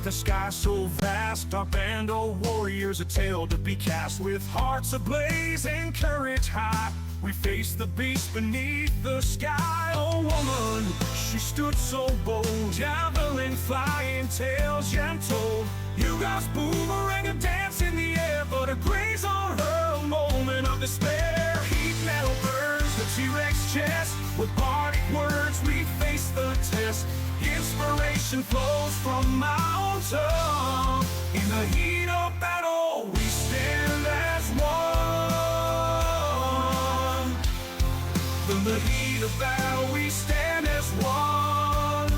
beneath a sky so vast, our band of warriors, a tale to be cast. With hearts ablaze and courage high, we faced the beast beneath the sky. A woman, she stood so bold, javelin flying, tails gentle. You guys boomerang and dance in the air, but a graze on her, a moment of despair. Heat metal burns the T-Rex chest, with bardic words we face the test. Inspiration flows from my own tongue. In the heat of battle, we stand as one. In the heat of battle, we stand as one.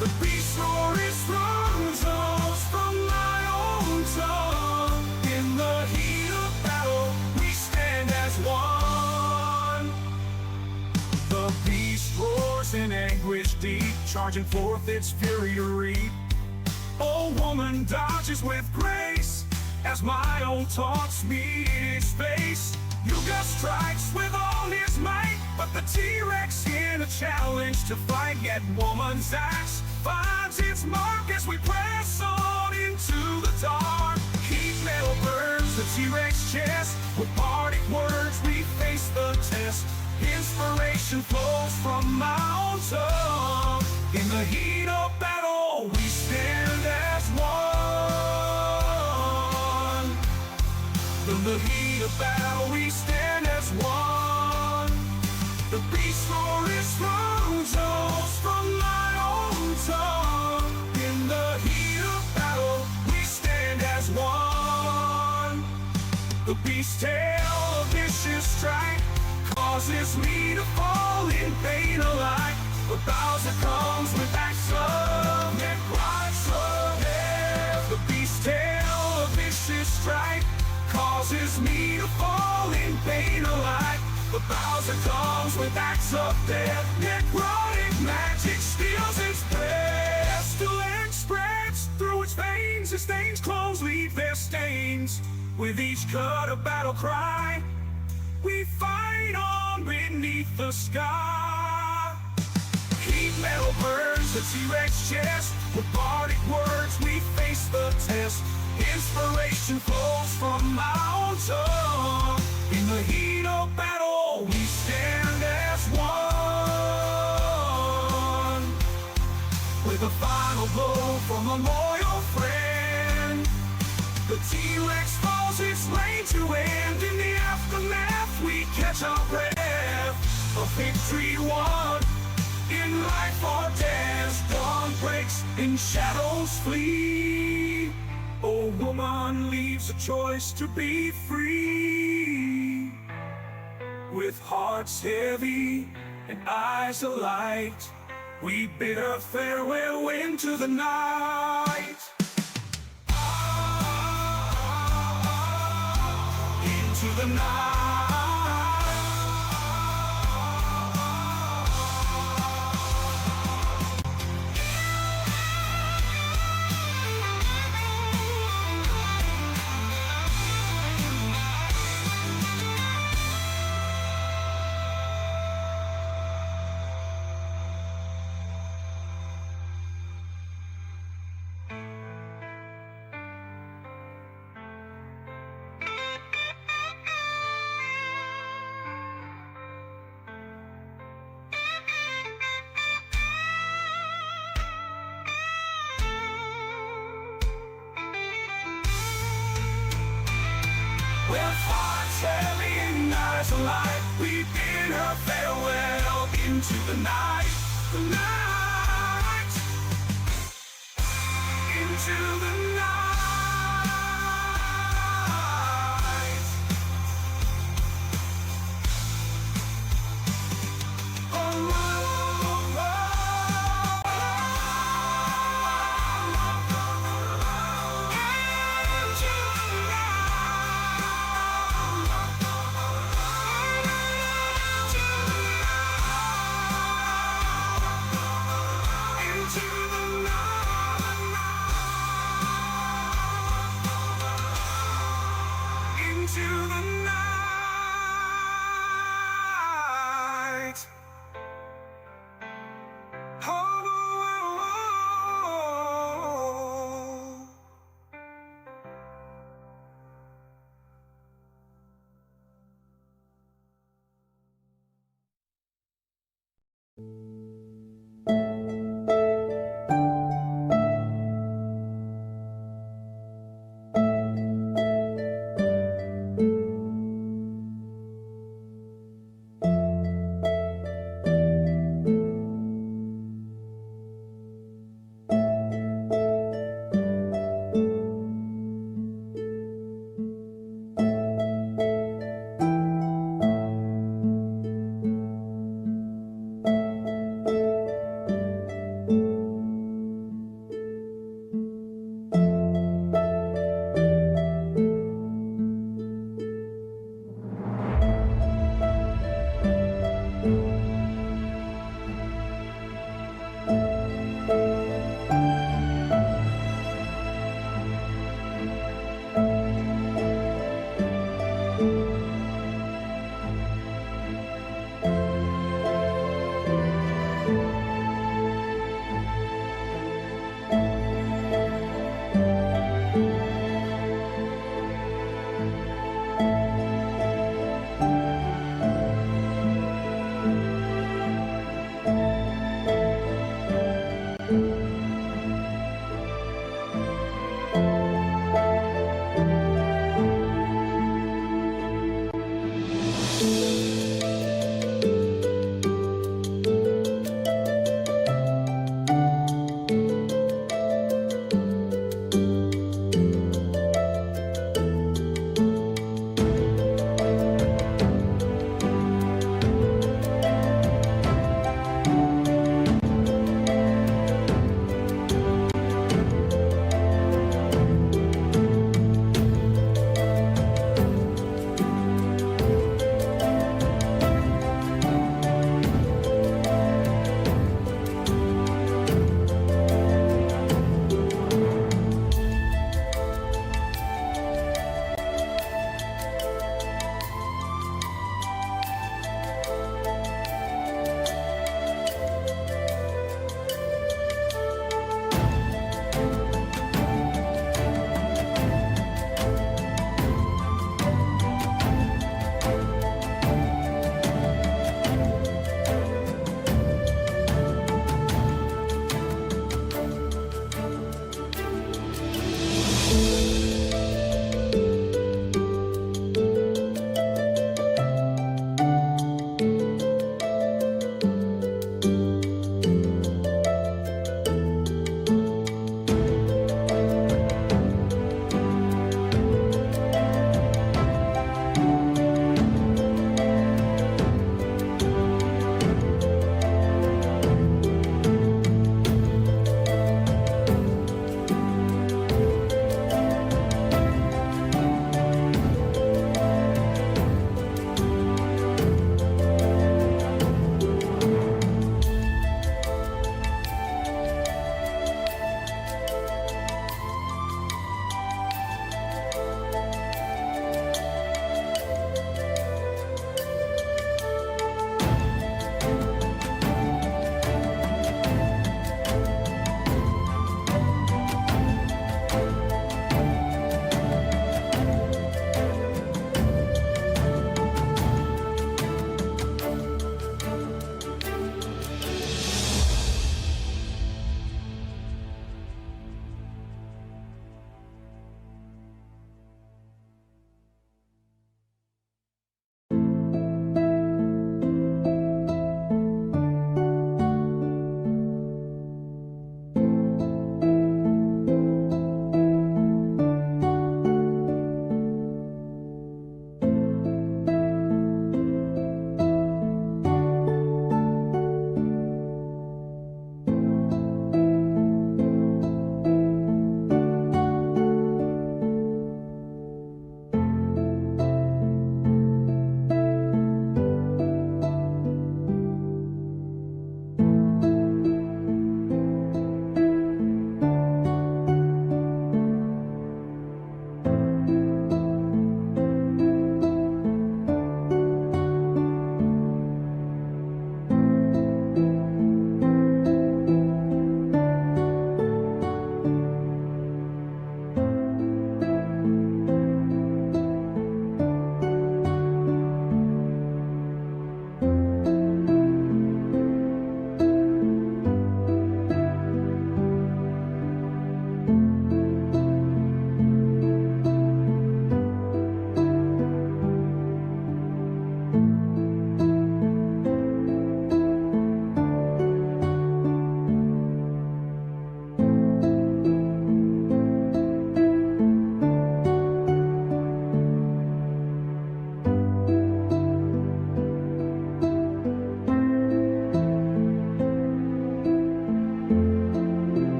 The beast roar is rose from my own tongue. In the heat of battle, we stand as one. The beast roars in anguish deep, charging forth its fury to reap. Oh, woman dodges with grace, as my own taunts meet its face. Yuga strikes with all his might, but the T-Rex in a challenge to fight. Yet woman's axe finds its mark as we press on into the dark. Heat metal burns the T-Rex chest, with bardic words we face the test. Inspiration flows from my own tongue. In the heat of battle, we stand as one. In the heat of battle, we stand as one. The beast roar is rose from my own tongue. In the heat of battle, we stand as one. The beast's tail, a vicious strike, causes me to fall in pain alike. But Bowser comes with axe of neck, rides of hair. The beast's tail, a vicious strike, causes me to fall in pain alike. But Bowser comes with axe of death, necrotic magic steals its pestilence spreads through its veins. Its stains clothes leave their stains. With each cut a battle cry, we fight on beneath the sky. Heat metal burns the T-Rex chest, with bardic words we face the test. Inspiration flows from my own tongue. In the heat of battle, we stand as one. With a final blow from a loyal friend, the T-Rex falls its lane to end. In the aftermath, we catch our breath. A victory won, in life or death. Dawn breaks and shadows flee. Oh, woman leaves a choice to be free. With hearts heavy and eyes alight, we bid her farewell into the night. Into the night. With hearts heavy and eyes alight, we bid her farewell into the night. The night. Into the night. Oh, oh, oh, oh. Into the night.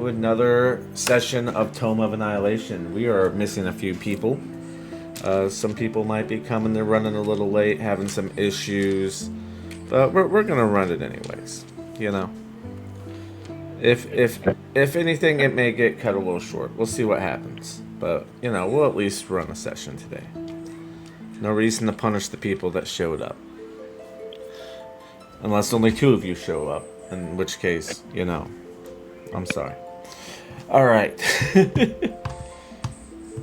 to another session of Tome of Annihilation. We are missing a few people. Some people might be coming. They're running a little late, having some issues, but we're gonna run it anyways. You know, if anything, it may get cut a little short. We'll see what happens, but you know, we'll at least run a session today. No reason to punish the people that showed up, unless only 2 of you show up. In which case, you know, I'm sorry. All right.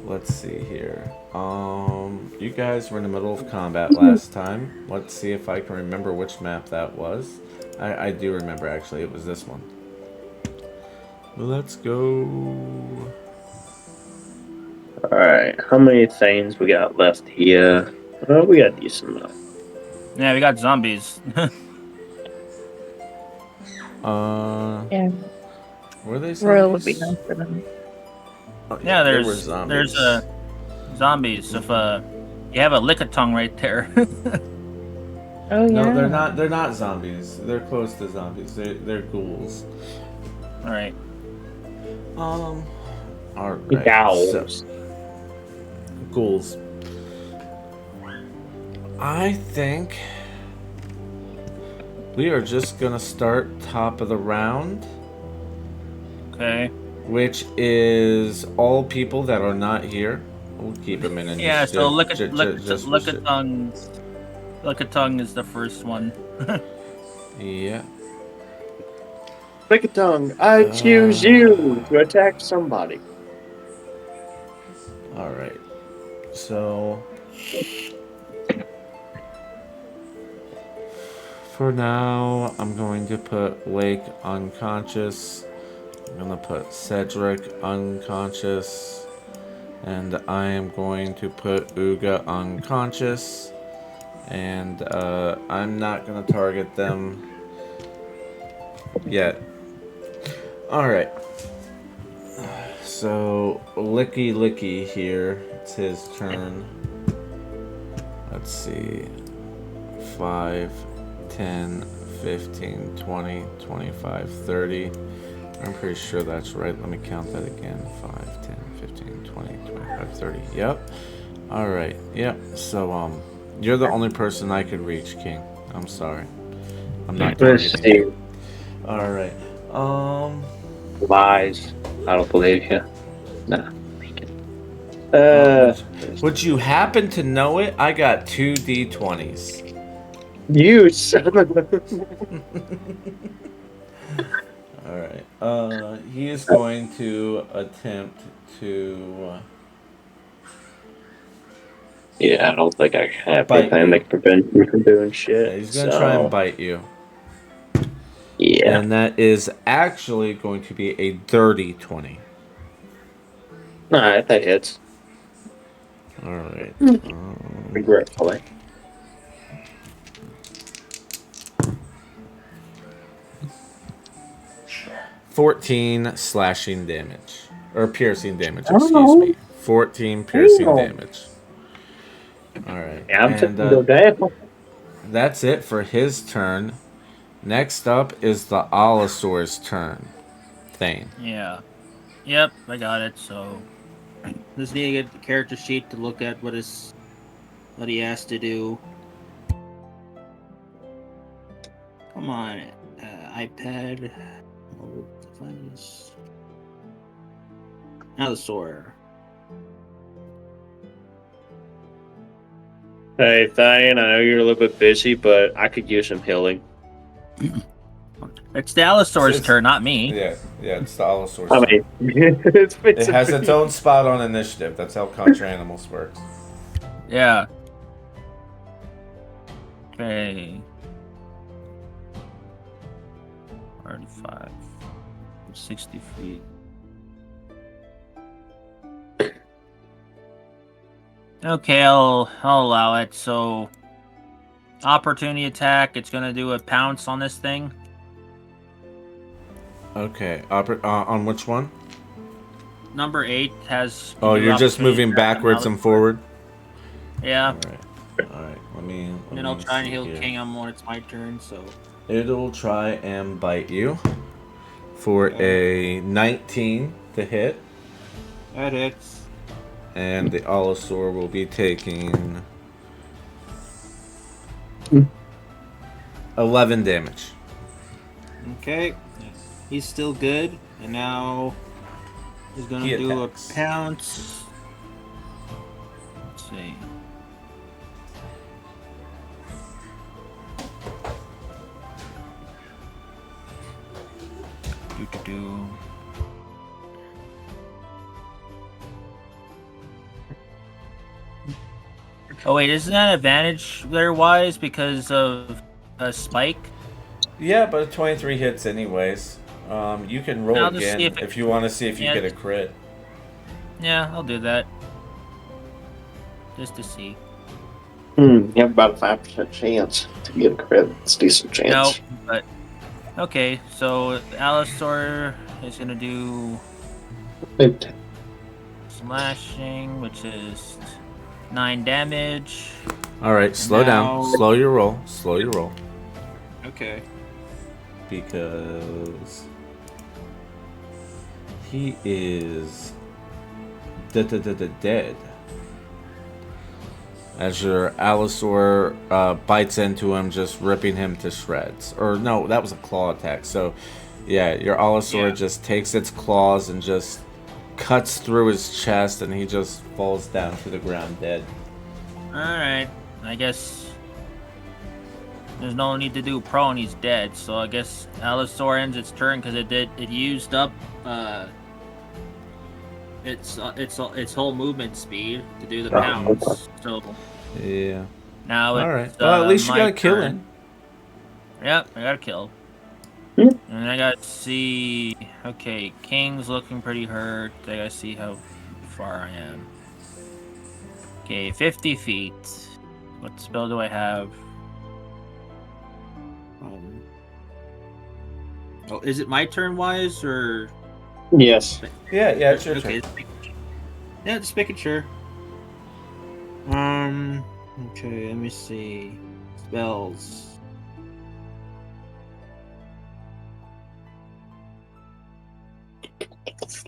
Let's see here. You guys were in the middle of combat last time. Let's see if I can remember which map that was. I do remember, actually. It was this one. Let's go. Alright, how many things we got left here? We got a decent amount. Yeah, we got zombies. Yeah, Were they zombies? Royal would be nice for them. Oh, Yeah, there were there's zombies. zombies. If you have a lickitung right there. Oh yeah. No, they're not zombies. They're close to zombies. They're ghouls. All right. Alright. Ghouls. So, ghouls. I think we are just gonna start top of the round, Okay. which is all people that are not here. We'll keep them in initiative. Yeah. So Just for shit. lickitung is the first one. Yeah. Pick a tongue. I choose you to attack somebody. Alright. So for now, I'm going to put Lake unconscious. I'm going to put Cedric unconscious. And I am going to put Uga unconscious. And I'm not going to target them yet. Alright. So, Licky here. It's his turn. Let's see. 5, 10, 15, 20, 25, 30. I'm pretty sure that's right. Let me count that again. 5, 10, 15, 20, 25, 30. Yep. Alright. Yep. So, you're the only person I could reach, King. I'm sorry. I'm not targeting you. Alright. Lies. I don't believe you. Nah. Would you happen to know it? I got 2 D20s. You son of a... Alright. He is going to attempt to... Yeah, I don't think I have Bite anything you. that can prevent me from doing shit. Yeah, he's going to try and bite you. Yeah. And that is actually going to be a dirty 20. Alright, that hits. Alright. Regretfully. $14 slashing damage. Or piercing damage, excuse me. 14 piercing damage. Alright. Yeah, I'm and go down. that's it for his turn. Next up is the Allosaur's turn. Thane. Yeah. Yep, I got it. So just need to get the character sheet to look at what he has to do. Come on, iPad. Mobile device. Allosaur. Hey, Thane, I know you're a little bit busy, but I could use some healing. It's the Allosaur's turn, not me. Yeah, it's the Allosaur's I turn. mean, It has its own spot on initiative. That's how Contra Animals works. Yeah. Okay. 35. 60 feet. Okay, I'll allow it. So, opportunity attack. It's gonna do a pounce on this thing. Okay, on which one? Number 8 has. Oh, you're just moving attack backwards on and forward? Yeah. Alright, let me Then I'll try and see heal here. King when it's my turn, so. It'll try and bite you. for a 19 to hit. That hits. And the Allosaur will be taking 11 damage. Okay. He's still good. And now he's gonna He do attacks. a pounce. Let's see. Do. Oh wait, isn't that advantage there wise because of a spike? Yeah, but 23 hits anyways. You can roll I'll just again see if if you want to see if you Yeah. get a crit. Yeah, I'll do that. Just to see. You have about a 5% chance to get a crit. It's a decent chance. No, but okay. So Allosaur is gonna do slashing, which is 9 damage. All right, slow down. Now- Slow your roll. Slow your roll. Okay. Because he is dead. As your Allosaur bites into him, just ripping him to shreds. Or no, that was a claw attack. So, yeah, your Allosaur just takes its claws and just cuts through his chest, and he just falls down to the ground dead. All right. I guess there's no need to do prone. He's dead. So I guess Allosaur ends its turn because it used up its whole movement speed to do the pounds. So Yeah. now All it's right. Well, at least you my got a kill turn. in. Yep, I got a kill. Hmm. And I got to see. Okay, King's looking pretty hurt. I got to see how far I am. Okay, 50 feet. What spell do I have? Oh, is it my turn wise or? Yes. Yeah, it's your Okay. turn. Yeah, just making sure. Okay, let me see. Spells.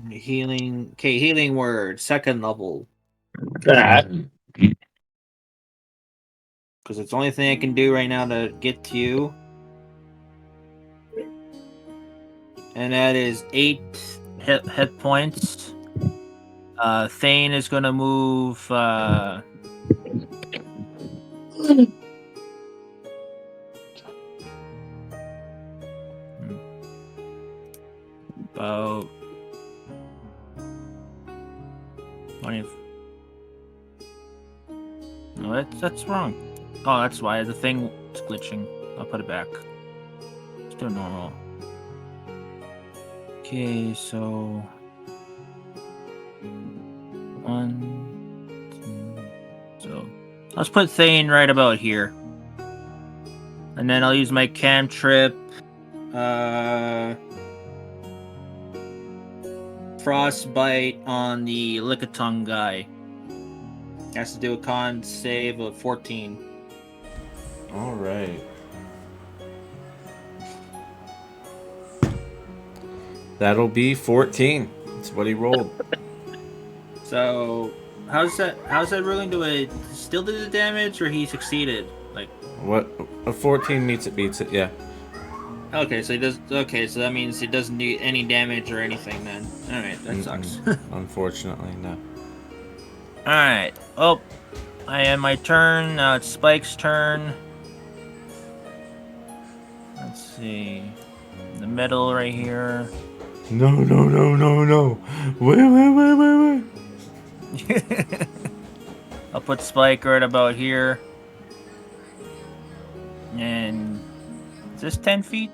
Healing. Okay, healing word, second level. Because it's the only thing I can do right now to get to you. And that is 8 hit points. Thane is gonna move about 20. No, that's wrong. Oh, that's why the thing is glitching. I'll put it back. Let's do normal. Okay, so 1, 2. So let's put Thane right about here, and then I'll use my cantrip. Frostbite on the Lickitung guy. Has to do a con save of 14. All right. That'll be 14. That's what he rolled. So, how's that ruling? Do it still do the damage, or he succeeded? Like, What? A 14 meets it, beats it. Yeah. okay, so he does. Okay, so that means he doesn't do any damage or anything. Then, all right, that sucks. Unfortunately, no. All right. Oh, I end my turn. Now it's Spike's turn. Let's see. The middle right here. No. Wait. I'll put Spike right about here. And is this 10 feet?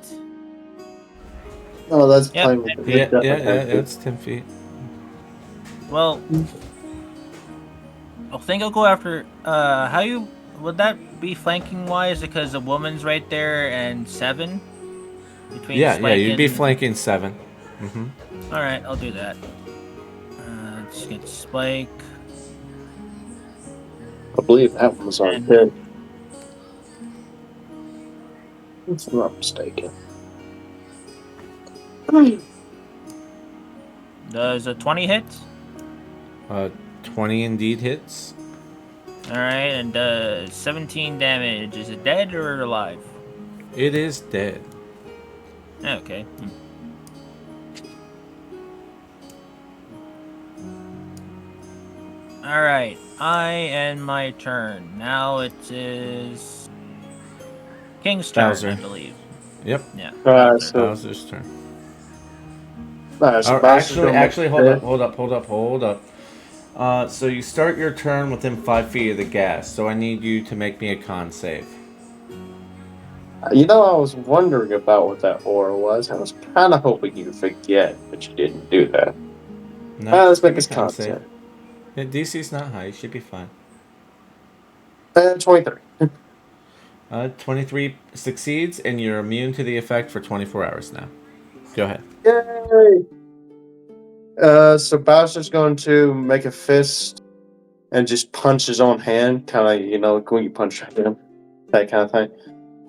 Oh, that's Yep. playing with the Yeah, definitely it's 10 feet. Well, I think I'll go after. Would that be flanking wise? Because the woman's right there and 7 between. Yeah, Spike you'd be and- flanking 7. All right, I'll do that. Let's get Spike. I believe that one was on 10. If I'm not mistaken. Does a 20 hit? 20 indeed hits. Alright, and does 17 damage. Is it dead or alive? It is dead. Okay. Alright, I end my turn. Now it is King's turn, Bowser. I believe. Yep. Yeah. Alright, Bowser. so, Bowser's turn. so Oh, Bowser's gonna actually, make hold up. So you start your turn within 5 feet of the gas. So I need you to make me a con save. You know, I was wondering about what that aura was. I was kind of hoping you'd forget, but you didn't do that. No, Let's make give me this a con concept. Yeah, DC's not high. You should be fine. 23. 23 succeeds, and you're immune to the effect for 24 hours now. Go ahead. Yay! So Bowser's going to make a fist and just punch his own hand, kind of, like when you punch him, that kind of thing.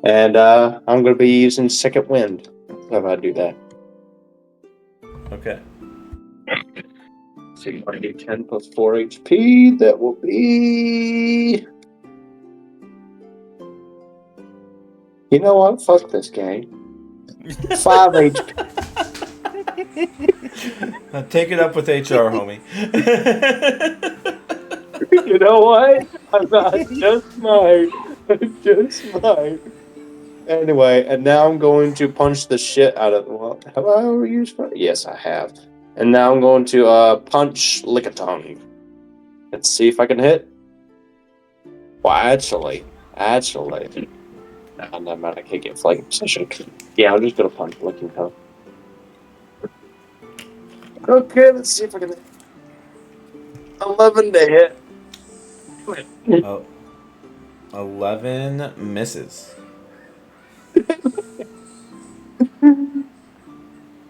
And I'm going to be using Second Wind. How I do that? Okay. So you want to do 10 plus 4 HP. That will be. You know what? Fuck this game. 5 HP. Take it up with HR, homie. You know what? I just might. I just might. Anyway, and now I'm going to punch the shit out of. Well, have I ever used fire? Yes, I have. And now I'm going to punch Lickitung. Let's see if I can hit. Well, actually. No, never mind. I can't get flanking position. Yeah, I'm just gonna punch Lickitung. Okay, let's see if I can hit. 11 to hit. Oh, 11 misses. I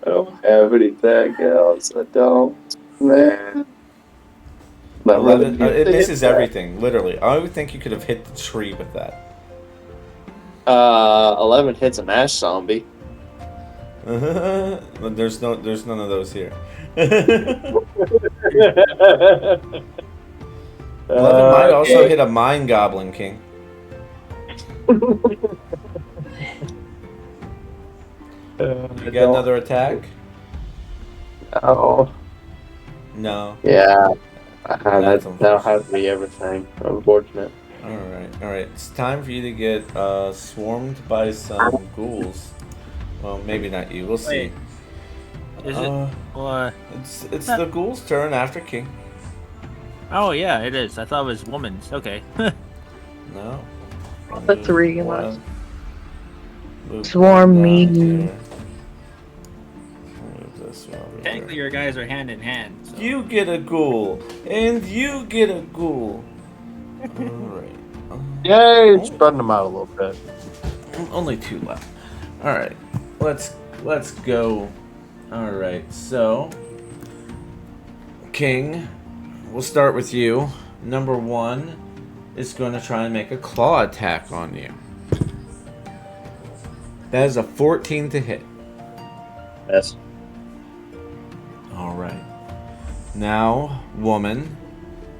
don't have anything else. I don't. Man. 11. It misses everything, literally. I would think you could have hit the tree with that. 11 hits a mash zombie. There's none of those here. 11 might also hit a mine goblin king. You got another attack? Oh. No. Yeah. That'll have to be everything. Unfortunate. Alright. It's time for you to get swarmed by some ghouls. Well, maybe not you. We'll see. Is it? What? It's the ghoul's turn after King. Oh, yeah, it is. I thought it was woman's. Okay. No. The 3 was. Swarm me. Technically, your guys are hand in hand. So. You get a ghoul, and you get a ghoul. Alright. Yay! Spreading them out a little bit. Only 2 left. Alright. Let's go. Alright, so King, we'll start with you. Number 1 is going to try and make a claw attack on you. That is a 14 to hit. Yes. Alright. Now, woman,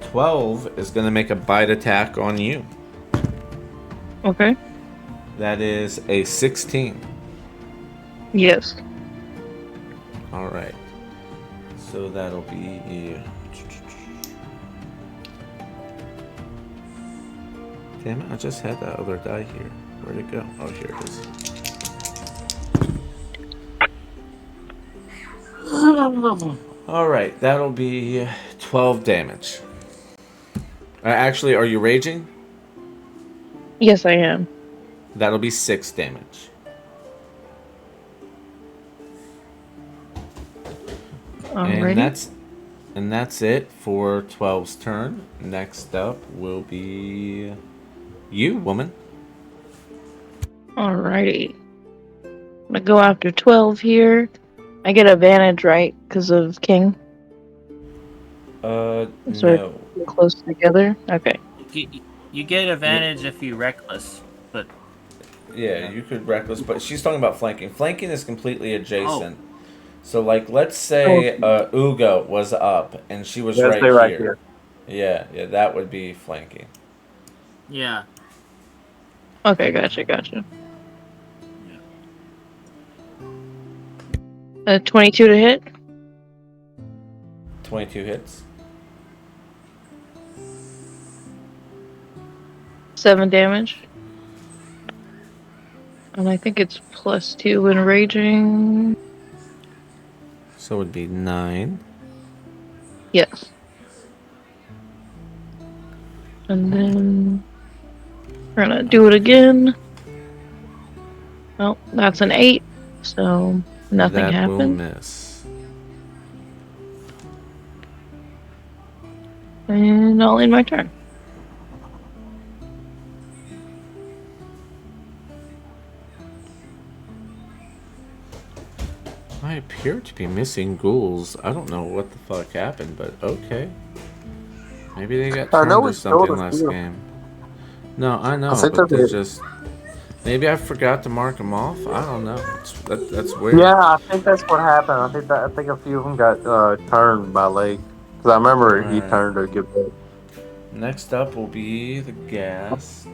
12 is going to make a bite attack on you. Okay. That is a 16. Yes. Alright. So that'll be... Damn it, I just had that other die here. Where'd it go? Oh, here it is. Alright, that'll be 12 damage. Actually, are you raging? Yes, I am. That'll be 6 damage. Alrighty. And that's it for 12's turn. Next up will be you, woman. Alrighty. I'm gonna go after 12 here. I get advantage, right? Because of King? So No. we're close together? Okay. You get advantage if you reckless, but Yeah, you could reckless, but she's talking about flanking. Flanking is completely adjacent. So, like, let's say Uga was up and she was Let's right stay right here. here. Yeah, that would be flanking. Yeah. Okay, gotcha. Yeah. 22 to hit. 22 hits. 7 damage. And I think it's +2 when raging. So it would be 9. Yes. And then we're gonna do it again. Well, that's an 8, so nothing That will happened. miss. And I'll end my turn. I appear to be missing ghouls. I don't know what the fuck happened, but okay. Maybe they got I know turned we or killed something a last few. game. No, I I know, think but that there's just... Maybe I forgot to mark them off. I don't know. That's weird. yeah, I think that's what happened. I think a few of them got turned by Lake because I remember he Alright. turned a good bit. Next up will be the Ghast.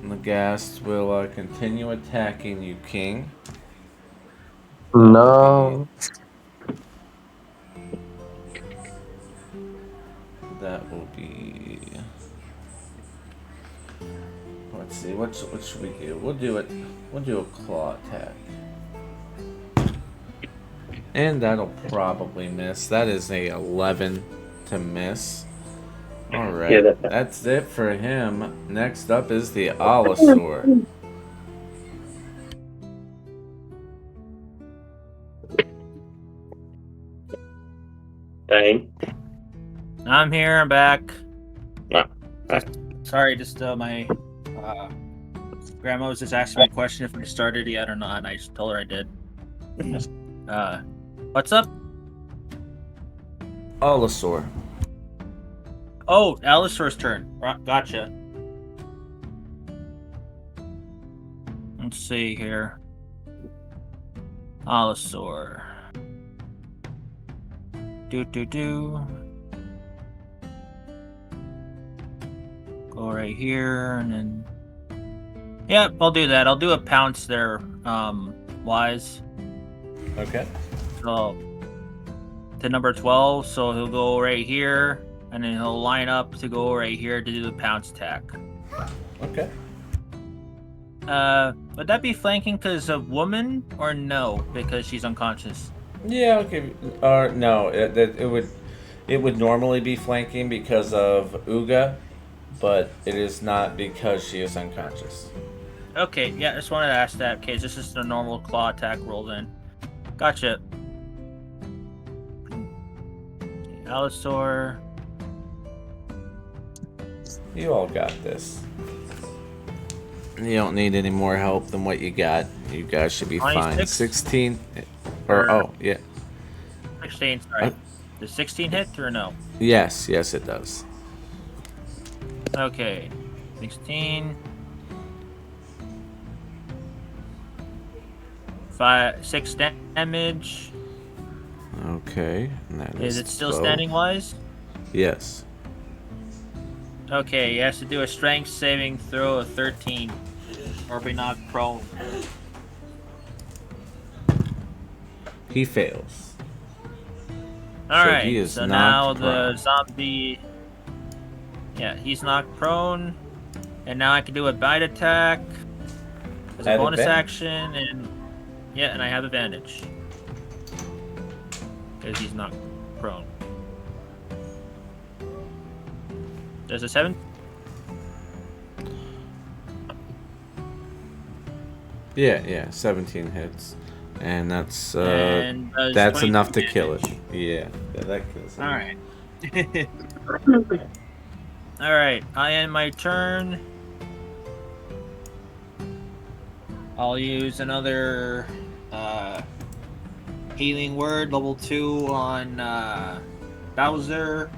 And the Ghast will continue attacking you, King. No, That will be... Let's see, what should we do? We'll do a claw attack. And that'll probably miss. That is a 11 to miss. Alright, that's it for him. Next up is the Allosaur. dang. I'm here. I'm back. Ah, Sorry, just my grandma was just asking me a question if I started yet or not, and I just told her I did. What's up? Allosaur. Oh, Allosaur's turn. Gotcha. Let's see here. Allosaur. Do. Go right here, and then... Yep, I'll do that. I'll do a pounce there, Wise. Okay. So, to number 12, so he'll go right here, and then he'll line up to go right here to do the pounce attack. Okay. Would that be flanking because of woman, or no, because she's unconscious? Yeah, okay. No, it would normally be flanking because of Uga, but it is not because she is unconscious. Okay, yeah, I just wanted to ask that. Okay, this is the normal claw attack roll then. Gotcha. Allosaur. You all got this. You don't need any more help than what you got. You guys should be fine. 26? 16. Or, oh, yeah. 16, sorry. Does 16 hit or no? Yes, it does. Okay. 16. 6 damage. Okay. And that Is it still 12. standing wise? Yes. Okay, he has to do a strength saving throw of 13. Or be knocked prone. He fails. Alright, he is so now knocked the prone. zombie... Yeah, he's knocked prone. And now I can do a bite attack as a At bonus advantage. action, and... Yeah, and I have advantage. Because he's knocked prone. There's a 7? Yeah, 17 hits. And that's And does that's 22 enough to kill it. damage. Yeah, that kills it. Alright. Alright, I end my turn. I'll use another healing word, level 2 on Bowser.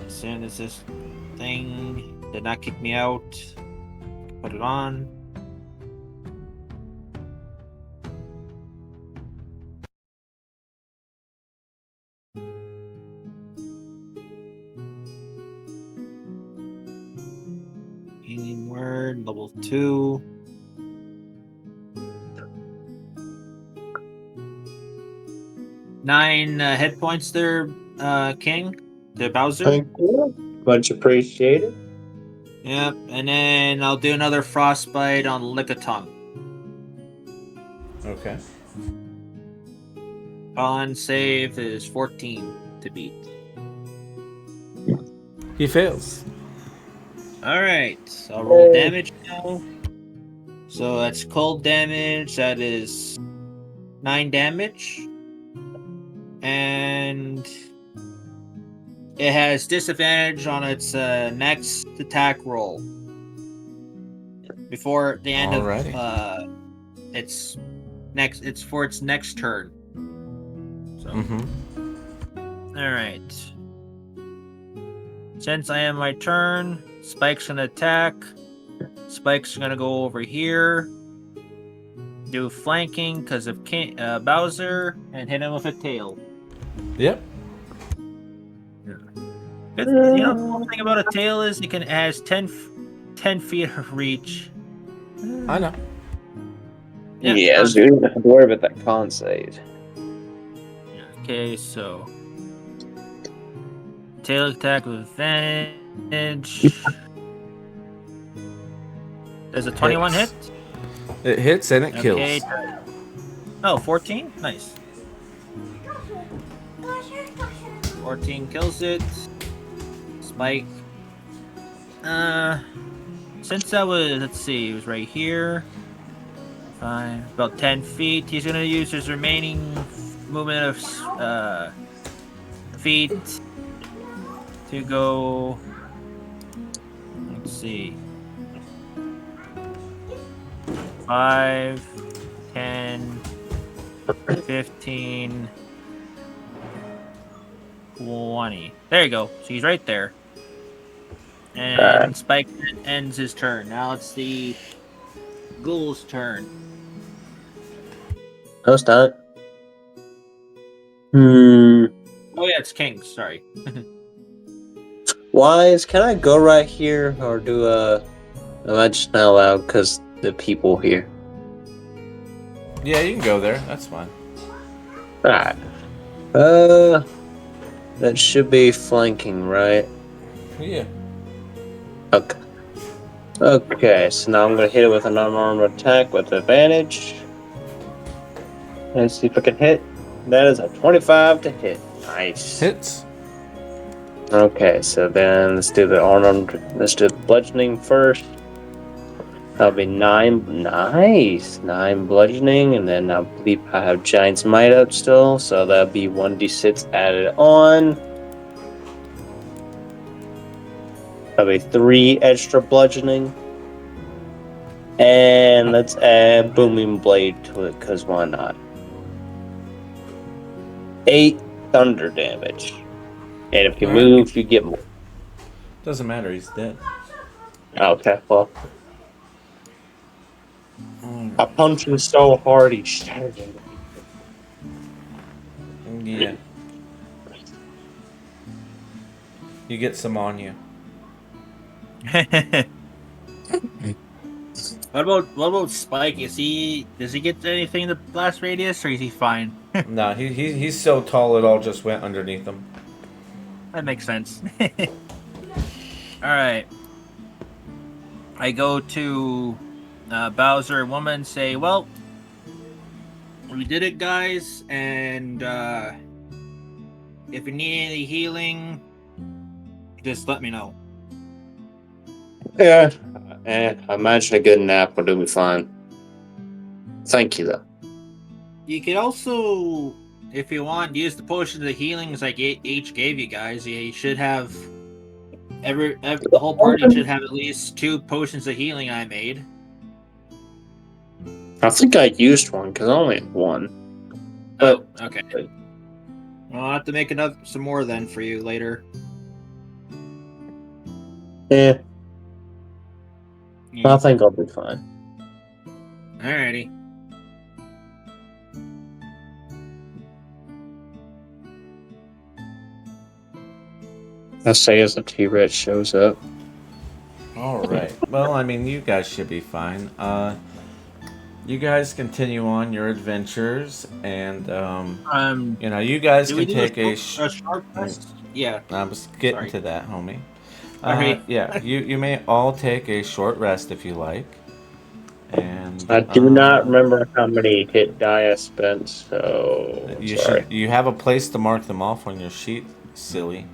As soon as this thing did not kick me out, put it on. turn, level 2. Nine hit points there, King. To Bowser. Thank you. Much appreciated. Yep, and then I'll do another frostbite on Lickitung. Okay. Con save is 14 to beat. He fails. Alright, I'll roll Yay. damage now. So that's cold damage, that is 9 damage. And it has disadvantage on its next attack roll. Before the end Alrighty. of it's for its next turn. So Alright. Since I am my turn, Spike's gonna attack. Spike's gonna go over here. Do flanking because of Bowser and hit him with a tail. Yep. Good, the cool thing about a tail is it has 10 feet of reach. I know. Yeah, so you don't have to worry about that con save. Okay, so tail attack with advantage. Does a 21 hit? It hits and it Okay. kills. Oh, 14? Nice. 14 kills it. Spike. Since that was, let's see, it was right here. 5, about 10 feet. He's gonna use his remaining movement of feet to go. Let's see. 5, 10, 15, 20. There you go. So he's right there. And Spike ends his turn. Now it's the ghoul's turn. No, it's not. Oh yeah, it's King's. Sorry. Wise, can I go right here or do am I just not allowed because the people here? Yeah, you can go there. That's fine. Alright. That should be flanking, right? Yeah. Okay. Okay, so now I'm gonna hit it with an unarmed attack with advantage. And see if I can hit. That is a 25 to hit. Nice. Hits. Okay, so then let's do the unarmed. Let's do the bludgeoning first. That'll be 9. Nice. 9 bludgeoning, and then I believe I have Giant's Might up still, so that'll be 1d6 added on. That'll be 3 extra bludgeoning. And let's add Booming Blade to it, because why not? 8 thunder damage. And if you move, you get more. Doesn't matter. He's dead. Okay, well. I punched him so hard he shattered him. Yeah. You get some on you. What about Spike? Does he get anything in the blast radius, or is he fine? No, he's so tall it all just went underneath him. That makes sense. Alright. I go to Bowser and Woman and say, well, we did it, guys, and if you need any healing, just let me know. Yeah, I imagine a good nap will do me fine. Thank you, though. You could also, if you want, use the potions of healings like H gave you guys. You should have the whole party should have at least 2 potions of healing I made. I think I used one because I only had 1. But, oh, okay. Well, I'll have to make some more then for you later. yeah, I think I'll be fine. Alrighty. I say as the T-Rex shows up. All right. Well, I mean, you guys should be fine. You guys continue on your adventures, and you guys Do we can do take a short rest? Yeah. I was getting Sorry. to that, homie. Sorry. Yeah, you may all take a short rest if you like, and I do not remember how many hit die I spent, so I'm sorry. you have a place to mark them off on your sheet, silly.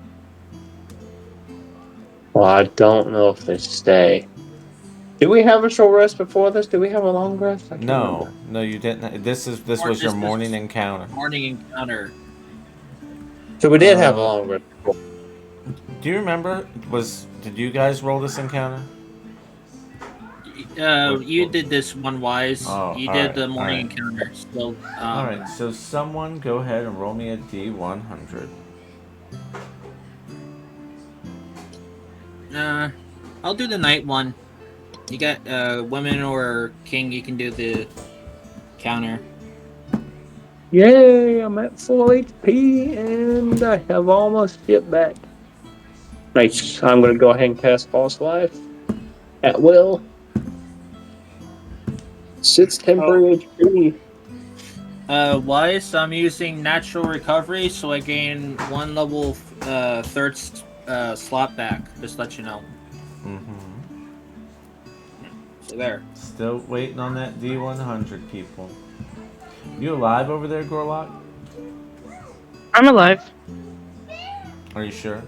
Well, I don't know if they stay. Do we have a short rest before this? Do we have a long rest? I can't No, remember. no, you didn't. This Or was your this morning was encounter. morning encounter. So we did have a Uh, long rest before. do you remember? Did you guys roll this encounter? You did this one wise. Oh, You all did right, the all morning right, encounter. So all right. So someone go ahead and roll me a D100. I'll do the night one. You got women or king. You can do the counter. Yay, I'm at full HP and I have almost hit back. Nice. I'm going to go ahead and cast False Life at will. 6 temporary HP. Wise. I'm using natural recovery, so I gain one level third slot back. Just let you know. Mm-hmm. So there. Still waiting on that D100, people. You alive over there, Gorlock? I'm alive. Are you sure?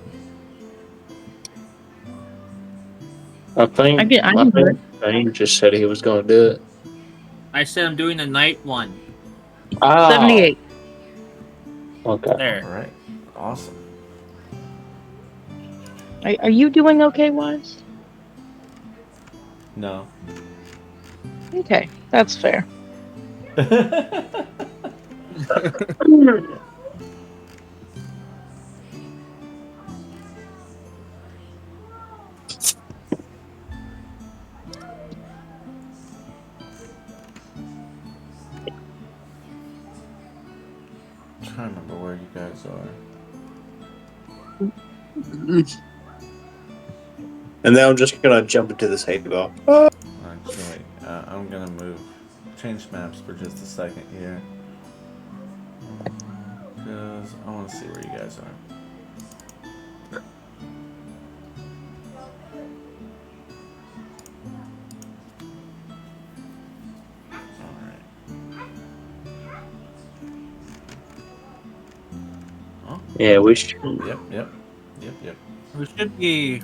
I think I can do it. Bane just said he was going to do it. I said I'm doing the night one. Oh, 78. okay. There. All right. Awesome. Are you doing okay, Wise? No. Okay, that's fair. I'm trying to remember where you guys are. And then I'm just going to jump into this Halo. Actually, I'm gonna change maps for just a second here, because I want to see where you guys are. Yeah, we should. Yep. We should be.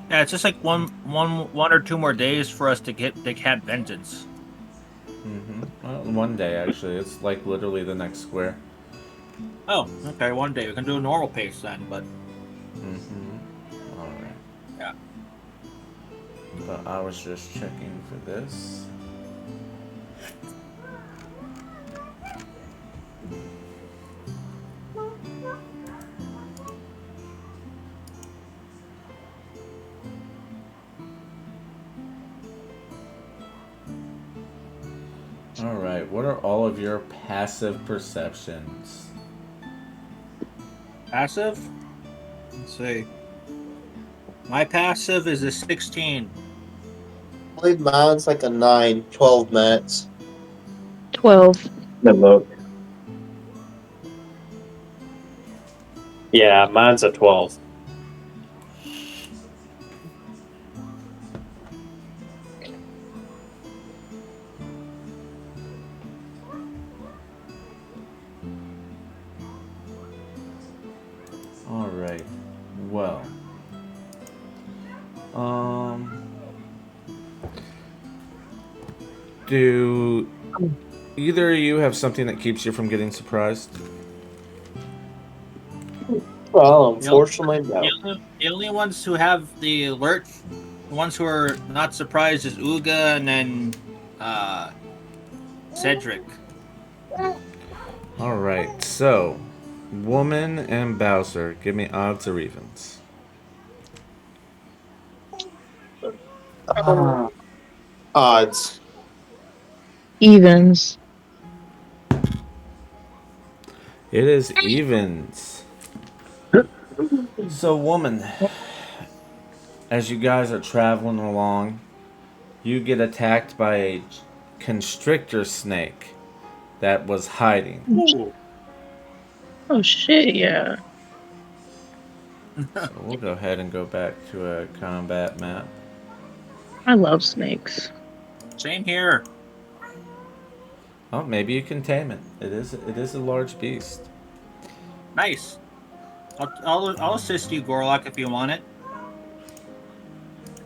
Yeah, it's just like one or two more days for us to get the cat vengeance. Mm-hmm. Well, one day actually. It's like literally the next square. Oh, okay. One day we can do a normal pace then, but Mm-hmm. All right. yeah. But I was just checking for this. Alright, what are all of your passive perceptions? Passive. Let's see. My passive is a 16. I believe mine's like a 9, 12 max. 12. The look. Yeah, mine's a 12. Alright, well. Do either of you have something that keeps you from getting surprised? Well, unfortunately, no. The only ones who have the alert, the ones who are not surprised, is Uga and then Cedric. Alright, so Woman and Bowser, give me odds or evens. Odds. Evens. It is evens. So, Woman, as you guys are traveling along, you get attacked by a constrictor snake that was hiding. Ooh. Oh shit, yeah. So we'll go ahead and go back to a combat map. I love snakes. Same here. Oh, maybe you can tame it. It is a large beast. Nice. I'll assist you, Gorlock, if you want it.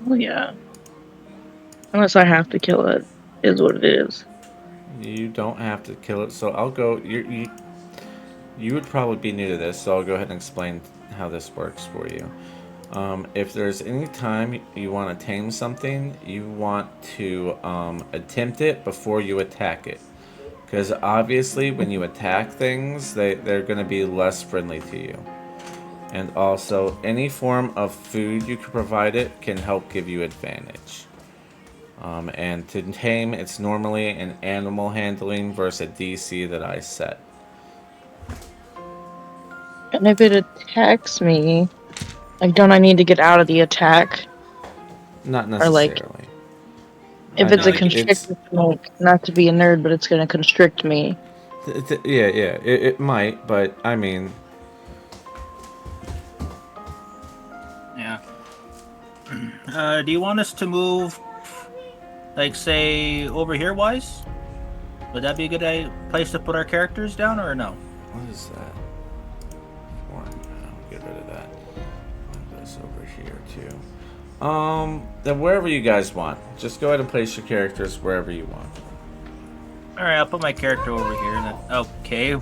Oh yeah. Unless I have to kill it, is what it is. You don't have to kill it, so I'll go. You would probably be new to this, so I'll go ahead and explain how this works for you. If there's any time you want to tame something, you want to attempt it before you attack it. Because obviously, when you attack things, they're going to be less friendly to you. And also, any form of food you can provide it can help give you advantage. And to tame, it's normally an animal handling versus a DC that I set. And if it attacks me, like, don't I need to get out of the attack? Not Or, like, necessarily. if I it's a mean, constrictor snake, not to be a nerd, but it's gonna constrict me. Yeah, it might, but I mean, Yeah. Do you want us to move, like, say, over here, Wise? Would that be a good place to put our characters down, or no? what is that? I'll get rid of that. Move this over here too. Then wherever you guys want, just go ahead and place your characters wherever you want. All right, I'll put my character over here. Then. Okay. I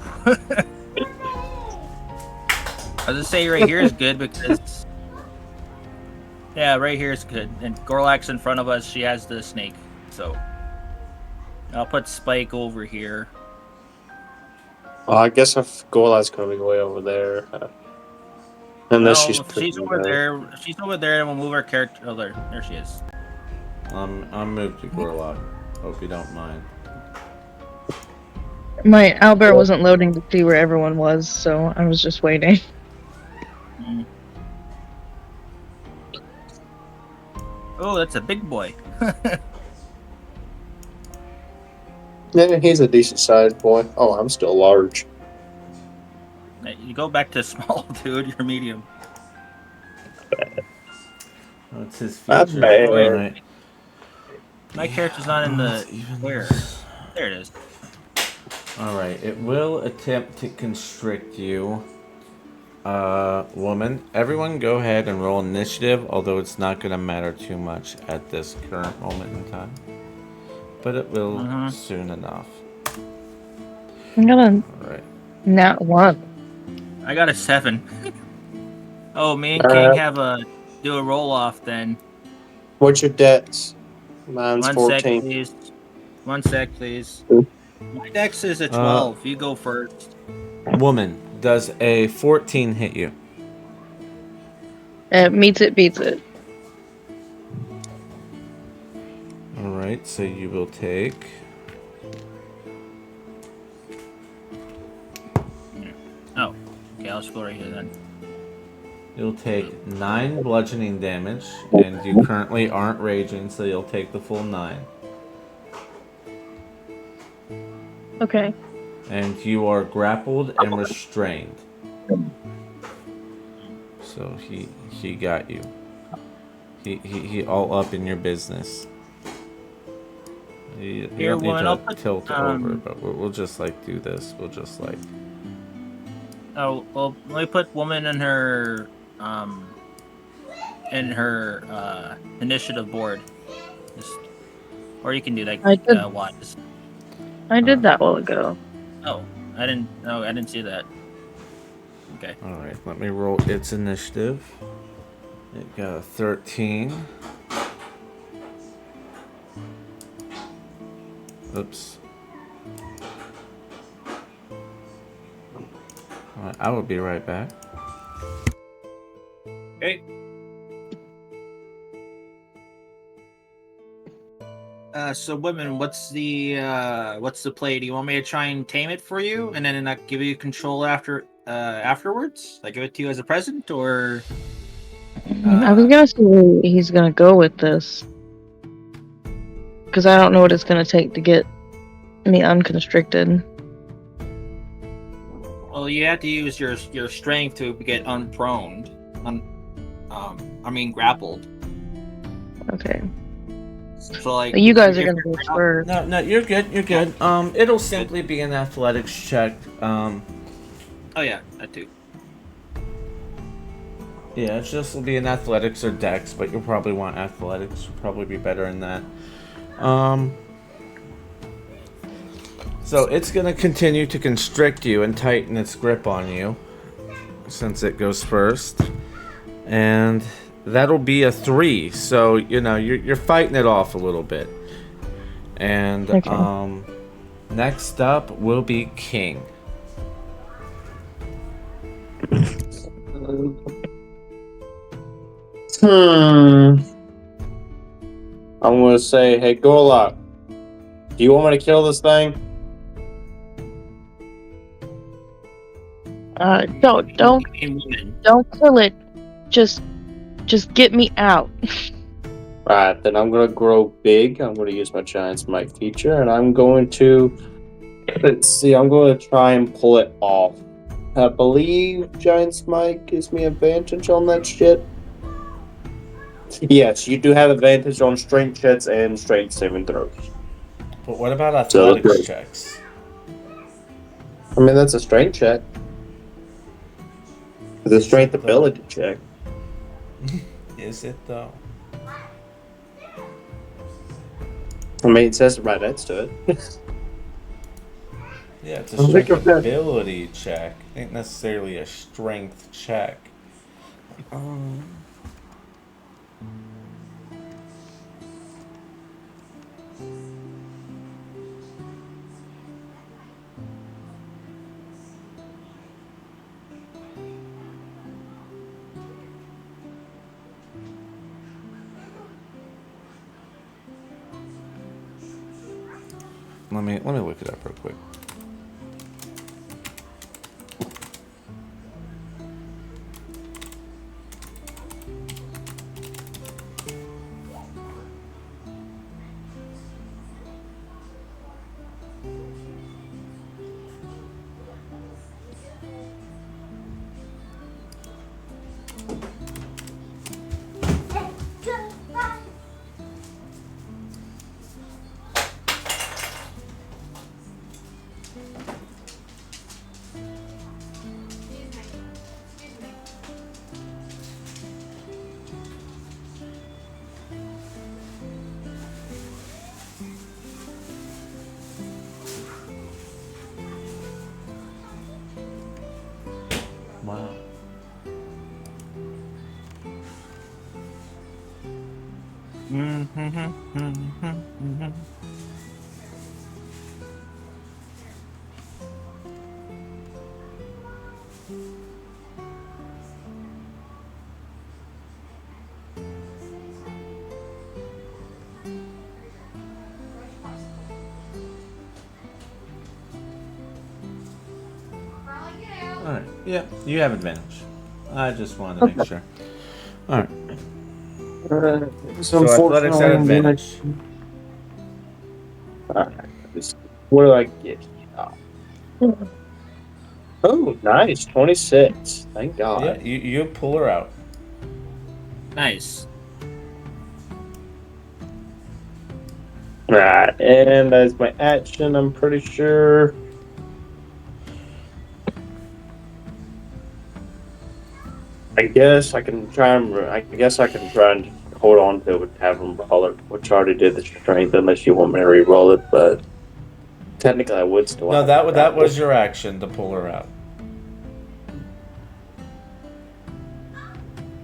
was gonna say right here is good because, yeah, right here is good. And Gorlak's in front of us. She has the snake, so I'll put Spike over here. Well, I guess if Gorla's going to be way over there. Unless Well, she's if she's over there. If she's over there, and we'll move our character. Oh, there she is. I'm moved to Gorlock. Hope you don't mind. My Albert wasn't loading to see where everyone was, so I was just waiting. Mm. Oh, that's a big boy. Yeah, he's a decent sized boy. Oh, I'm still large. You go back to small, dude. You're medium. Oh, it's his Not feature. bad. Alright. My character's not in the Even where. There it is. Alright, it will attempt to constrict you. Woman. Everyone go ahead and roll initiative, although it's not going to matter too much at this current moment in time. But it will soon enough. I'm gonna Alright. not one. I got a 7. Oh, me and King have do a roll off then. What's your debts? Mine's 14. Please. 1 sec, please. Ooh. My dex is a 12. You go first. Woman, does a 14 hit you? Meets it, beats it. Alright, so you will take... Oh, okay, let's go right here then. You'll take 9 bludgeoning damage, and you currently aren't raging, so you'll take the full 9. Okay. And you are grappled and restrained. So he got you. He all up in your business. You Here, don't need woman, I'll to put, tilt over, but we'll just like do this. We'll just like... Oh, well, let me put woman in her initiative board. Just, or you can do like I did. what? I did that a while ago. Oh, I didn't. Oh, I didn't see that. Okay. All right, let me roll its initiative. It got a 13. Oops. All right, I will be right back. Okay. So women, what's the play? Do you want me to try and tame it for you, and then not give you control afterwards? Like give it to you as a present, or? I was gonna see where he's gonna go with this, because I don't know what it's gonna take to get me unconstricted. Well, you have to use your strength to get unproned. Grappled. Okay. So like, But you guys are if gonna you're go first. No, you're good. You're good. It'll simply be an athletics check. Oh yeah, that too. Yeah, it just will be an athletics or dex, but you'll probably want athletics. You'll probably be better in that. So it's gonna continue to constrict you and tighten its grip on you, since it goes first, and that'll be a 3. So you're fighting it off a little bit. And Okay. next up will be King. I'm gonna say, hey, Gorlock, do you want me to kill this thing? Don't kill it. Just get me out. Right, then I'm gonna grow big. I'm gonna use my giant smite feature, and I'm going to I'm going to try and pull it off. I believe giant smite gives me advantage on that shit. Yes, you do have advantage on strength checks and strength saving throws. But what about athletics checks? I mean, that's a strength check. It's a strength ability check. Is it though? I mean, it says it right next to it. Yeah, it's a strength ability check. Ain't necessarily a strength check. Let me look it up real quick. Wow. Alright, yeah, you have advantage. I just wanted to make sure. Alright. So athletics at advantage. Alright, what do I get? Oh, nice. 26. Thank God. Yeah, you pull her out. Nice. Right, and as my action, I'm pretty sure. I guess I can try and hold on to it and have him roll it, which I already did the strength, unless you want me to re-roll it, but technically I would still. No, that was your action to pull her out.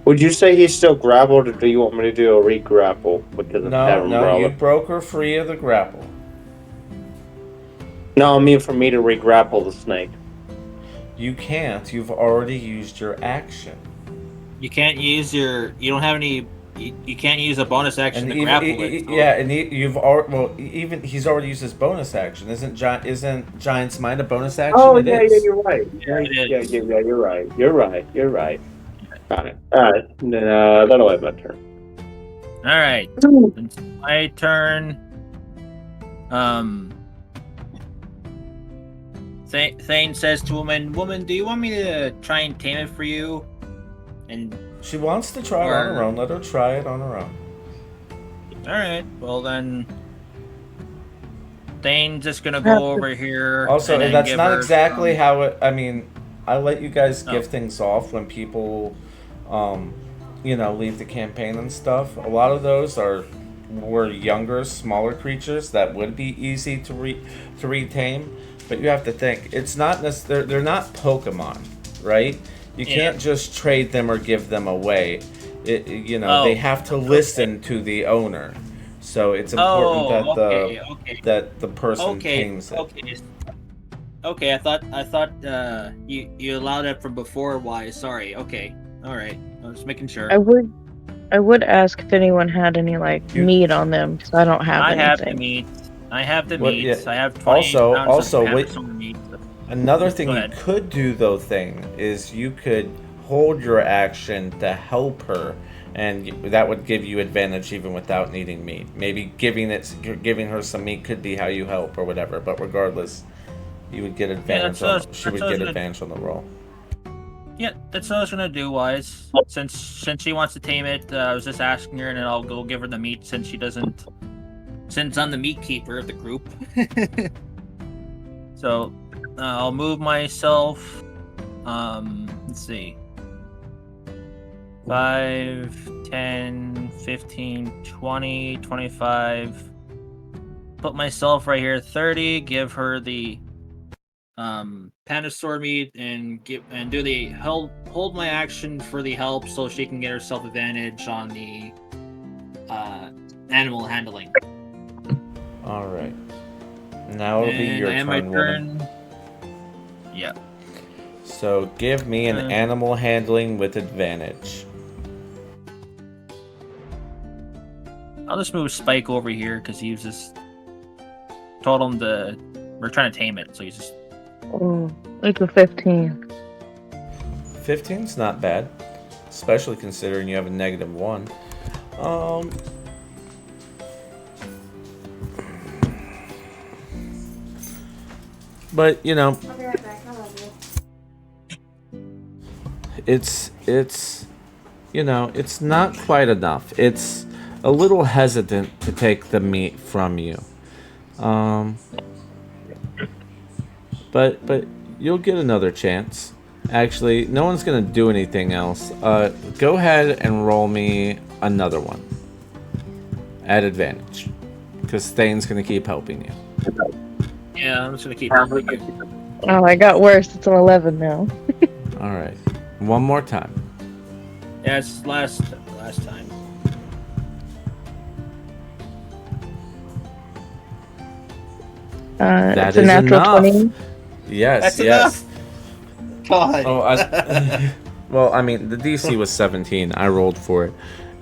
Would you say he's still grappled, or do you want me to do a re-grapple because of having him roll you it? broke her free of the grapple. No, I mean for me to re-grapple the snake. You can't. You've already used your action. You can't use your. You don't have any. You can't use a bonus action And to grapple it. So. Yeah, and you've already. Well, even he's already used his bonus action. Isn't Giant Smite a bonus action? Oh It yeah, is. you're right. Yeah, you're right. You're right. Got it. Alright, then that'll end my turn. All right. It's my turn. Thane says to woman, do you want me to try and tame it for you? And She wants to try it on her own. Let her try it on her own. all right, well then, Thane's just gonna go over here. Also, and then that's give not her exactly some- how it. I mean, I let you guys give Oh. things off when people, leave the campaign and stuff. A lot of those were younger, smaller creatures that would be easy to retame. But you have to think, it's not necessarily, they're not Pokemon, right? You can't just trade them or give them away. They have to listen to the owner. So it's important that the person tames it. Okay, I thought you allowed it from before. Why? Sorry. Okay. All right. I was making sure. I would ask if anyone had any meat on them because I don't have anything. Have the meat. I have the Well, meat. yeah. I have 20 pounds of wait. meat. Another thing Go you ahead. could do, though, Thing, is you could hold your action to help her, and that would give you advantage even without needing meat. Maybe giving her some meat could be how you help or whatever. But regardless, you would get advantage. She would get advantage on the roll. Yeah, that's what I was gonna do. Wise, since she wants to tame it, I was just asking her, and then I'll go give her the meat since she doesn't. Since I'm the meat keeper of the group. So, I'll move myself. Let's see. 5, 10, 15, 20, 25. Put myself right here, 30. Give her the Panasaur meat and do the hold my action for the help so she can get herself advantage on the animal handling. All right. Now it'll be your turn, woman. Yeah. So give me an animal handling with advantage. I'll just move Spike over here because he was just told him we're trying to tame it, so he's just. Oh, it's a 15. 15's not bad, especially considering you have a -1. But I'll be right back. I love you. it's not quite enough. It's a little hesitant to take the meat from you. But you'll get another chance. Actually, no one's gonna do anything else. Go ahead and roll me another one at advantage, because Thane's gonna keep helping you. Yeah, I'm just gonna keep helping you. Oh, I got worse. It's an 11 now. All right, one more time. Yeah, it's last time. That It's a is natural enough. 20. Yes, That's yes. God. Oh, well, I mean, the DC was 17. I rolled for it.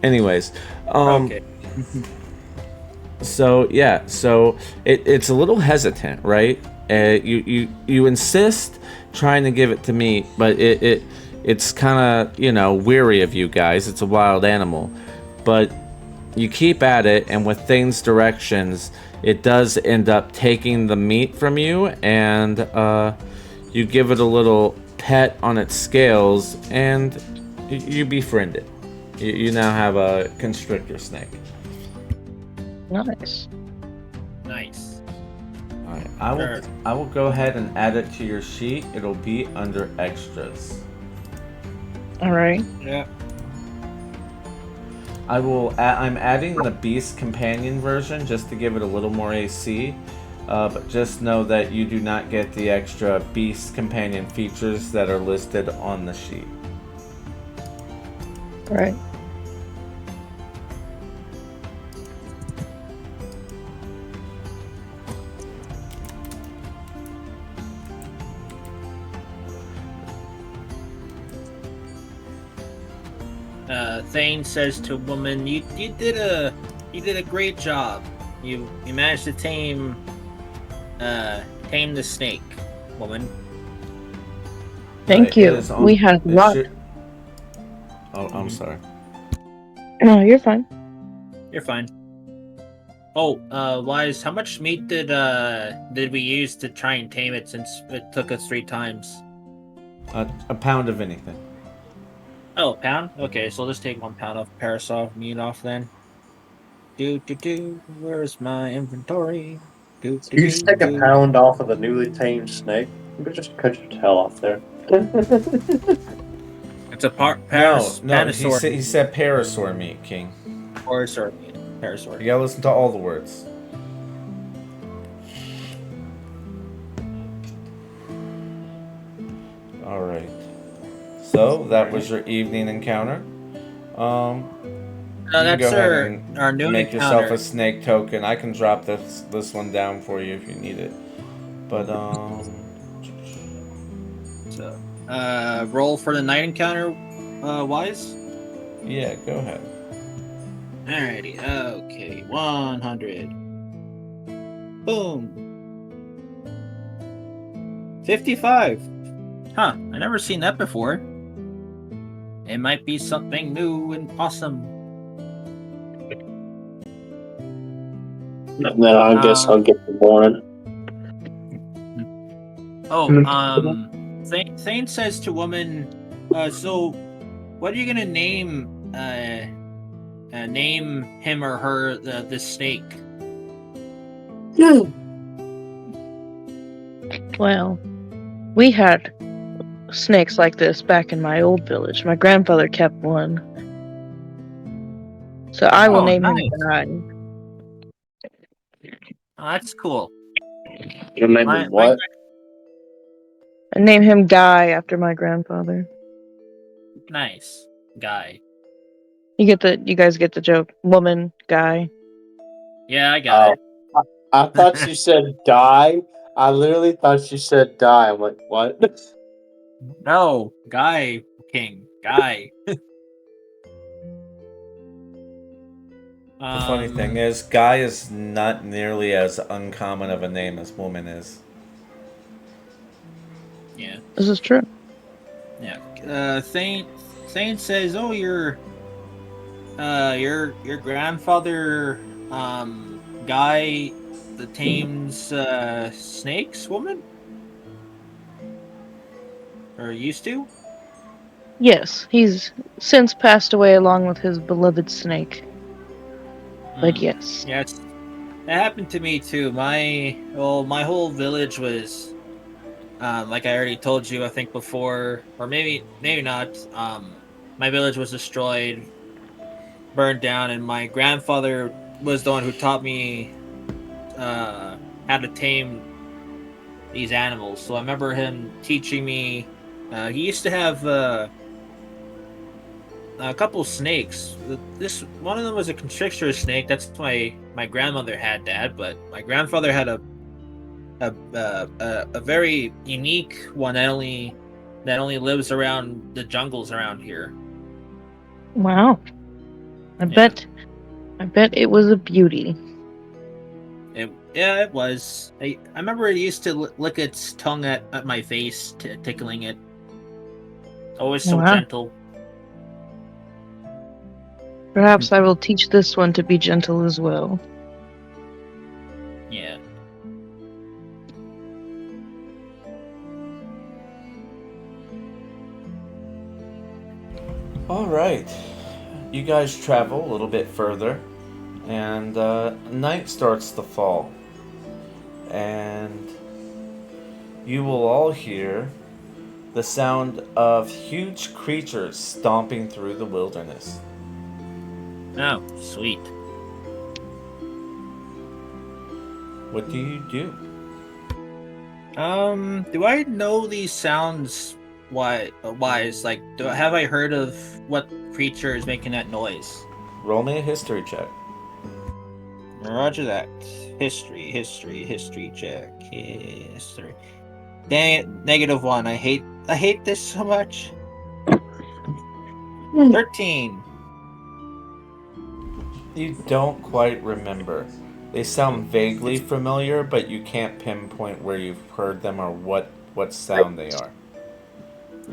Anyways, Okay. So yeah, so it's a little hesitant, right? You insist trying to give it to me, but it's kind of weary of you guys. It's a wild animal, but you keep at it, and with Thane's directions, it does end up taking the meat from you, and you give it a little pet on its scales, and you befriend it. You now have a constrictor snake. Nice. Nice. All right, I will go ahead and add it to your sheet. It'll be under extras. All right. Yeah. I'm adding the Beast Companion version just to give it a little more AC. But just know that you do not get the extra Beast Companion features that are listed on the sheet. All right. Thane says to woman, "You did a great job. You managed to tame the snake, woman." Thank It you. is on- We had it luck. should- Oh, I'm sorry. No, you're fine. You're fine. Oh, Wise, how much meat did we use to try and tame it since it took us 3 times? A pound of anything. Oh, a pound? Okay, so let's take 1 pound of parasol meat off then. Where's my inventory? You just take a pound off of the newly tamed snake. You could just cut your tail off there. It's a No, panasaur he said parasaur meat, King. meat. Parasaur. You gotta listen to all the words. Alright. So, that was your evening encounter. You can That's go ahead and our noon make yourself encounter. a snake token. I can drop this one down for you if you need it. But, So, roll for the night encounter, Wise? yeah, go ahead. Alrighty, okay, 100. Boom. 55. Huh, I never seen that before. It might be something new and awesome. And then I guess I'll get the morning. Oh, Thane says to woman, so what are you gonna name him or her the snake? Well, we had snakes like this back in my old village. My grandfather kept one. So I will name him Guy. Oh, that's cool. Your name is what? I name him Guy after my grandfather. Nice guy. You guys get the joke. Woman, guy. Yeah, I got it. I thought you said die. I literally thought you said die. I'm like, what? No, Guy King. Guy. The funny thing is, Guy is not nearly as uncommon of a name as woman is. Yeah. This is true. Yeah. Thane says, "Oh, your grandfather, Guy, the tames snakes, woman, or used to." Yes, he's since passed away along with his beloved snake. But yes. Yeah, that happened to me too. My whole village was, like I already told you, I think before, or maybe not. My village was destroyed, burned down, and my grandfather was the one who taught me how to tame these animals. So I remember him teaching me. He used to have a couple snakes. This one of them was a constrictor snake. That's my grandmother had that, but my grandfather had a very unique one that only lives around the jungles around here. Wow. I bet it was a beauty. It was. I remember it used to lick its tongue at my face, tickling it. Always so gentle. Perhaps I will teach this one to be gentle as well. Yeah. Alright. You guys travel a little bit further, and night starts to fall. And you will all hear the sound of huge creatures stomping through the wilderness. Oh, sweet. What do you do? Do I know these sounds? Wise? Like, have I heard of what creature is making that noise? Roll me a history check. Roger that. History check. History. Dang it, -1. I hate this so much. 13. You don't quite remember. They sound vaguely familiar, but you can't pinpoint where you've heard them or what sound they are.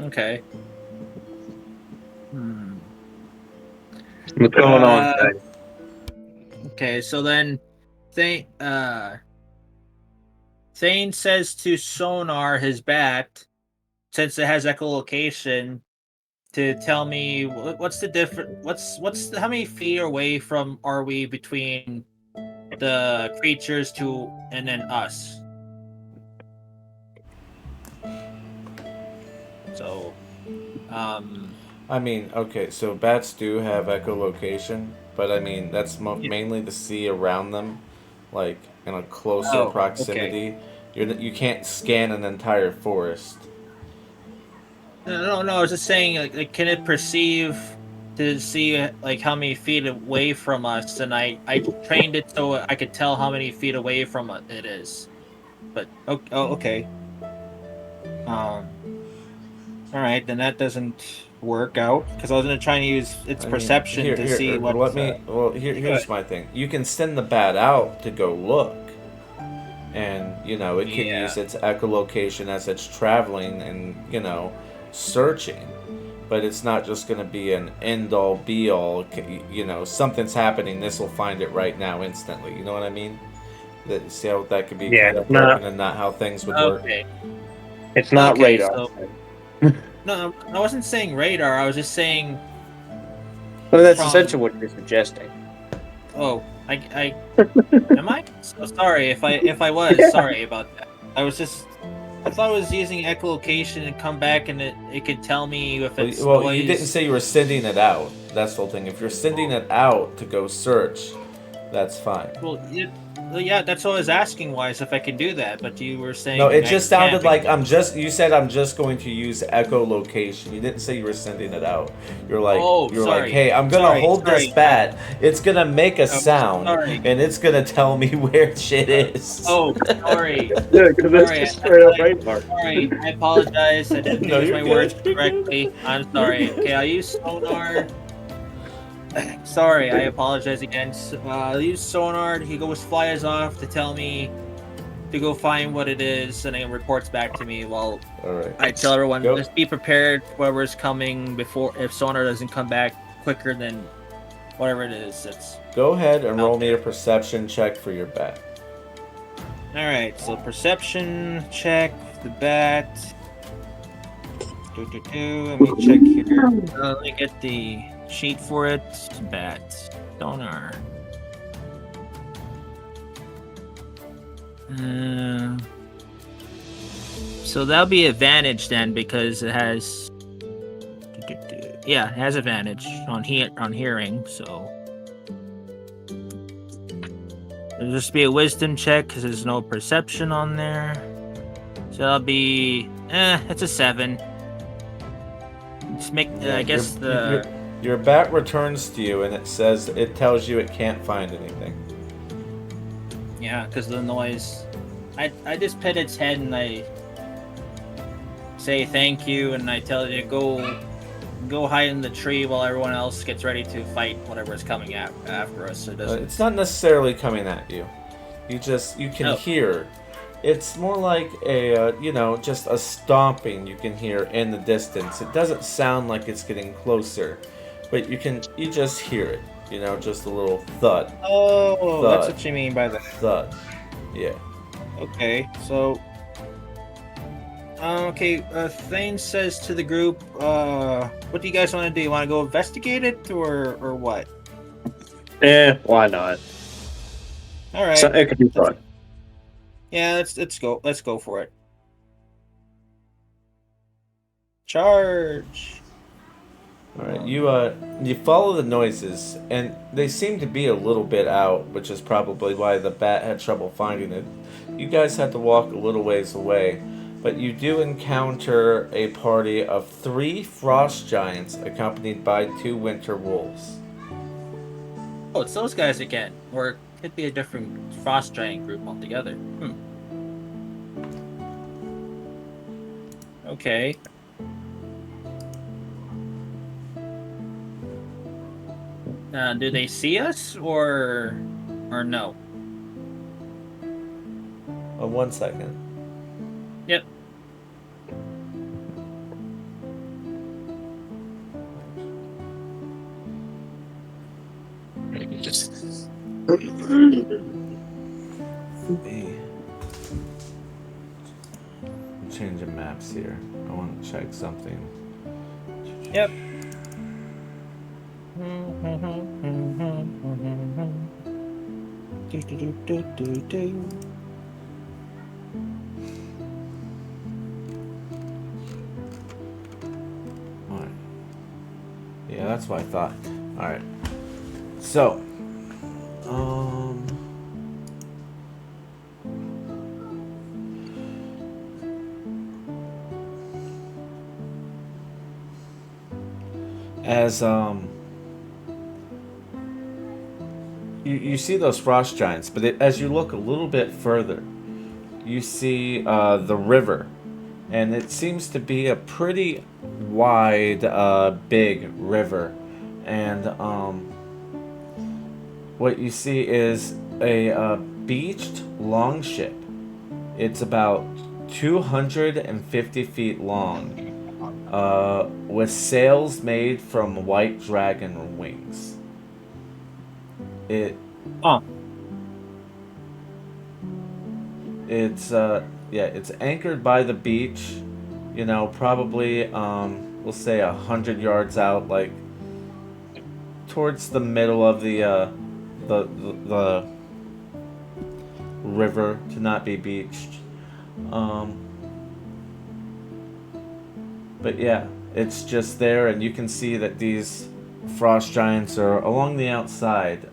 Okay. What's going on? Uh, Guys? Okay, so then Thane Thane says to sonar his bat, since it has echolocation, to tell me what's the different how many feet away from are we between the creatures to and then us. So I mean, okay, so bats do have echolocation, but I mean that's yeah. mainly to see around them, like in a closer Oh, okay. proximity. You can't scan an entire forest. No, I was just saying, like, can it perceive to see like how many feet away from us? And I trained it so I could tell how many feet away from it is. But okay. Um, all right, then that doesn't work out because I was gonna try and use its I mean, perception to see what. let me. Well, Good. here's my thing. You can send the bat out to go look, and it can Yeah. use its echolocation as it's traveling and searching. But it's not just going to be an end all be all. Something's happening. This will find it right now instantly. You know what I mean? See how that could be Yeah, kind of it's not. broken and not how things would work. Okay. It's not Okay. radar. So no, I wasn't saying radar. I was just saying. Well, that's From- essentially what you're suggesting. Oh, I am I? So sorry if I was Yeah. sorry about that. I thought I was using echolocation and come back and it could tell me if it's Well, noise. you didn't say you were sending it out. That's the whole thing. If you're sending it out to go search, that's fine. Well, yeah, that's what I was asking, Wise, if I can do that. But you were saying No, it I just can't sounded like because- You said I'm just going to use echolocation. You didn't say you were sending it out. You're like, Oh, like, sorry. hey, I'm gonna Sorry, hold this sorry. bat. It's gonna make a sound, sorry. and it's gonna tell me where shit is. Oh, sorry. Yeah, because that's Sorry, just straight up radar. Sorry, I apologize. I didn't No, use you're my good. words You're good. correctly. I'm sorry. Okay, I'll use sonar. Sorry, I apologize again. I'll use sonar. He goes flies off to tell me to go find what it is, and then reports back to me. While All right. I tell everyone, Go. just be prepared. Whoever's coming before, if sonar doesn't come back quicker than whatever it is, it's Go ahead and roll me Okay. a perception check for your bat. all right. So perception check the bat. Let me check here. Let me get the sheet for it. Bat sonar. So that'll be advantage then because it has. Yeah, it has advantage on hearing. So it'll just be a wisdom check because there's no perception on there. So that'll be. It's a 7. Just make. Yeah, I guess your bat returns to you, and it tells you it can't find anything. Yeah, because the noise. I just pet its head and I say thank you and I tell it to go hide in the tree while everyone else gets ready to fight whatever's coming after us. So it doesn't. It's not necessarily coming at you. You can Oh. hear. It's more like a just a stomping you can hear in the distance. It doesn't sound like it's getting closer, but you just hear it. Just a little thud, Oh, that's Thud. what you mean by that. thud. Yeah. Okay, so. Thane says to the group, what do you guys want to do? You want to go investigate it or what? Why not? All right. So, it could be fun. Yeah, let's go. Let's go for it. Charge. All right. You follow the noises, and they seem to be a little bit out, which is probably why the bat had trouble finding it. You guys had to walk a little ways away, but you do encounter a party of 3 frost giants accompanied by 2 winter wolves. Oh, it's those guys again. Or it could be a different frost giant group altogether. Okay. Do they see us or no? 1 second. Yep. I'm changing maps here. I want to check something. Yep. Alright. Yeah, that's what I thought. Alright. So, as you see those frost giants, but as you look a little bit further, you see the river, and it seems to be a pretty wide, big river, and what you see is a beached longship. It's about 250 feet long, with sails made from white dragon wings. It Oh, it's yeah, it's anchored by the beach. You know, probably we'll say 100 yards out, like towards the middle of the river to not be beached. But yeah, it's just there, and you can see that these frost giants are along the outside.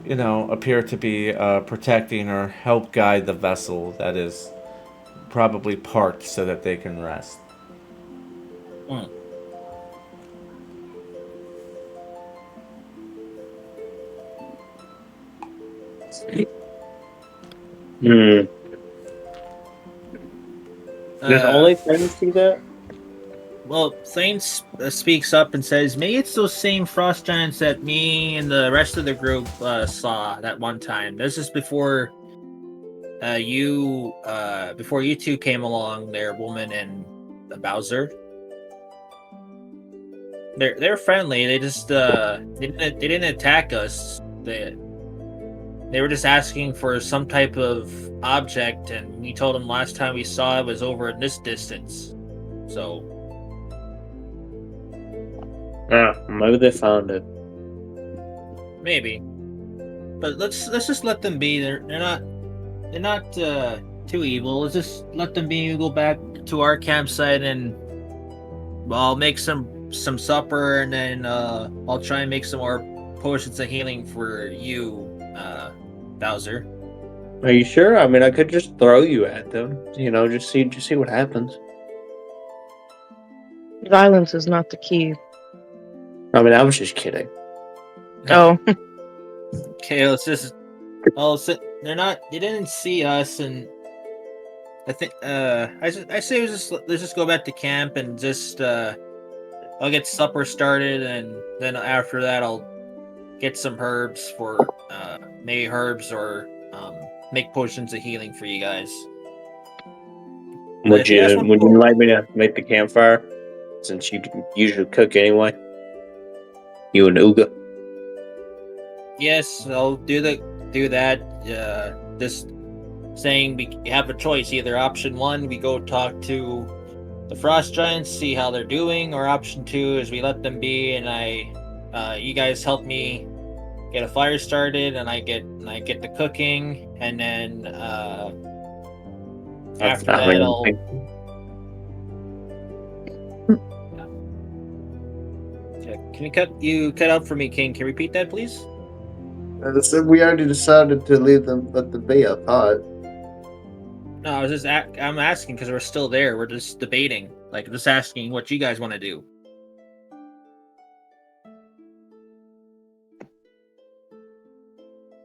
You know, appear to be protecting or help guide the vessel that is probably parked so that they can rest. mm. Hmm. Does Uh, only Thane see that? Well, Thane speaks up and says, maybe it's those same frost giants that me and the rest of the group saw that one time. This is before before you two came along there, woman and the Bowser. They're friendly. They just they didn't attack us. They were just asking for some type of object, and we told them last time we saw it was over in this distance. So Ah, maybe they found it. maybe, but let's just let them be. They're not too evil. Let's just let them be. Go back to our campsite, and I'll make some supper, and then I'll try and make some more potions of healing for you, Bowser. Are you sure? I mean, I could just throw you at them. You know, just see what happens. Violence is not the key. I mean, I was just kidding. Oh, Okay, let's just. Oh, so they're not. They didn't see us, and I think. I say let's just go back to camp and just. I'll get supper started, and then after that, I'll get some herbs for maybe herbs or make potions of healing for you guys. Would If you guys want you to, like me to make the campfire? Since you usually cook anyway. You and Uga. yes, I'll do that. Just saying we have a choice. Either option one, we go talk to the frost giants, see how they're doing, or option two is we let them be, and you guys help me get a fire started, and I get the cooking, and then after I that mean, I'll. Can you cut out for me, King? Can you repeat that, please? we already decided to let them be. I thought. No, I was just I'm asking because we're still there. We're just debating, like just asking what you guys want to do.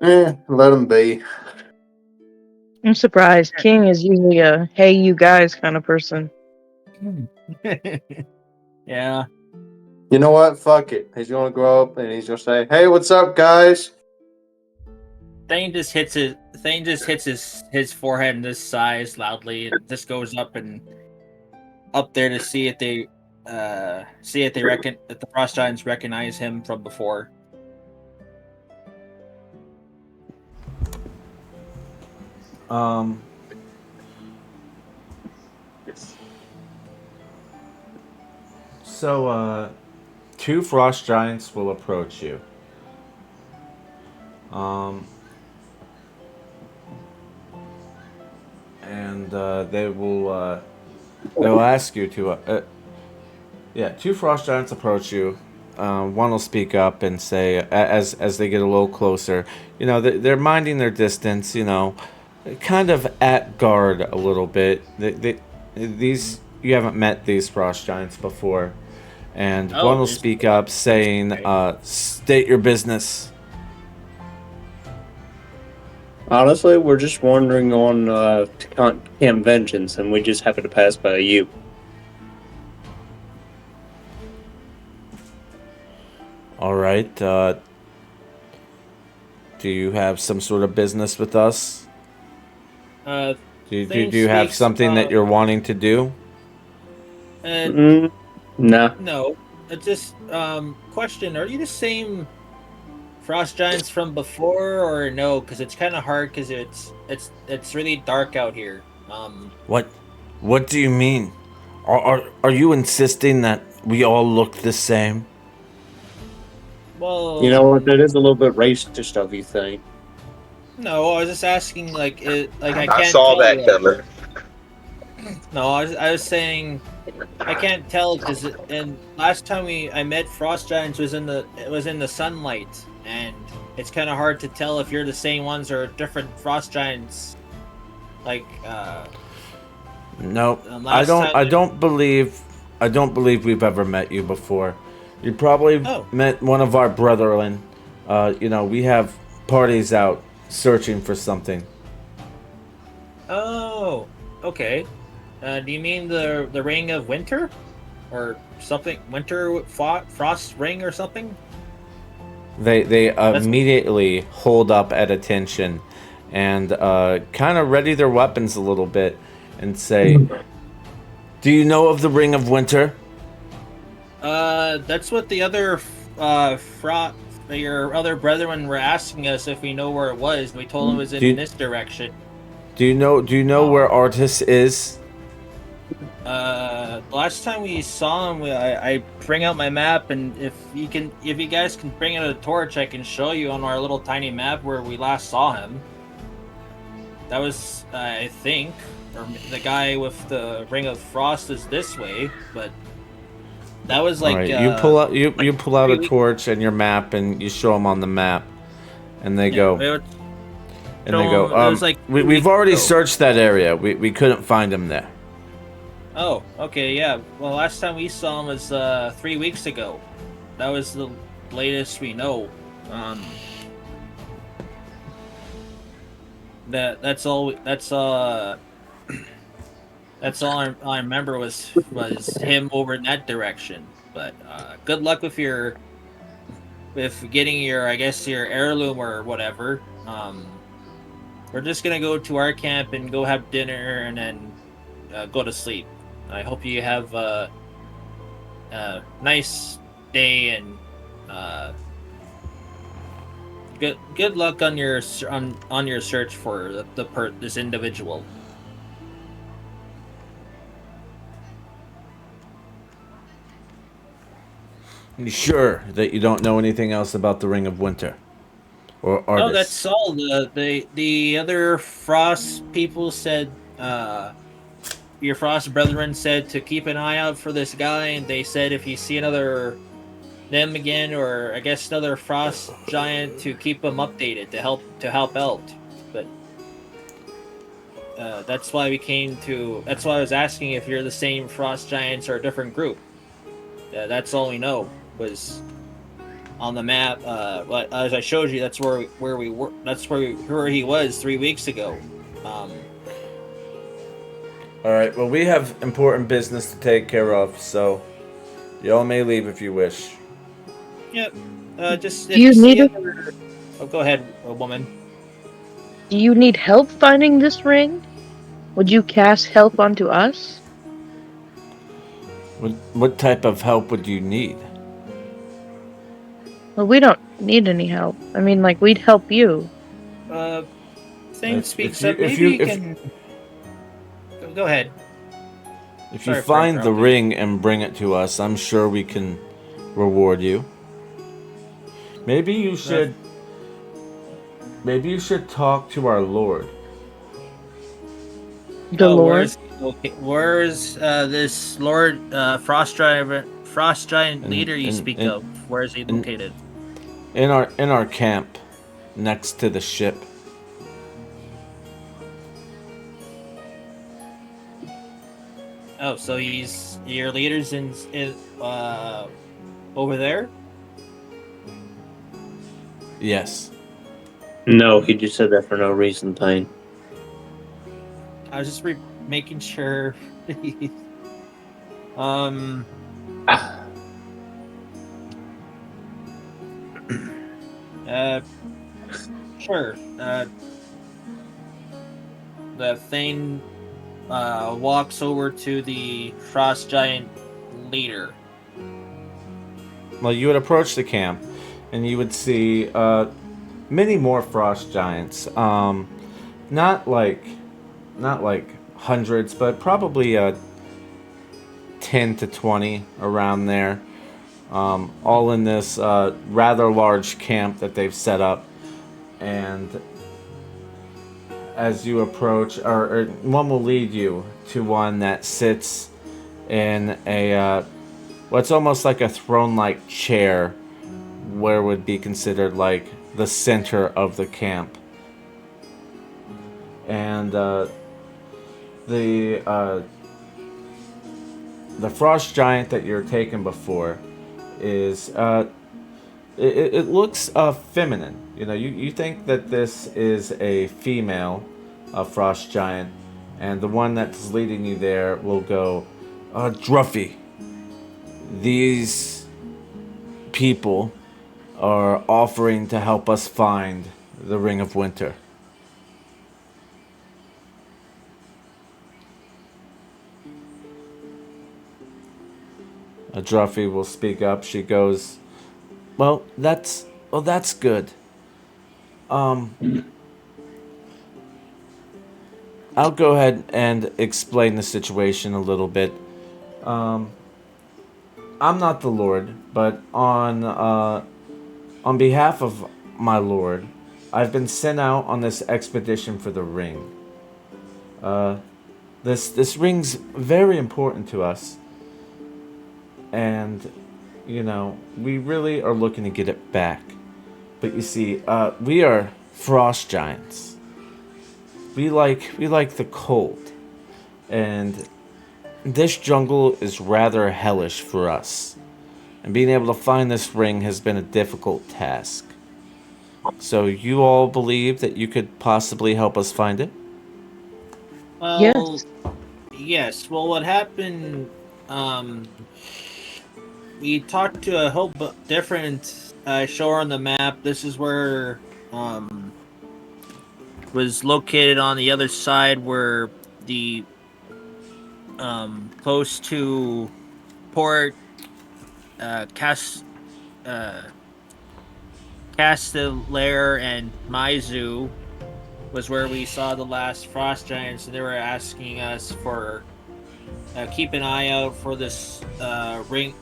Let them be. I'm surprised. King is usually a "Hey, you guys" kind of person. Yeah. You know what? Fuck it. He's gonna grow up and he's gonna say, "Hey, what's up, guys?" Thane just hits his forehead and just sighs loudly and just goes up there to see if they reckon that the frost giants recognize him from before. Um. So, two frost giants will approach you. Um. And they will ask you to. Yeah, two frost giants approach you. One will speak up and say, as they get a little closer, they're minding their distance. Kind of at guard a little bit. These you haven't met these frost giants before, and Oh, one will there's speak up saying, okay. "State your business." Honestly, we're just wandering on to camp vengeance, and we just happen to pass by you. All right. Do you have some sort of business with us? Uh, Do you have something that you're wanting to do? uh, Nah. no. Just question: are you the same frost giants from before, or no? Because it's kind of hard because it's really dark out here. What do you mean? Are you insisting that we all look the same? Well, You know what? That is a little bit racist of you, think. no. I was just asking, like, I I can't saw tell. that coming. No, I was saying I can't tell because and last time I met frost giants was in the sunlight, and it's kind of hard to tell if you're the same ones or different frost giants. Like No, last time. I don't believe we've ever met you before. You probably Oh. met one of our brethren. We have parties out searching for something. Oh, okay. Do you mean the ring of winter, or something? Winter frost ring or something? They immediately hold up at attention, and kind of ready their weapons a little bit, and say, "Do you know of the ring of winter?" That's what the other your other brethren were asking us if we know where it was. We told them it was in this direction. Do you know where Artis is? Last time we saw him, I bring out my map, and if you guys can bring out a torch, I can show you on our little tiny map where we last saw him. That was, I think, or the guy with the ring of frost is this way, but that was like. All right, you pull out a torch and your map, and you show them on the map, and they go. It was like We've already searched that area. We couldn't find him there. Oh, okay, yeah. Well, last time we saw him was 3 weeks ago. That was the latest we know. That's all. That's all. I remember was him over in that direction. But good luck with getting your, I guess, your heirloom or whatever. We're just gonna go to our camp and go have dinner and then go to sleep. I hope you have a nice day and good luck on your search for this individual. You sure that you don't know anything else about the Ring of Winter? Or Artis? No, that's all. The other Frost people said, your Frost brethren said to keep an eye out for this guy, and they said if you see them again, or I guess another Frost giant, to keep them updated to help out. But that's why That's why I was asking if you're the same Frost giants or a different group. That's all we know was on the map. As I showed you, that's where we were. That's where he was 3 weeks ago. All right. Well, we have important business to take care of, so y'all may leave if you wish. Yep. Just. Do you need it? Oh, go ahead, woman. Do you need help finding this ring? Would you cast help onto us? What type of help would you need? Well, we don't need any help. I mean, like, we'd help you. thing If speaks you- up. if Maybe you- you if- can. Go ahead. If you Sorry for find the interrupting. ring and bring it to us, I'm sure we can reward you. Maybe you should. Maybe you should talk to our lord. The Lord. Where's this Lord Frost Giant In- leader you in- speak in- of? Where is he located? In our camp, next to the ship. Oh, so your leader's in over there? Yes. No, he just said that for no reason, Thane. I was just making sure. um. Sure. The Thane walks over to the Frost Giant leader. Well, you would approach the camp, and you would see many more frost giants. Not like hundreds, but probably 10 to 20 around there. All in this rather large camp that they've set up, and as you approach, or one will lead you to one that sits in a what's almost like a throne-like chair, where would be considered like the center of the camp. And the frost giant that you're taking before is it looks feminine. You know, you think that this is a female frost giant, and the one that's leading you there will go, Druffy, these people are offering to help us find the Ring of Winter. Druffy will speak up. She goes, well, that's good. I'll go ahead and explain the situation a little bit. I'm not the Lord, but on behalf of my Lord, I've been sent out on this expedition for the ring. This ring's very important to us, and you know, we really are looking to get it back. But you see, we are frost giants. We like the cold, and this jungle is rather hellish for us. And being able to find this ring has been a difficult task. So you all believe that you could possibly help us find it? Well, Yes. yes. Well, what happened? We talked to a whole different shore on the map. This is where was located on the other side, where the close to Port Castellare and Maizu was where we saw the last frost giants, and they were asking us for keep an eye out for this ring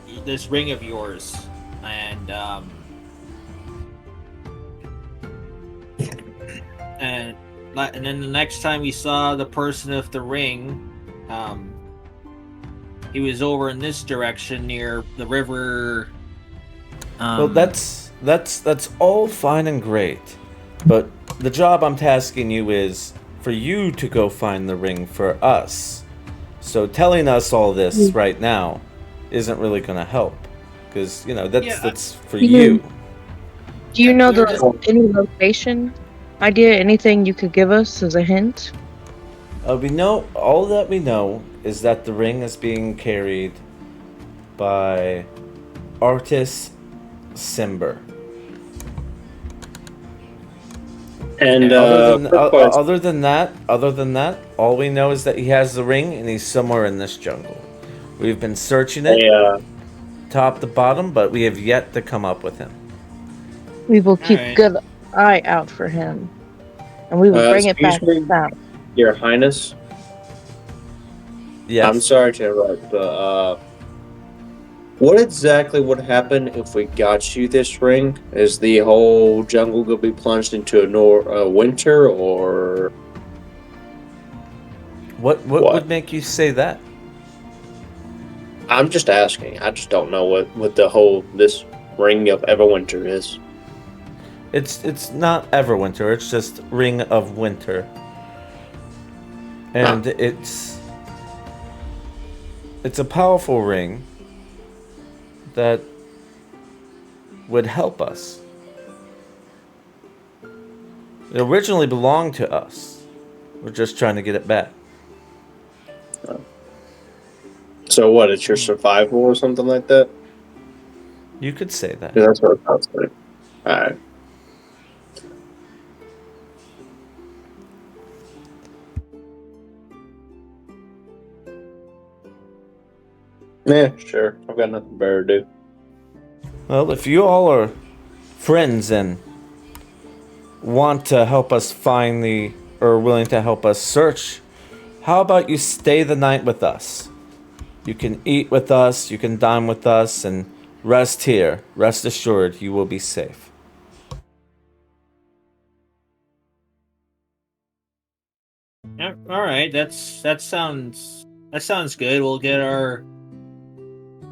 of yours, and then the next time we saw the person of the ring, he was over in this direction near the river. Well, that's all fine and great, but the job I'm tasking you is for you to go find the ring for us. So telling us all this right now isn't really going to help, because you know that's for you. Do you know They're just- any location idea? Anything you could give us as a hint? We know all that we know is that the ring is being carried by Artis Simber. And Other than that, all we know is that he has the ring and he's somewhere in this jungle. We've been searching it top to bottom, but we have yet to come up with him. We will keep Alright. good eye out for him. and we will bring it Excuse back me, south. Your Highness. Yes. I'm sorry to interrupt, but what exactly would happen if we got you this ring? Is the whole jungle gonna be plunged into a winter, or What what? would make you say that? I'm just asking. I just don't know what the whole this ring of Everwinter is. It's not Everwinter. It's just Ring of Winter, Huh. and it's a powerful ring that would help us. It originally belonged to us. We're just trying to get it back. So what? It's your survival or something like that? You could say that. Yeah, that's what it sounds like. All right. Yeah, sure. I've got nothing better to do. Well, if you all are friends and want to help us find or willing to help us search, how about you stay the night with us? You can eat with us, you can dine with us, and rest here. Rest assured, you will be safe. Yeah, all right, that sounds good. We'll get our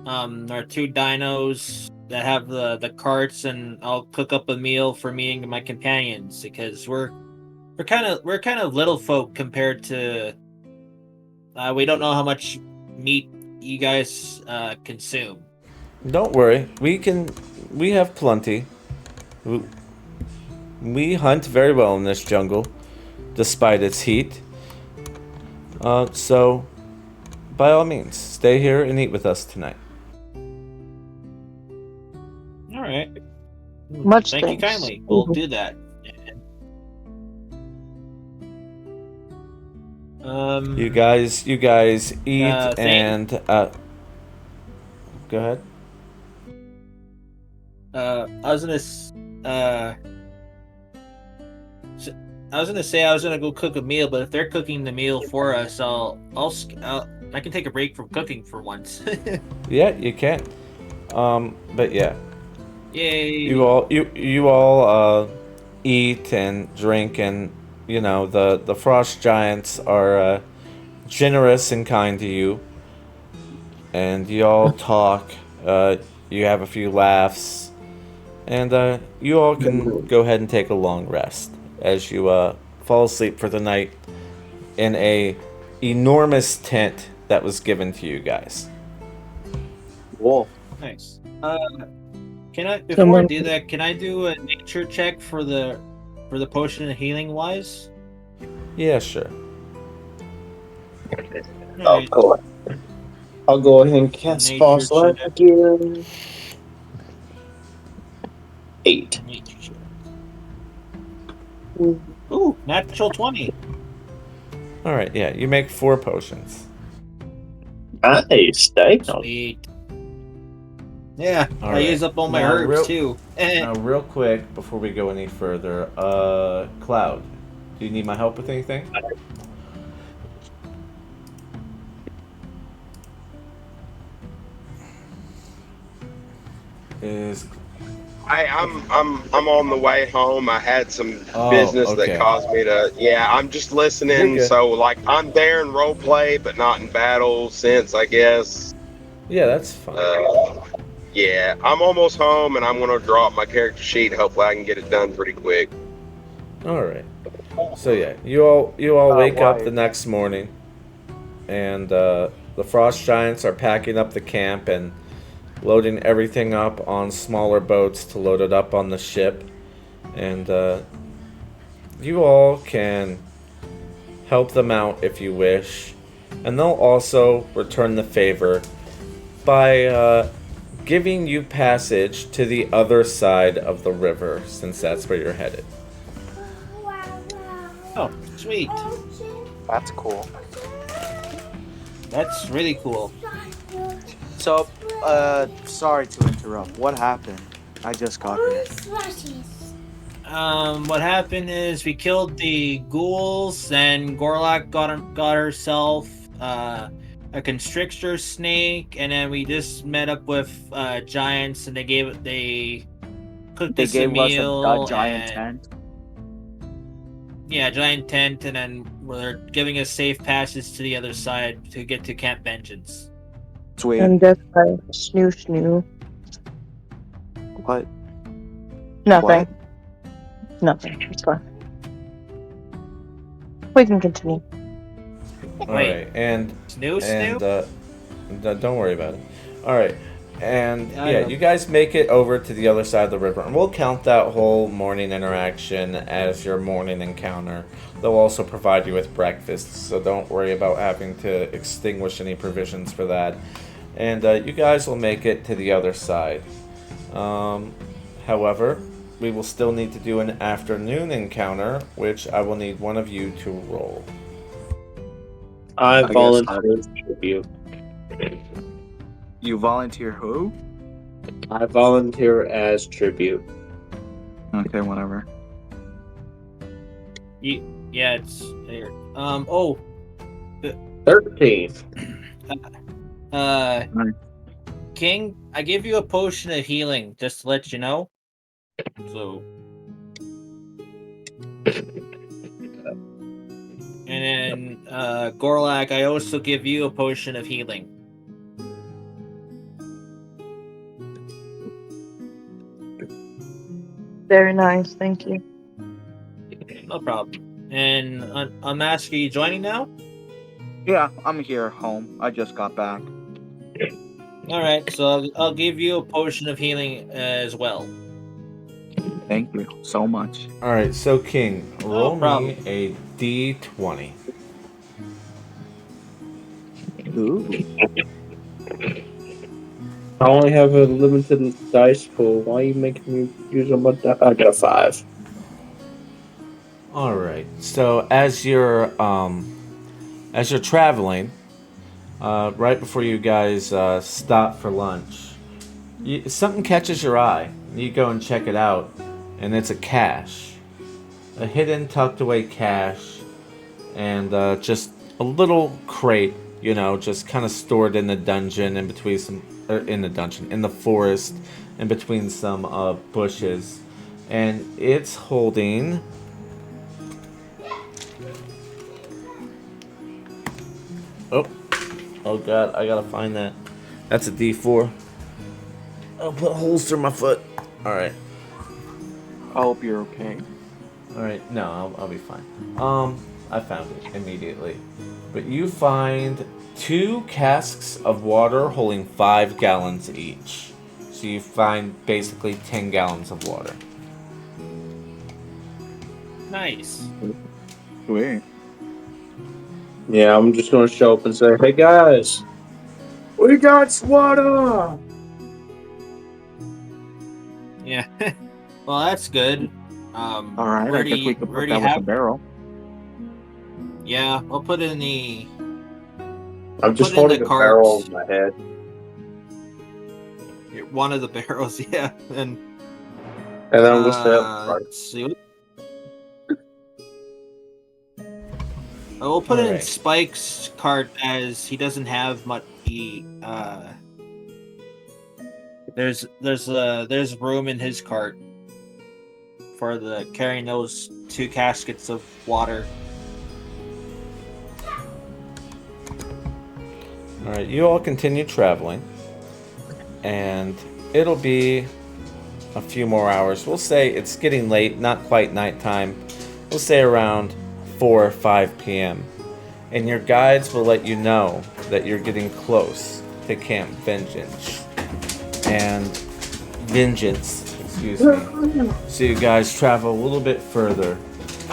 two dinos that have the carts, and I'll cook up a meal for me and my companions because we're kind of little folk compared to we don't know how much meat you guys consume. Don't worry, we have plenty. We hunt very well in this jungle, despite its heat. So, by all means, stay here and eat with us tonight. All right. Much Thank you thanks. kindly. We'll do that. You guys eat and go ahead. I was gonna say I was gonna go cook a meal, but if they're cooking the meal for us, I can take a break from cooking for once. Yeah, you can. But yeah, Yay! you all eat and drink, and you know the frost giants are generous and kind to you, and you all talk. You have a few laughs, and you all can go ahead and take a long rest as you fall asleep for the night in a enormous tent that was given to you guys. Cool. Nice. Can I before I Someone- do that? Can I do a nature check for the potion of healing wise? Yeah, sure. Alright. I'll go ahead and cast Nature False Light check. again. 8. Nature check. Ooh, natural 20. All right, yeah, you make 4 potions. Nice. Damn. Sweet. Yeah, All I right. use up all my Now, herbs too. Now, real quick, before we go any further, Cloud, do you need my help with anything? Is I'm on the way home. I had some business okay. that caused me to. Yeah, I'm just You're listening. good. So like I'm there in role play, but not in battle since I guess. Yeah, that's fine. Yeah, I'm almost home, and I'm gonna drop my character sheet. Hopefully, I can get it done pretty quick. All right. So yeah, you all wake up why? the next morning, and the frost giants are packing up the camp and loading everything up on smaller boats to load it up on the ship, and you all can help them out if you wish, and they'll also return the favor by giving you passage to the other side of the river, since that's where you're headed. Oh, sweet. That's cool. That's really cool. So, sorry to interrupt. What happened? I just got here. What happened is we killed the ghouls, and Gorlak got herself a constrictor snake, and then we just met up with giants, and they cooked They us a gave us meal a giant and tent. yeah, giant tent, and then they're giving us safe passes to the other side to get to Camp Vengeance. Sweet. And just snoo snoo. What? Nothing. Nothing. It's fine. We can continue. All Wait. right, and Snoo? don't worry about it. All right, and I yeah, know. you guys make it over to the other side of the river, and we'll count that whole morning interaction as your morning encounter. They'll also provide you with breakfast, so don't worry about having to extinguish any provisions for that. And you guys will make it to the other side. However, we will still need to do an afternoon encounter, which I will need one of you to roll. I guess volunteer as tribute. You volunteer who? I volunteer as tribute. Okay, whatever. Yeah, it's there. 13. King, I give you a potion of healing just to let you know. So, and then Gorlak, I also give you a potion of healing. Very nice. Thank you. No problem. And Unmask, are you joining now? Yeah, I'm here home. I just got back. All right, so I'll give you a potion of healing as well. Thank you so much. All right, so King, roll me problem. a d20. Ooh. I only have a limited dice pool. Why are you making me use them? I got a 5. All right. So as you're traveling, right before you guys stop for lunch, something catches your eye. You go and check it out, and it's a cache, a hidden, tucked away cache, and just a little crate. You know, just kind of stored in the dungeon, in between in the forest, in between some bushes, and it's holding. Oh god, I gotta find that. That's a D4. I'll put holes through my foot. Alright. I hope you're okay. Alright, no, I'll be fine. I found it immediately. But you find 2 casks of water holding 5 gallons each. So you find basically 10 gallons of water. Nice. Sweet. Yeah, I'm just gonna show up and say, "Hey guys, we got water." Yeah. Well, that's good. All right, I guess we could put that with the barrel. Yeah, I'll put it in the. I'm just Put in the holding a cart. barrel in my head. One of the barrels, yeah, and And then I'm just saying, let's see. We'll put it in Alright. Spike's cart as he doesn't have much. There's room in his cart for the carrying those 2 caskets of water. Alright, you all continue traveling. And it'll be a few more hours. We'll say it's getting late, not quite nighttime. We'll say around 4 or 5 p.m. And your guides will let you know that you're getting close to Camp Vengeance. Excuse me. So you guys travel a little bit further.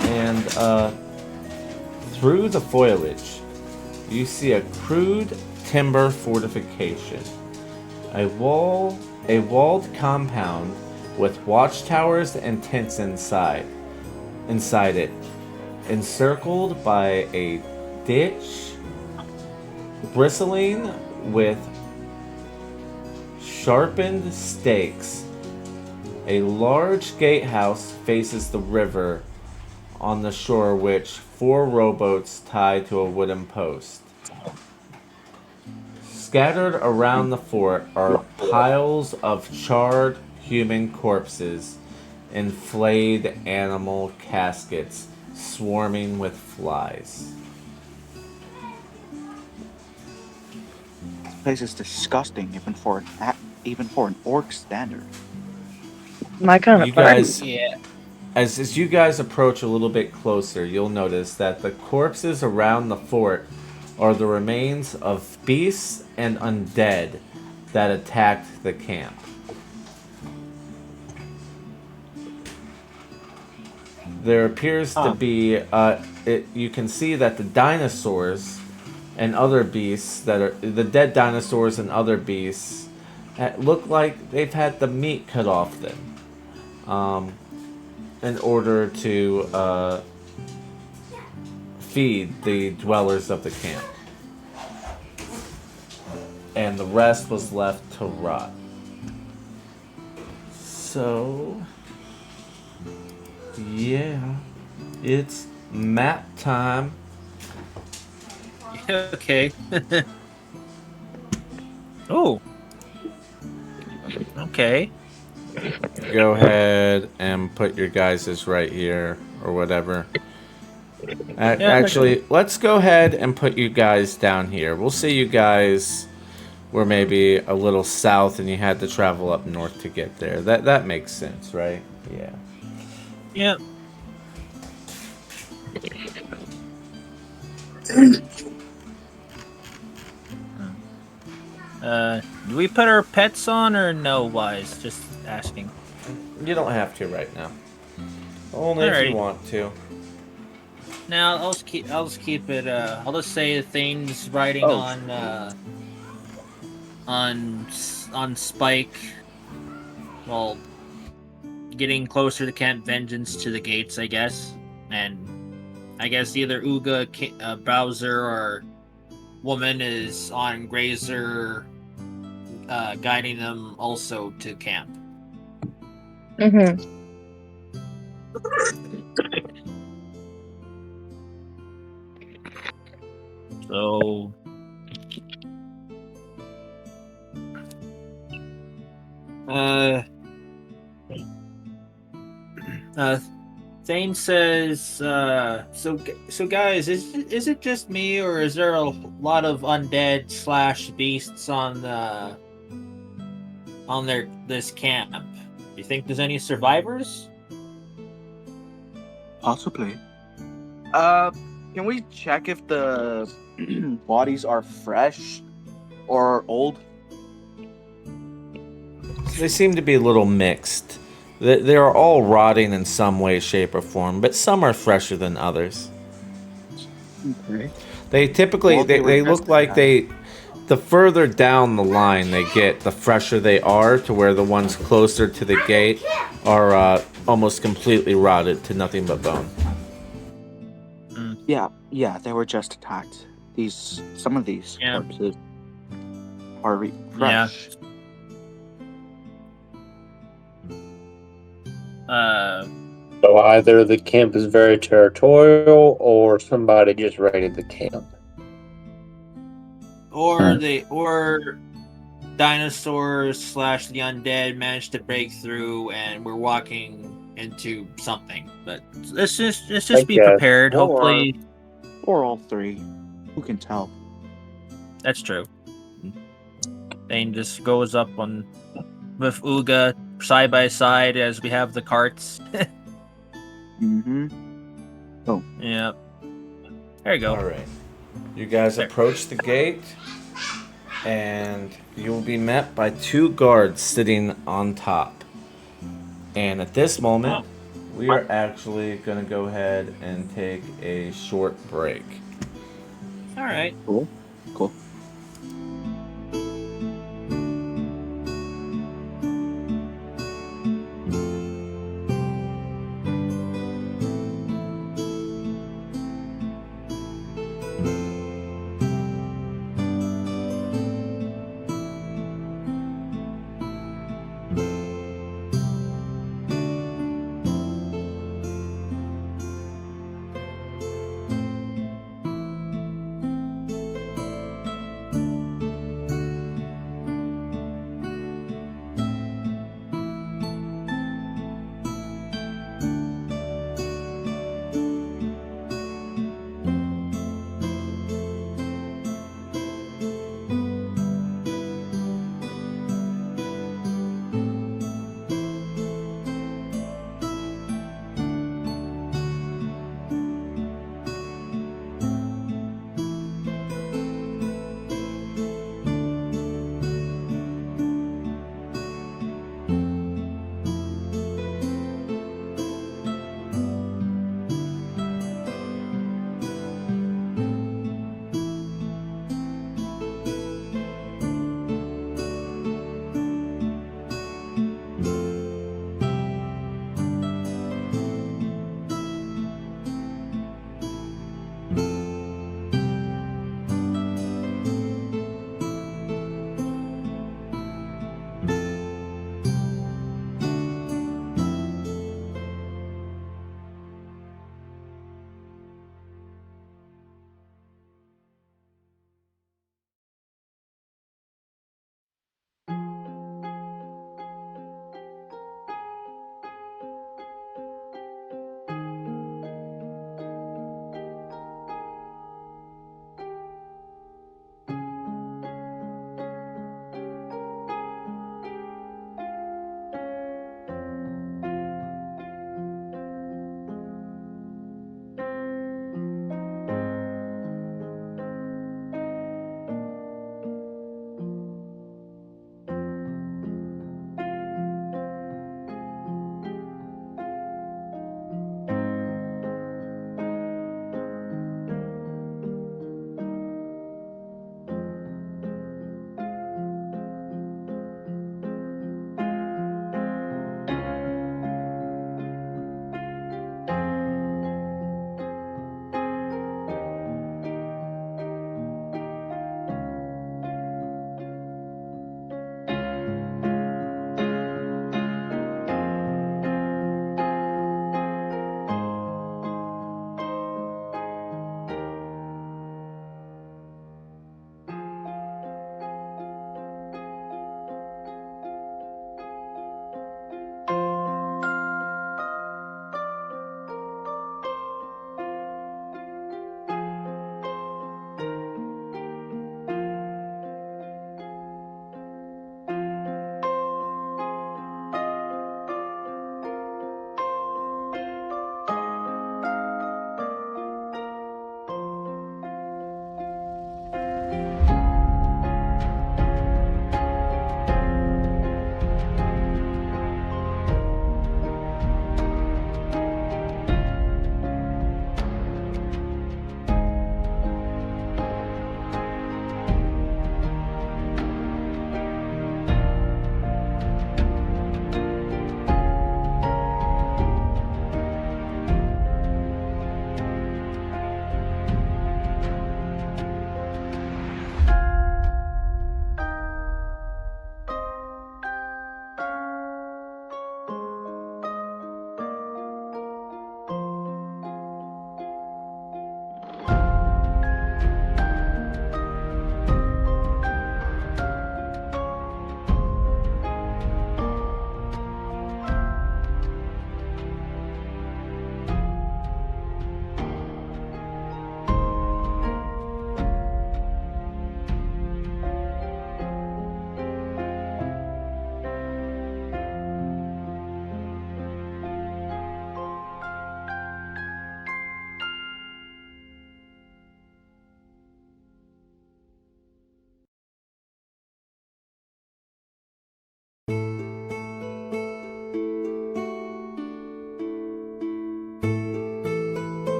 And through the foliage, you see a crude timber fortification. A walled compound with watchtowers and tents inside it, encircled by a ditch bristling with sharpened stakes A large gatehouse faces the river, on the shore which 4 rowboats tie to a wooden post. Scattered around the fort are piles of charred human corpses and flayed animal caskets swarming with flies. This place is disgusting, even for an orc standard. My kind You of party. guys, Yeah. as you guys approach a little bit closer, you'll notice that the corpses around the fort are the remains of beasts and undead that attacked the camp. There appears to be, you can see that the dinosaurs and other beasts that are, the dead dinosaurs and other beasts, look like they've had the meat cut off them. In order to feed the dwellers of the camp. And the rest was left to rot. So, yeah, it's map time. Okay. Oh. Okay. Go ahead and put your guys' right here or whatever. Actually, let's go ahead and put you guys down here. We'll see you guys were maybe a little south and you had to travel up north to get there. That makes sense, right? Yeah. Yep. Do we put our pets on or no wise? Just asking. You don't have to right now. Only if Alrighty. you want to. Now I'll just keep it. I'll just say things riding Oh. on Spike. Well, getting closer to Camp Vengeance to the gates, I guess, and I guess either Uga, Bowser, or Woman is on Grazer, guiding them also to camp. Mm-hmm. So, Thane says, so guys, is it just me, or is there a lot of undead / beasts on this camp? Do you think there's any survivors? Possibly. Can we check if the bodies are fresh or old? They seem to be a little mixed. They are all rotting in some way, shape, or form, but some are fresher than others. Okay. They typically Well, they were look just- like the further down the line they get, the fresher they are, to where the ones closer to the gate are almost completely rotted to nothing but bone. Yeah, they were just attacked. Some of these Yeah. corpses are fresh. So either the camp is very territorial, or somebody just raided the camp. Or dinosaurs / the undead managed to break through and we're walking into something. But let's just be guess. prepared. Or- Hopefully, Or all three. Who can tell? that's true. Thane just goes up with Uga side by side as we have the carts. Mm-hmm. Yeah. There you go. All right. You guys There. approach the gate, and you will be met by 2 guards sitting on top. And at this moment, we are actually going to go ahead and take a short break. All right. Cool.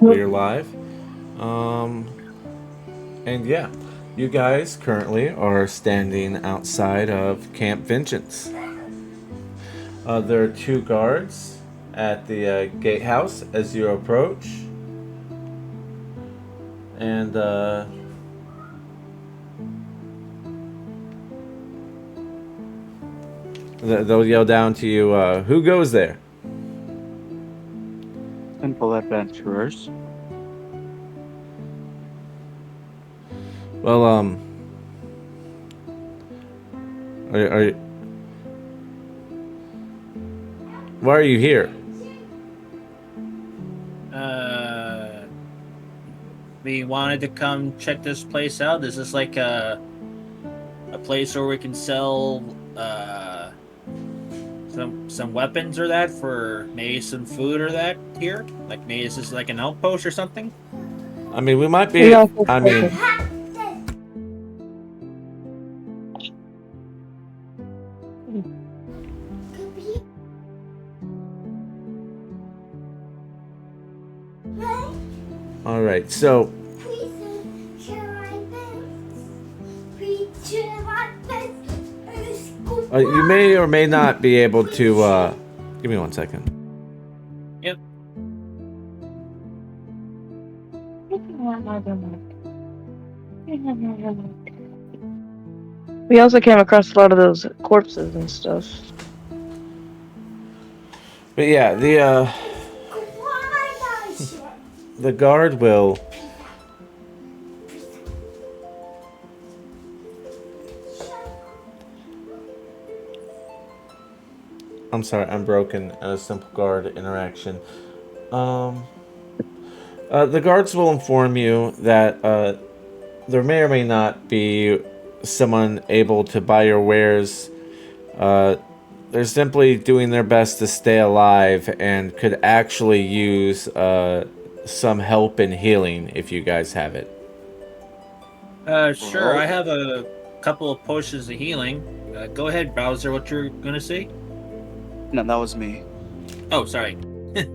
we're live. And yeah, you guys currently are standing outside of Camp Vengeance. There are 2 guards at the gatehouse as you approach. And they'll yell down to you, who goes there? Simple adventurers. Well, are why are you here? We wanted to come check this place out. Is this like a place where we can sell some weapons or that for maybe some food or that here? Like maybe this is like an outpost or something? I mean, we might be. We also I mean, all right. So you may or may not be able to. Give me 1 second. Yep. We also came across a lot of those corpses and stuff. But yeah, the guard will. I'm sorry, I'm broken at a simple guard interaction. The guards will inform you that there may or may not be someone able to buy your wares. They're simply doing their best to stay alive and could actually use some help in healing if you guys have it. Sure. I have a couple of potions of healing. Go ahead, Bowser. What you're gonna say? No, that was me. Oh, sorry. I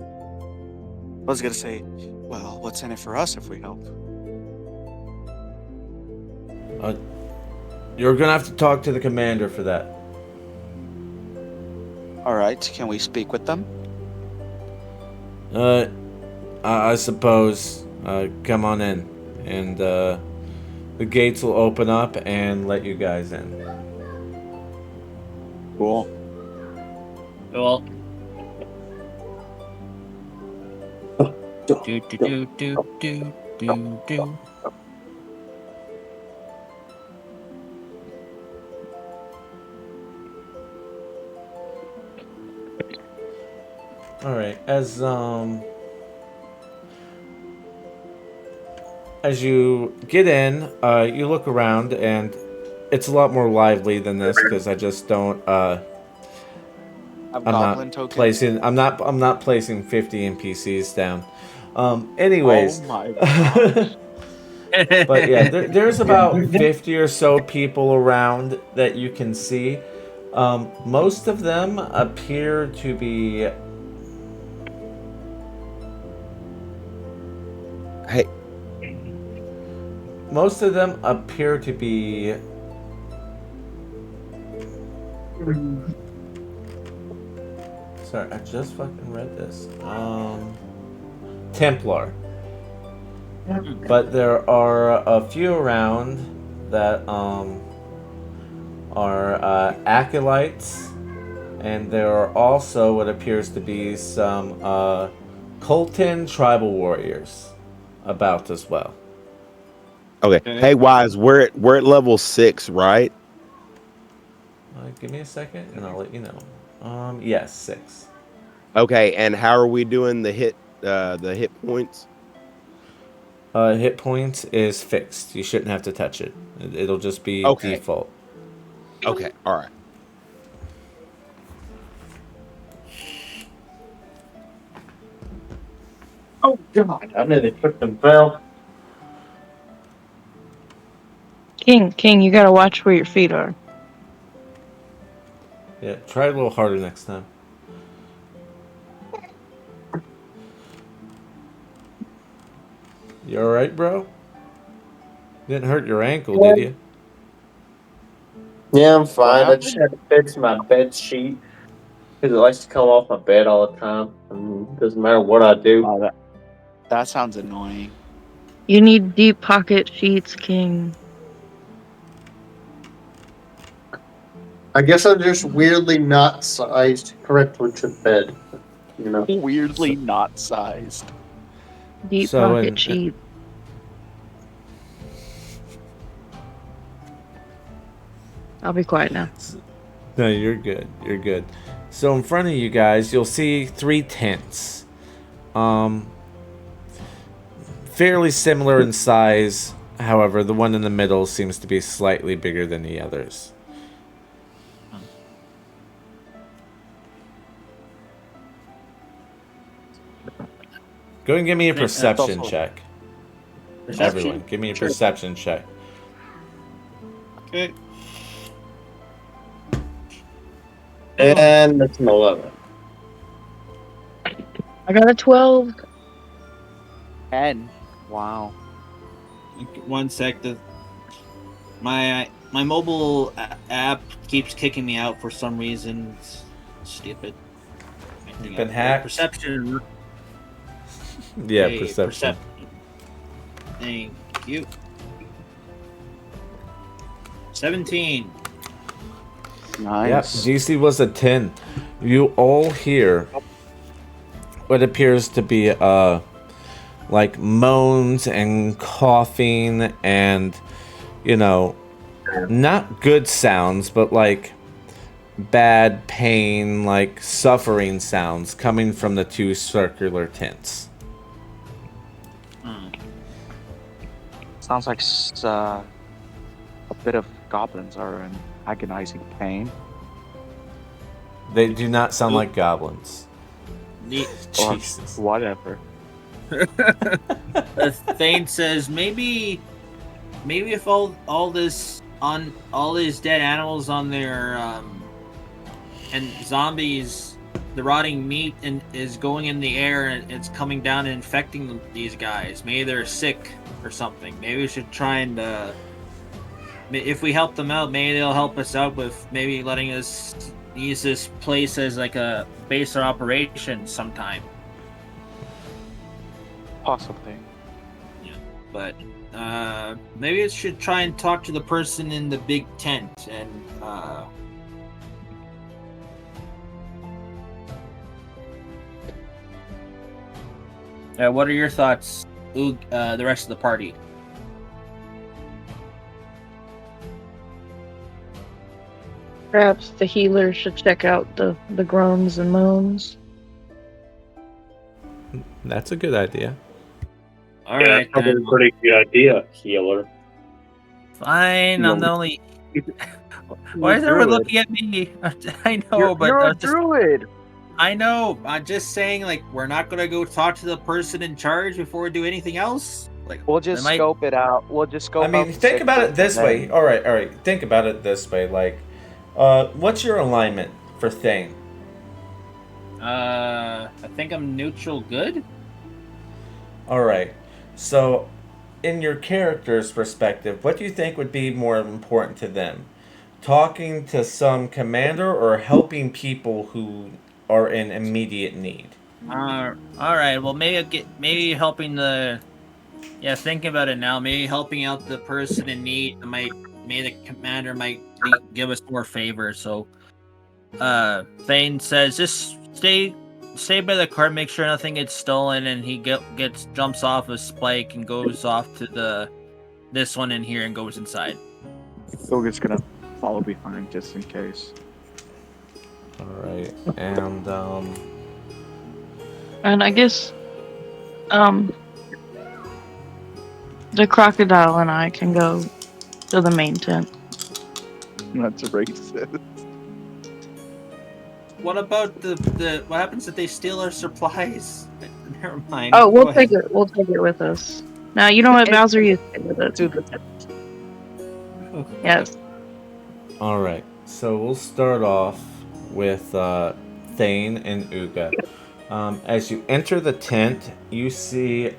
was gonna say, well, what's in it for us if we help? You're gonna have to talk to the commander for that. All right, can we speak with them? I suppose. Come on in, and the gates will open up and let you guys in. Cool. Well. Do. All right, as you get in, you look around, and it's a lot more lively than this because I just don't. I'm not placing. I'm not placing 50 NPCs down. Anyways. Oh my god. But yeah, there's about 50 or so people around that you can see. Most of them appear to be. Hey, Most of them appear to be. Sorry, I just fucking read this. Templar. But there are a few around that are acolytes, and there are also what appears to be some Colton tribal warriors about as well. okay. Hey, Wise, we're at level 6, right? Give me a second, and I'll let you know. Yes, 6. Okay, and how are we doing the hit points? Hit points is fixed. You shouldn't have to touch it. It'll just be default. Okay, all right. Oh god, I nearly tripped and fell. King, you gotta watch where your feet are. Yeah, try it a little harder next time. You alright, bro? Didn't hurt your ankle, did you? Yeah, I'm fine. I happened? just had to fix my bed sheet because it likes to come off my bed all the time. Doesn't matter what I do. Oh, that sounds annoying. You need deep pocket sheets, King. I guess I'm just weirdly not sized correctly to bed. You know. Weirdly not sized. Deep So pocket in- sheets. I'll be quiet now. No, you're good. You're good. So in front of you guys, you'll see 3 tents. Fairly similar in size. However, the one in the middle seems to be slightly bigger than the others. Go and give me a perception also- check. Perception? Everyone, give me a Sure. perception check. Okay. And that's an 11. I got a 12. 10. Wow. One sec. My mobile app keeps kicking me out for some reason. It's stupid. You've been hacked? Perception. Yeah, Okay, perception. Thank you. 17. Yep, Nice. DC was a 10. You all hear what appears to be like moans and coughing and, you know, not good sounds, but like bad pain, like suffering sounds coming from the 2 circular tents. Sounds like a bit of goblins are in agonizing pain. They do not sound like goblins. Or Jesus. whatever. Thane says maybe if all these dead animals on their and zombies, the rotting meat is going in the air and it's coming down and infecting these guys. Maybe they're sick or something. Maybe we should try and if we help them out, maybe they'll help us out with maybe letting us use this place as like a base of operations sometime. Possibly. But maybe it should try and talk to the person in the big tent and what are your thoughts, Oog, the rest of the party? Perhaps the healer should check out the groans and moans. That's a good idea. All right, Probably then. a pretty good idea, healer. Fine. I'm the only. Why is everyone looking at me? I know, but you're a I'm just- druid. I know. I'm just saying, like, we're not gonna go talk to the person in charge before we do anything else. Like, We'll just they might- scope it out. We'll just scope I mean, out the think about it this situation way. All right. Think about it this way. Like, what's your alignment for Thane? I think I'm neutral good. All right. So, in your character's perspective, what do you think would be more important to them? Talking to some commander or helping people who are in immediate need? All right. Well, maybe helping the. Yeah, thinking about it now, maybe helping out the person in need maybe the commander might give us more favor. So, Thane says, just stay by the cart, make sure nothing gets stolen, and he jumps off a spike and goes off to this one in here and goes inside. Silga's gonna follow behind just in case. All right. And And I guess, the crocodile and I can go to the main tent. That's racist. What about the what happens if they steal our supplies? Never mind. Oh, we'll Go take ahead. it. We'll take it with us. Now you know what, Bowser, you stay with us. Dude, Yes. all right. So we'll start off with Thane and Uga. As you enter the tent, you see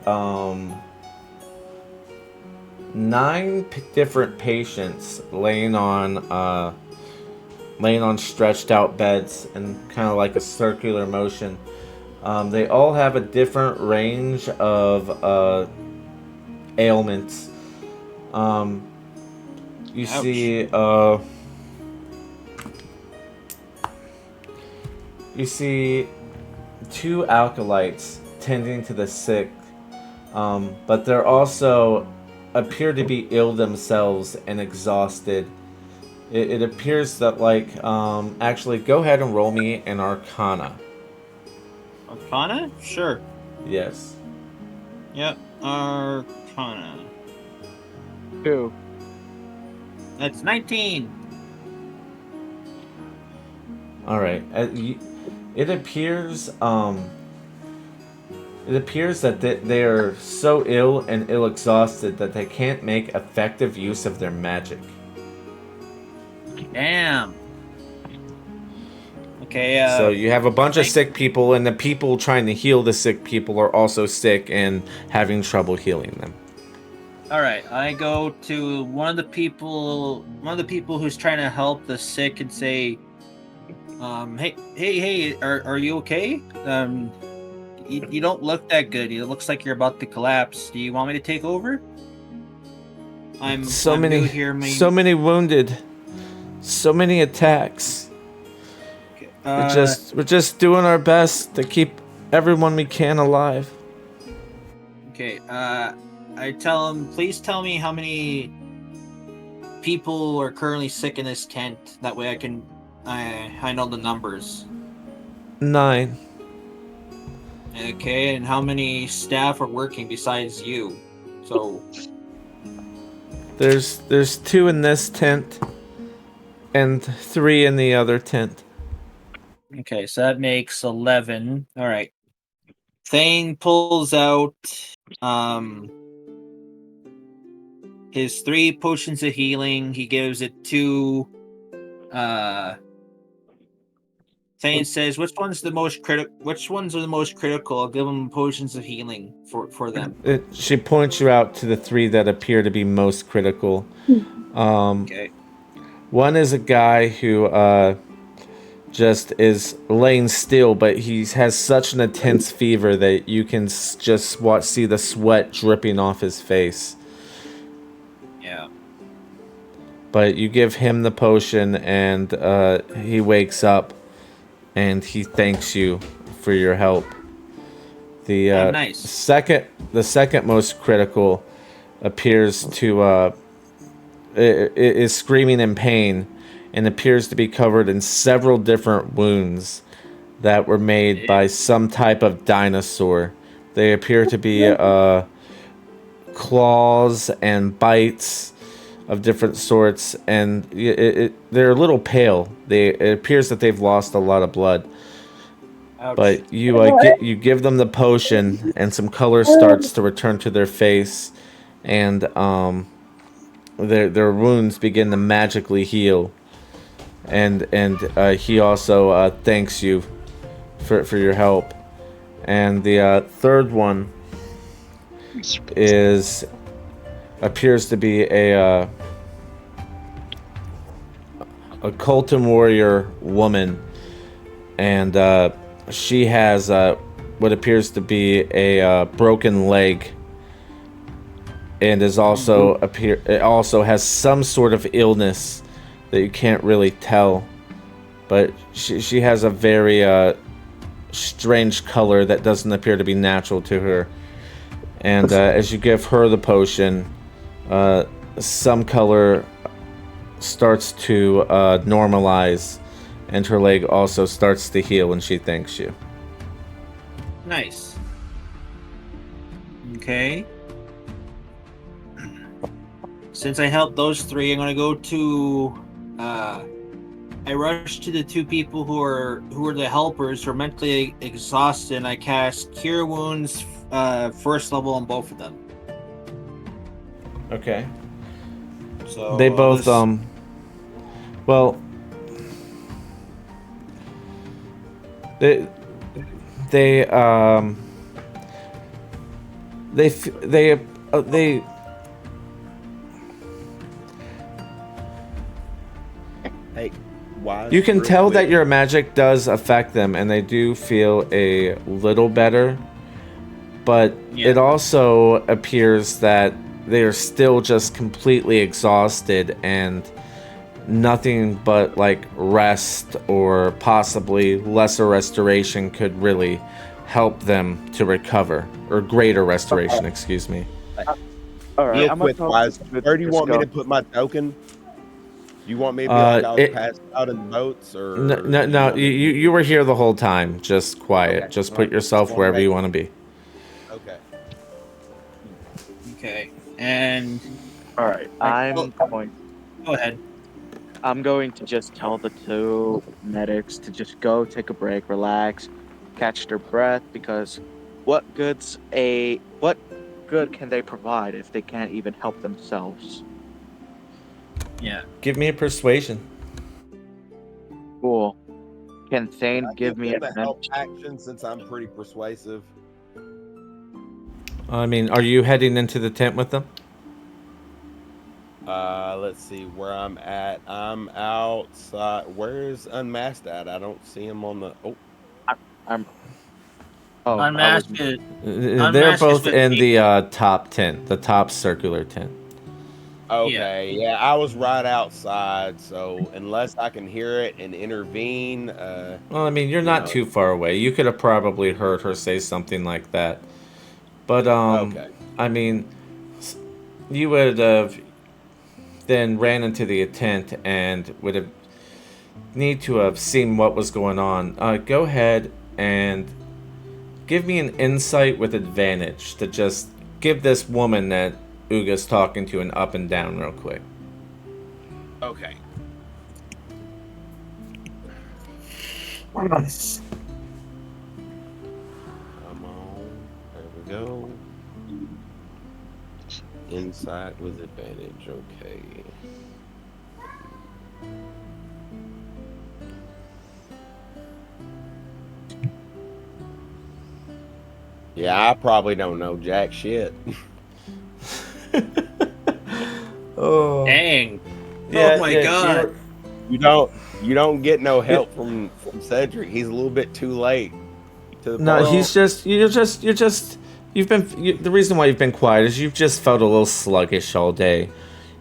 9 different patients laying on stretched out beds in kind of like a circular motion. They all have a different range of ailments. You Ouch. see 2 acolytes tending to the sick, but they're also appear to be ill themselves and exhausted. It appears that, like, actually, go ahead and roll me an Arcana. Arcana? Sure. Yes. Yep. Arcana. 2. That's 19. All right. It appears that they are so ill and ill-exhausted that they can't make effective use of their magic. Damn. Okay, So you have a bunch of thank- sick people, and the people trying to heal the sick people are also sick and having trouble healing them. Alright, I go to one of the people who's trying to help the sick and say, hey, are you okay? You don't look that good. It looks like you're about to collapse. Do you want me to take over? I'm new here. So many wounded, so many attacks. We're just doing our best to keep everyone we can alive. Okay, I tell him, please tell me how many people are currently sick in this tent. That way I know the numbers. 9. Okay, and how many staff are working besides you? So There's 2 in this tent, and 3 in the other tent. okay, so that makes 11. All right. Thane pulls out his 3 potions of healing. He gives it to Thane says, which ones are the most critical? I'll give them potions of healing for them. She points you out to the 3 that appear to be most critical. Okay. One is a guy who just is laying still, but he has such an intense fever that you can just see the sweat dripping off his face. Yeah. But you give him the potion, and he wakes up, and he thanks you for your help. The nice. second most critical appears to is screaming in pain, and appears to be covered in several different wounds that were made by some type of dinosaur. They appear to be claws and bites of different sorts, and they're a little pale. It appears that they've lost a lot of blood. Ouch. But you give them the potion, and some color starts to return to their face, and their wounds begin to magically heal. And he also thanks you for your help. And the third one appears to be a Colton warrior woman, and she has what appears to be a broken leg, and is also it also has some sort of illness that you can't really tell, but she has a very strange color that doesn't appear to be natural to her. And as you give her the potion, some color starts to normalize, and her leg also starts to heal, and she thanks you. Nice. Okay. Since I helped those 3, I'm gonna go to I rush to the 2 people who are the helpers who are mentally exhausted, and I cast Cure Wounds first level on both of them. Okay. So They both well, wise. You can real tell quick? that your magic does affect them, and they do feel a little better. But Yeah. it also appears that they are still just completely exhausted, and nothing but like rest or possibly lesser restoration could really help them to recover, or greater restoration, excuse me. All right, Real I'm quick, gonna wise. Where do you just want me go. to put my token? You want me to be like I was It, passed out in the boats, or no, no, do you no, want me- you were here the whole time. Just quiet. Okay. Just All put right. yourself Wanna wherever make- you want to be. Okay. Okay. And All right, go ahead. I'm going to just tell the two medics to just go take a break, relax, catch their breath, because what good can they provide if they can't even help themselves? Yeah. Give me a persuasion. Cool. Can Thane I give me them the help advantage? action since I'm pretty persuasive. I mean, are you heading into the tent with them? Let's see where I'm at. I'm outside. Where's Unmasked at? I don't see him on the. Oh, I'm. Oh, I was. Unmasked is They're Unmasked is both with in me. the top tent, the top circular tent. okay. Yeah, I was right outside. So unless I can hear it and intervene, Well, I mean, you're not too far away. You could have probably heard her say something like that. But, okay. I mean, you would have then ran into the tent and would have need to have seen what was going on. Go ahead and give me an insight with advantage to just give this woman that Uga's talking to an up and down real quick. Okay. Come on. There we go. Insight with advantage. Okay. Yeah, I probably don't know jack shit. Oh. Dang. Yeah, oh my yeah, god. You don't get no help from Cedric. He's a little bit too late to the No, party. he's just the reason why you've been quiet is you've just felt a little sluggish all day.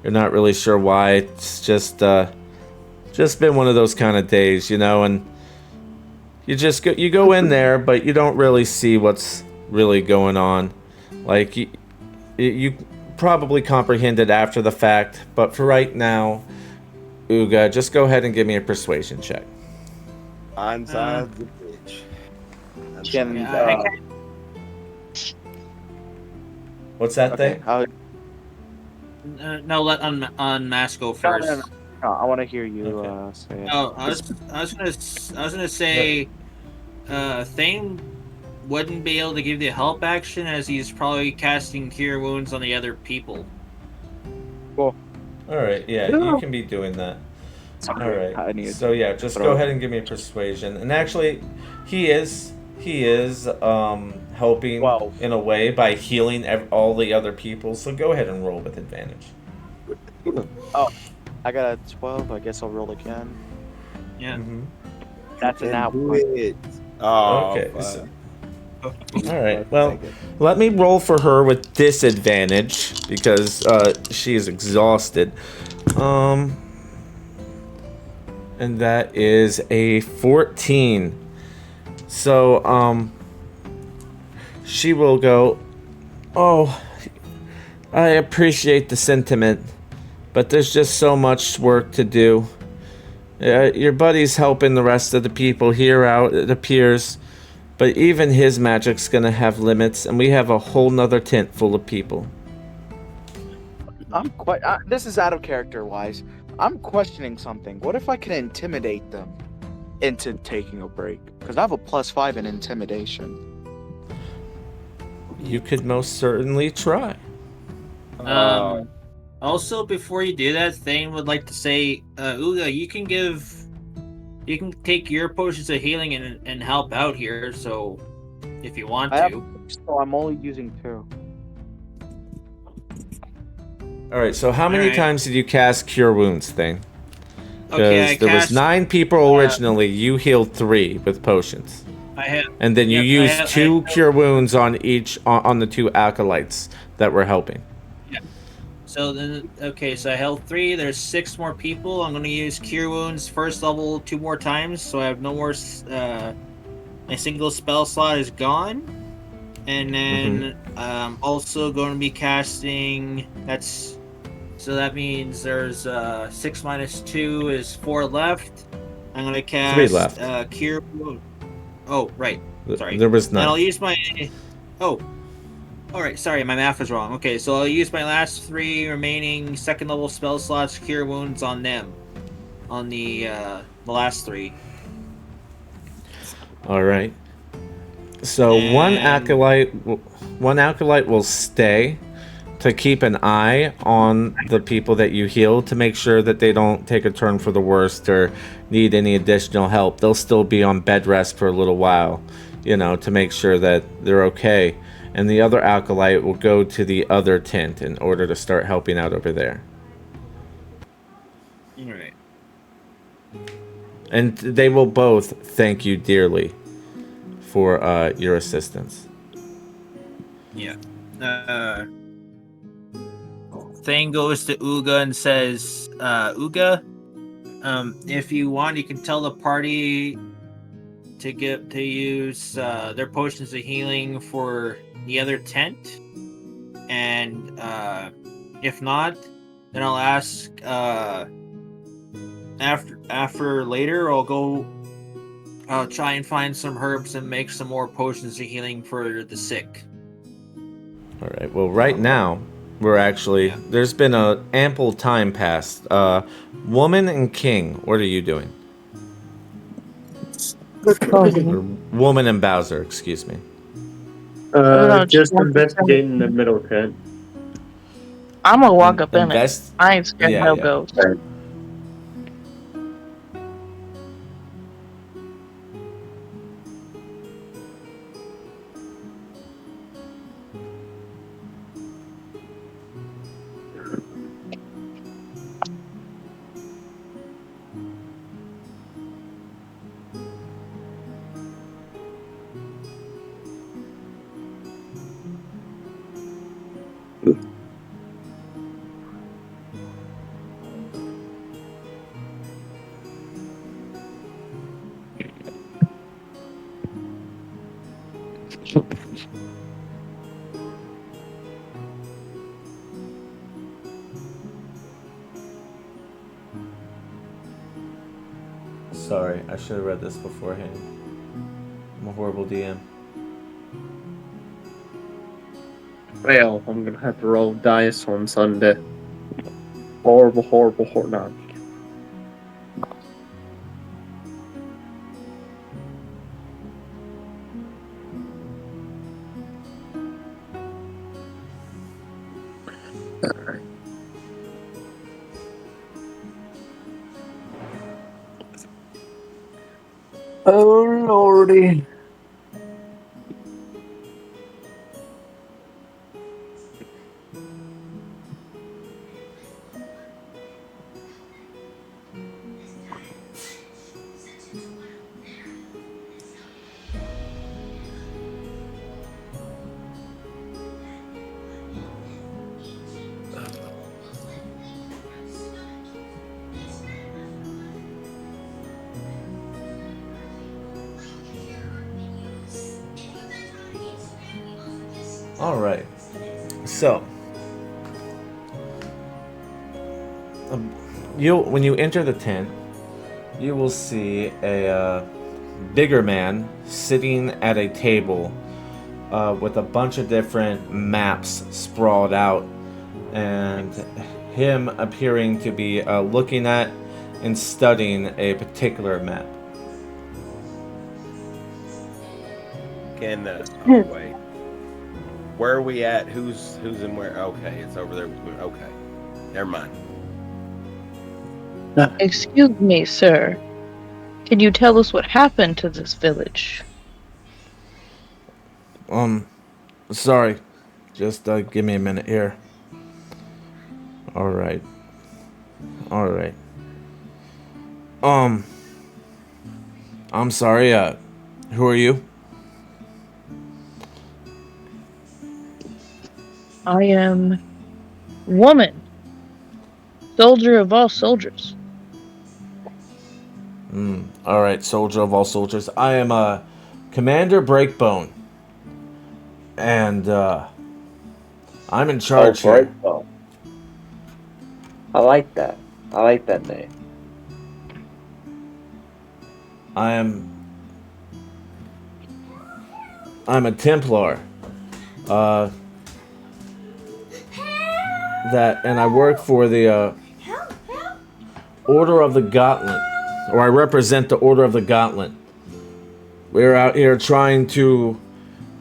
You're not really sure why. It's just been one of those kind of days, you know, and you go in there, but you don't really see what's really going on. Like you probably comprehend it after the fact, but for right now, Uga, just go ahead and give me a persuasion check. Hindsight's a bitch. Can, Yeah, What's that okay, thing? no, let Unmask go No, first. no, I want to hear you Okay. say it. Oh, I was gonna say, Thane wouldn't be able to give the help action as he's probably casting Cure Wounds on the other people. All right, yeah, you can be doing that. Sorry, All I right. need So yeah, just throw go it. ahead and give me a persuasion. And actually, he is helping 12. in a way by healing all the other people. So go ahead and roll with advantage. I got a 12. I guess I'll roll again. Yeah. Mm-hmm. That's an And out. do it. Oh, Okay. fuck. So, all right. Well, let me roll for her with disadvantage because she is exhausted. And that is a 14. So, she will go, "Oh, I appreciate the sentiment, but there's just so much work to do. Your buddy's helping the rest of the people here out, it appears, but even his magic's gonna have limits, and we have a whole nother tent full of people." I'm quite. This is out of character wise. I'm questioning something. What if I can intimidate them into taking a break? Because I have a +5 in intimidation. You could most certainly try. Also, before you do that, Thane would like to say, Uga, you can take your potions of healing and help out here. So, if you want to. So I'm only using 2. All right. So how many All right. times did you cast Cure Wounds thing? Okay, I Because there was cast. 9 people originally. You healed 3 with potions. I have. And then you Yep, used I 2 cure wounds on each on the 2 acolytes that were helping. So then, okay, so I held 3. There's 6 more people. I'm gonna use Cure Wounds first level 2 more times, so I have no more. My single spell slot is gone, and then also going to be casting. That's so that means there's 6 minus 2 is 4 left. I'm gonna cast 3 left. Cure. Oh, right. Sorry. There was And I'll none. use my. Oh, all right, sorry, my math was wrong. Okay, so I'll use my last 3 remaining second level spell slots, cure wounds on them, on the last 3. All right. So And one acolyte will stay to keep an eye on the people that you heal to make sure that they don't take a turn for the worst or need any additional help. They'll still be on bed rest for a little while, to make sure that they're okay. And the other acolyte will go to the other tent in order to start helping out over there. all right, And they will both thank you dearly for your assistance. yeah. Thing goes to Uga and says, Uga, if you want, you can tell the party to use their potions of healing for the other tent, and if not, then I'll ask after later. I'll try and find some herbs and make some more potions of healing for the sick. All right. Well, right now there's been a ample time passed. Woman and King, what are you doing? Or Woman and Bowser, excuse me. Just investigating the middle tent. I'm gonna walk up in it. Invest. I ain't scared Yeah, no yeah. ghost. Sorry, I should have read this beforehand. I'm a horrible DM. Well, I'm gonna have to roll dice on Sunday. Horrible, horrible, horrible. No. Oh lordy. All right. So, when you enter the tent, you will see a bigger man sitting at a table with a bunch of different maps sprawled out, and him appearing to be looking at and studying a particular map. Oh wait, where are we at? Who's in where? Okay, it's over there. Okay, never mind. Excuse me, sir. Can you tell us what happened to this village? Sorry. Just give me a minute here. All right. I'm sorry, who are you? I am woman, soldier of all soldiers. Alright, soldier of all soldiers. I am, Commander Breakbone. And, I'm in Oh, charge here. Brightbone. I like that. I like that name. I'm a Templar. Uh, and I work for the, Order of the Gauntlet. Or I represent the Order of the Gauntlet. We're out here trying to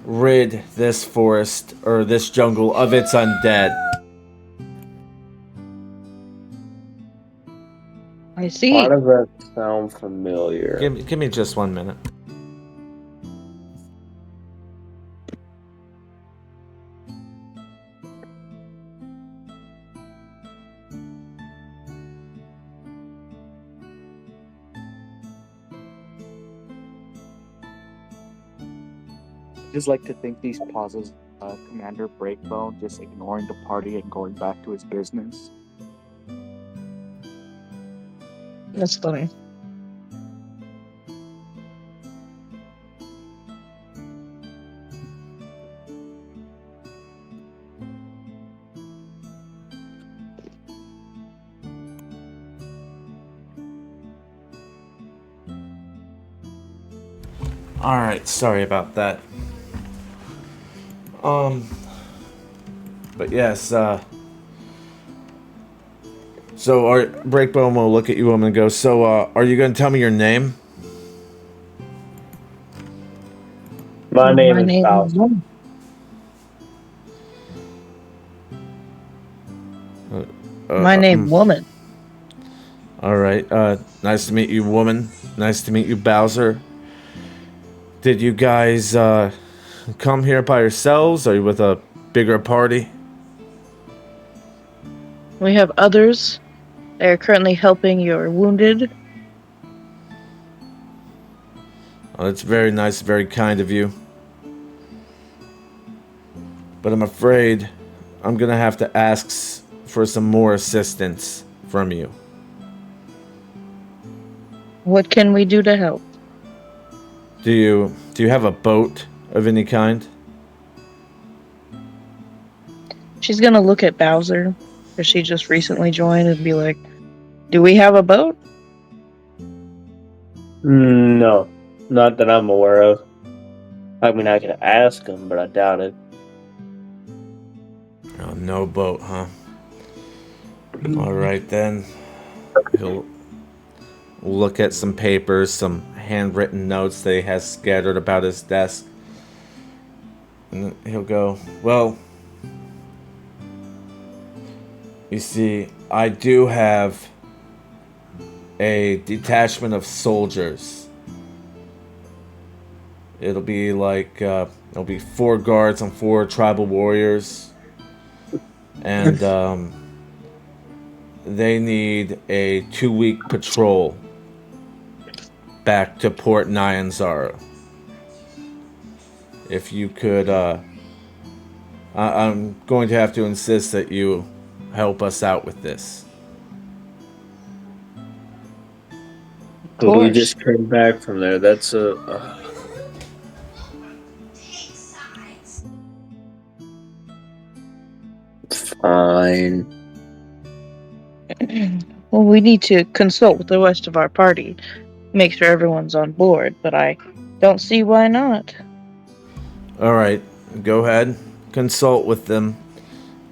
rid this forest, or this jungle, of its undead. I see. Why does that sound familiar? Give me just 1 minute. Just like to think these pauses, Commander Breakbone just ignoring the party and going back to his business. That's funny. Alright, sorry about that. But yes, so our Breakbone will look at you and go, so, are you gonna tell me your name? My name is is Bowser. woman. My name woman. Alright, nice to meet you, woman. Nice to meet you, Bowser. Did you guys, come here by yourselves? Are you with a bigger party? We have others. They are currently helping your wounded. Oh, that's very nice, very kind of you. But I'm afraid I'm gonna have to ask for some more assistance from you. What can we do to help? Do you have a boat of any kind? She's gonna look at Bowser, because she just recently joined, and be like, do we have a boat? No, not that I'm aware of. I mean, I could ask him, but I doubt it. Oh, no boat, huh? Alright then. He'll look at some papers, some handwritten notes that he has scattered about his desk. And he'll go, well, you see, I do have a detachment of soldiers. It'll be like, it'll be 4 guards and 4 tribal warriors. And, they need a 2-week patrol back to Port Nyanzara. If you could, I'm going to have to insist that you help us out with this. But we just came back from there. That's a. Fine. Well, we need to consult with the rest of our party, make sure everyone's on board, but I don't see why not. Alright, go ahead, consult with them,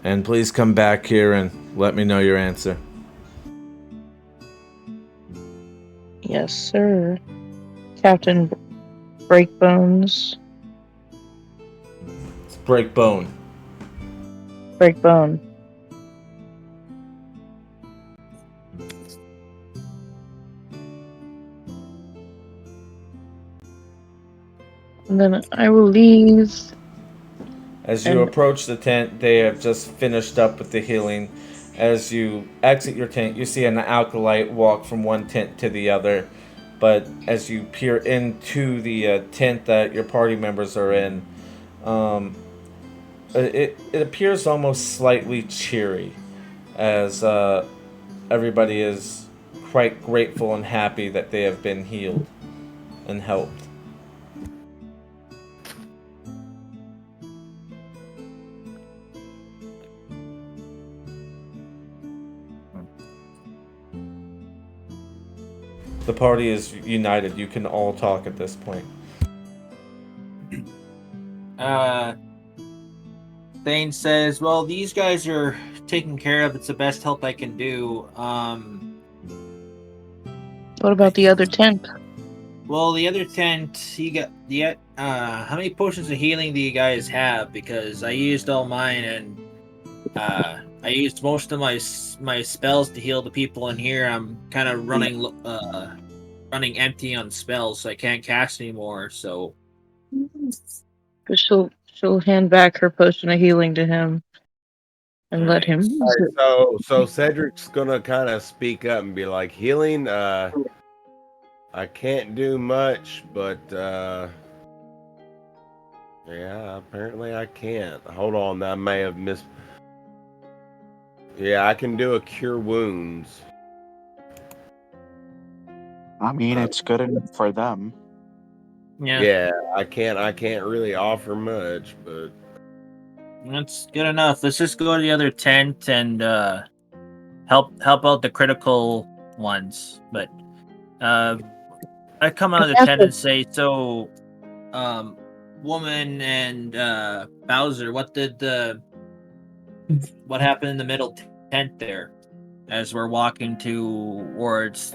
and please come back here and let me know your answer. Yes, sir. Captain Breakbones. It's Breakbone. Breakbone. And then I will leave. As you approach the tent, they have just finished up with the healing, As you exit your tent, you see an acolyte walk from one tent to the other. But as you peer into the tent that your party members are in, um, it appears almost slightly cheery, as everybody is quite grateful and happy that they have been healed and helped. The party is united. You can all talk at this point. Thane says, well, these guys are taken care of. It's the best help I can do. What about the other tent? Well, the other tent, you got the how many potions of healing do you guys have? Because I used all mine, and I used most of my spells to heal the people in here. I'm kind of running empty on spells, so I can't cast anymore. So, But she'll hand back her potion of healing to him and let him All use it. right, so Cedric's gonna kind of speak up and be like, healing. I can't do much, but yeah, apparently I can't. Hold on, I may have missed. Yeah, I can do a cure wounds. I mean, it's good enough for them. yeah, I can't really offer much, but that's good enough. Let's just go to the other tent and help out the critical ones. But I come out of the tent and say, so, woman and Bowser, what happened in the middle tent there? As we're walking towards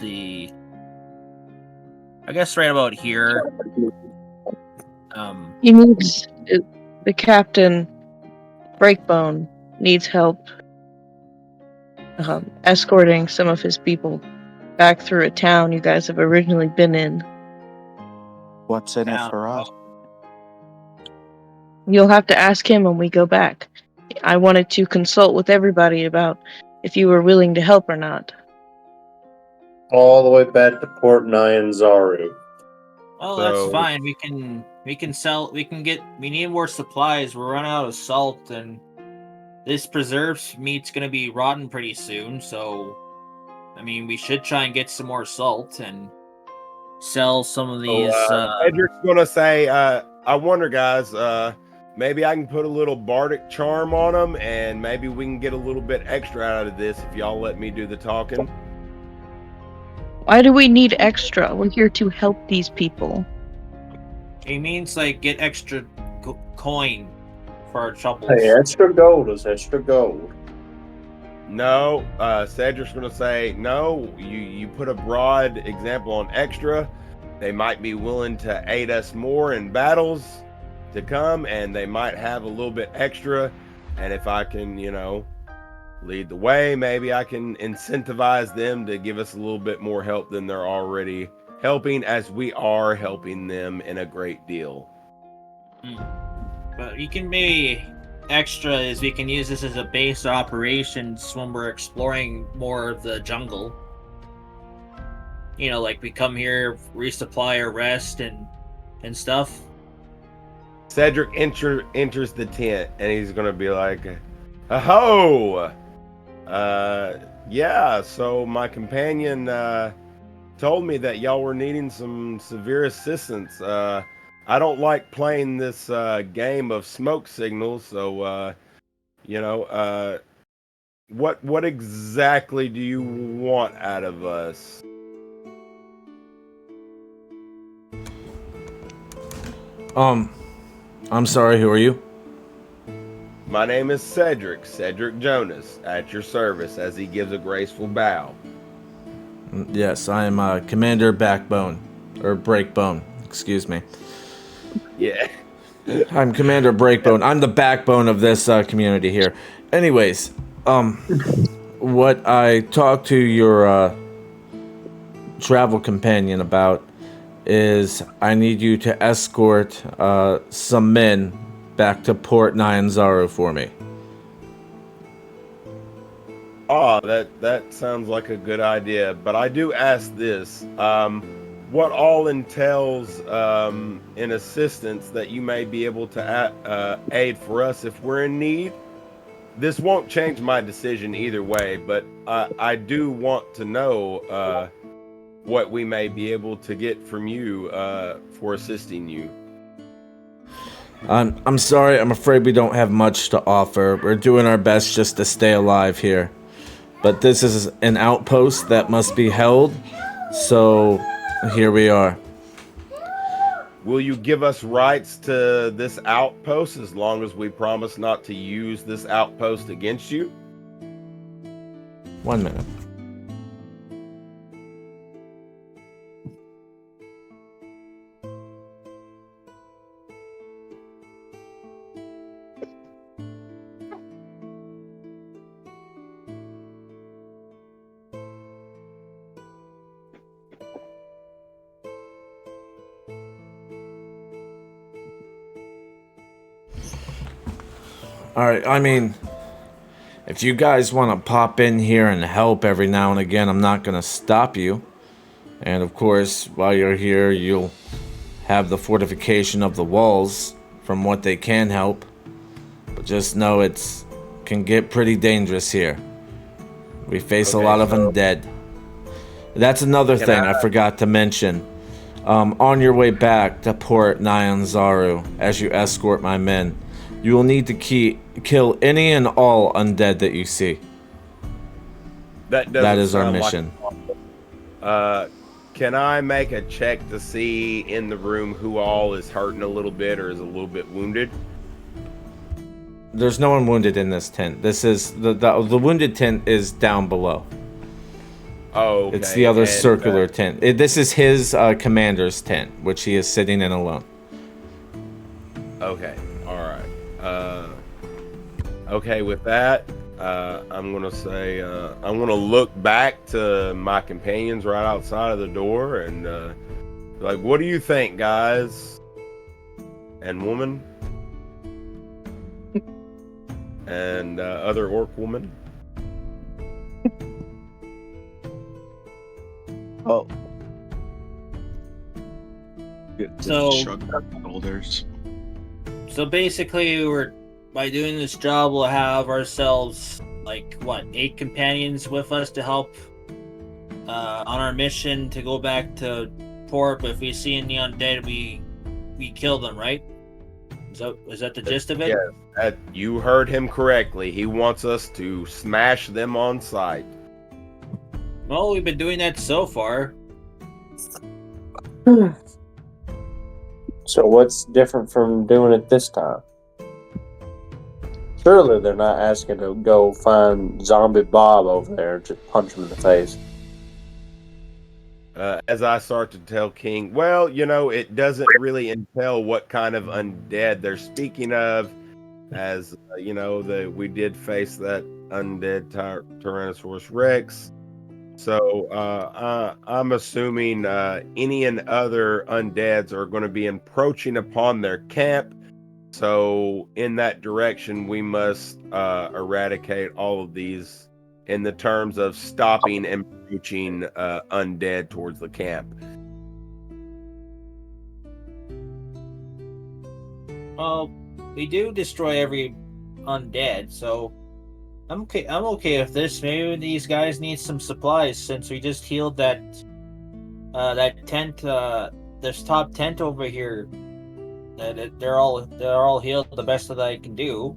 I guess right about here. He needs the captain. Breakbone needs help escorting some of his people back through a town you guys have originally been in. What's in it for us? You'll have to ask him when we go back. I wanted to consult with everybody about if you were willing to help or not. All the way back to Port Nyanzaru. Oh, So- that's fine. We can sell. We need more supplies. We're running out of salt, and this preserved meat's gonna be rotten pretty soon. So, I mean, we should try and get some more salt and sell some of these. Cedric's gonna say, I wonder, guys, maybe I can put a little bardic charm on them, and maybe we can get a little bit extra out of this if y'all let me do the talking. Why do we need extra? We're here to help these people. It means like get extra coin for our troubles. Hey, extra gold is extra gold. No, Cedric's gonna say, no, you put a broad example on extra. They might be willing to aid us more in battles to come, and they might have a little bit extra. And if I can, lead the way, maybe I can incentivize them to give us a little bit more help than they're already helping, as we are helping them in a great deal. But you can maybe extra is we can use this as a base of operations when we're exploring more of the jungle. Like we come here, resupply or rest and stuff. Cedric enters the tent, and he's gonna be like, "Ho! Yeah. So my companion told me that y'all were needing some severe assistance. I don't like playing this game of smoke signals, so what exactly do you want out of us?" I'm sorry, who are you? My name is Cedric Jonas, at your service, as he gives a graceful bow. Yes, I am Commander Backbone, or Breakbone, excuse me. Yeah. I'm Commander Breakbone. I'm the backbone of this community here. Anyways, what I talked to your travel companion about is I need you to escort some men back to Port Nyanzaru for me. Oh, that sounds like a good idea. But I do ask this: what all entails in assistance that you may be able to aid for us if we're in need? This won't change my decision either way, but I do want to know what we may be able to get from you for assisting you. I'm sorry, I'm afraid we don't have much to offer. We're doing our best just to stay alive here. But this is an outpost that must be held, so here we are. Will you give us rights to this outpost as long as we promise not to use this outpost against you? 1 minute. Alright, I mean, if you guys want to pop in here and help every now and again, I'm not going to stop you. And of course, while you're here, you'll have the fortification of the walls from what they can help. But just know it can get pretty dangerous here. We face a lot of undead. That's another thing I forgot to mention. On your way back to Port Nyanzaru, as you escort my men, you will need to kill any and all undead that you see. That is our mission. Can I make a check to see in the room who all is hurting a little bit or is a little bit wounded? There's no one wounded in this tent. This is the wounded tent is down below. Oh, okay. It's the other circular tent. This is his commander's tent, which he is sitting in alone. Okay, all right. Okay, with that, I'm gonna say I'm gonna look back to my companions right outside of the door and like, what do you think, guys and woman and other orc woman? Oh. So- Shrug their shoulders. So basically, by doing this job, we'll have ourselves like 8 companions with us to help on our mission to go back to port. But if we see any undead, we kill them, right? Is that the gist of it? Yes, you heard him correctly. He wants us to smash them on sight. Well, we've been doing that so far. So what's different from doing it this time? Surely they're not asking to go find Zombie Bob over there and just punch him in the face. As I start to tell King, well, it doesn't really entail what kind of undead they're speaking of. As we did face that undead Tyrannosaurus Rex. So I'm assuming any and other undeads are going to be encroaching upon their camp. So in that direction, we must eradicate all of these in the terms of stopping and encroaching undead towards the camp. Well, we do destroy every undead, so I'm okay with this. Maybe these guys need some supplies since we just healed that tent. This top tent over here. They're all healed the best that I can do.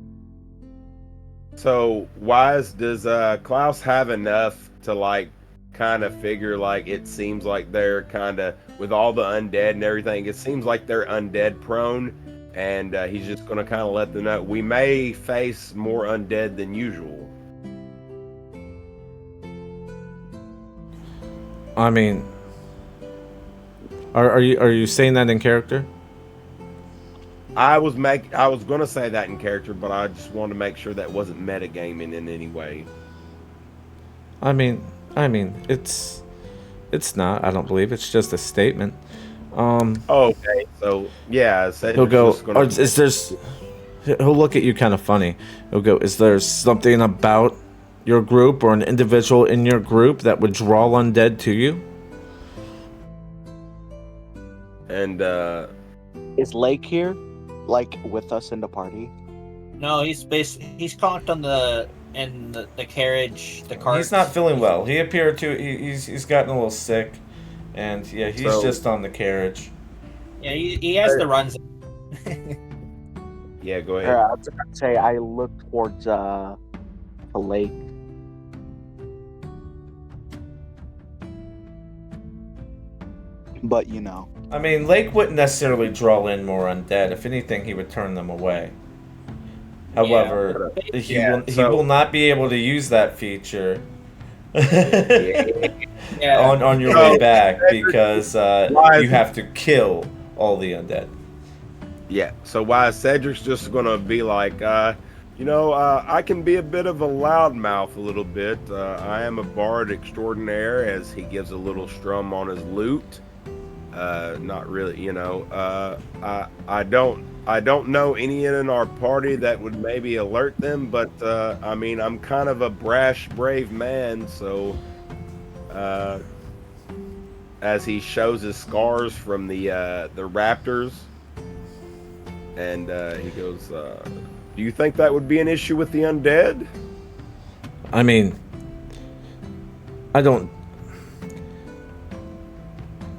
So, Wise, does Klaus have enough to kind of figure it seems like they're kind of with all the undead and everything? It seems like they're undead prone. And he's just going to kind of let them know we may face more undead than usual. I mean, are you saying that in character? I was going to say that in character, but I just wanted to make sure that wasn't metagaming in any way. I mean, it's not. I don't believe it's just a statement. Okay, so yeah, he'll go. He'll look at you kind of funny. He'll go. Is there something about your group or an individual in your group that would draw undead to you? And Is Lake here, like with us in the party? No, he's conked on the carriage, the cart. He's not feeling well. He appeared to. He's gotten a little sick, and yeah, he's So- just on the carriage. Yeah, he has the runs. yeah, go Or, ahead. I was gonna say I look towards the lake. But I mean, Lake wouldn't necessarily draw in more undead. If anything, he would turn them away. However, he will not be able to use that feature Yeah. on your way back because you have to kill all the undead. Yeah. So why Cedric's just gonna be like, I can be a bit of a loudmouth a little bit. I am a bard extraordinaire, as he gives a little strum on his lute. Not really, I don't know any in our party that would maybe alert them, but I mean, I'm kind of a brash, brave man, so as he shows his scars from the raptors, and he goes, do you think that would be an issue with the undead? I mean, I don't.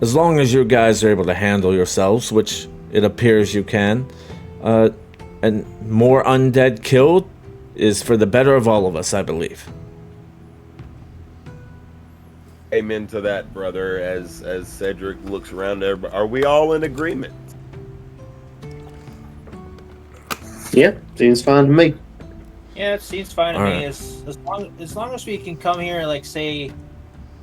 As long as you guys are able to handle yourselves, which it appears you can, and more undead killed is for the better of all of us, I believe. Amen to that, brother. As Cedric looks around, everybody, are we all in agreement? Yeah, seems fine to me. Yeah, it seems fine to All me. right. As long as we can come here and like say,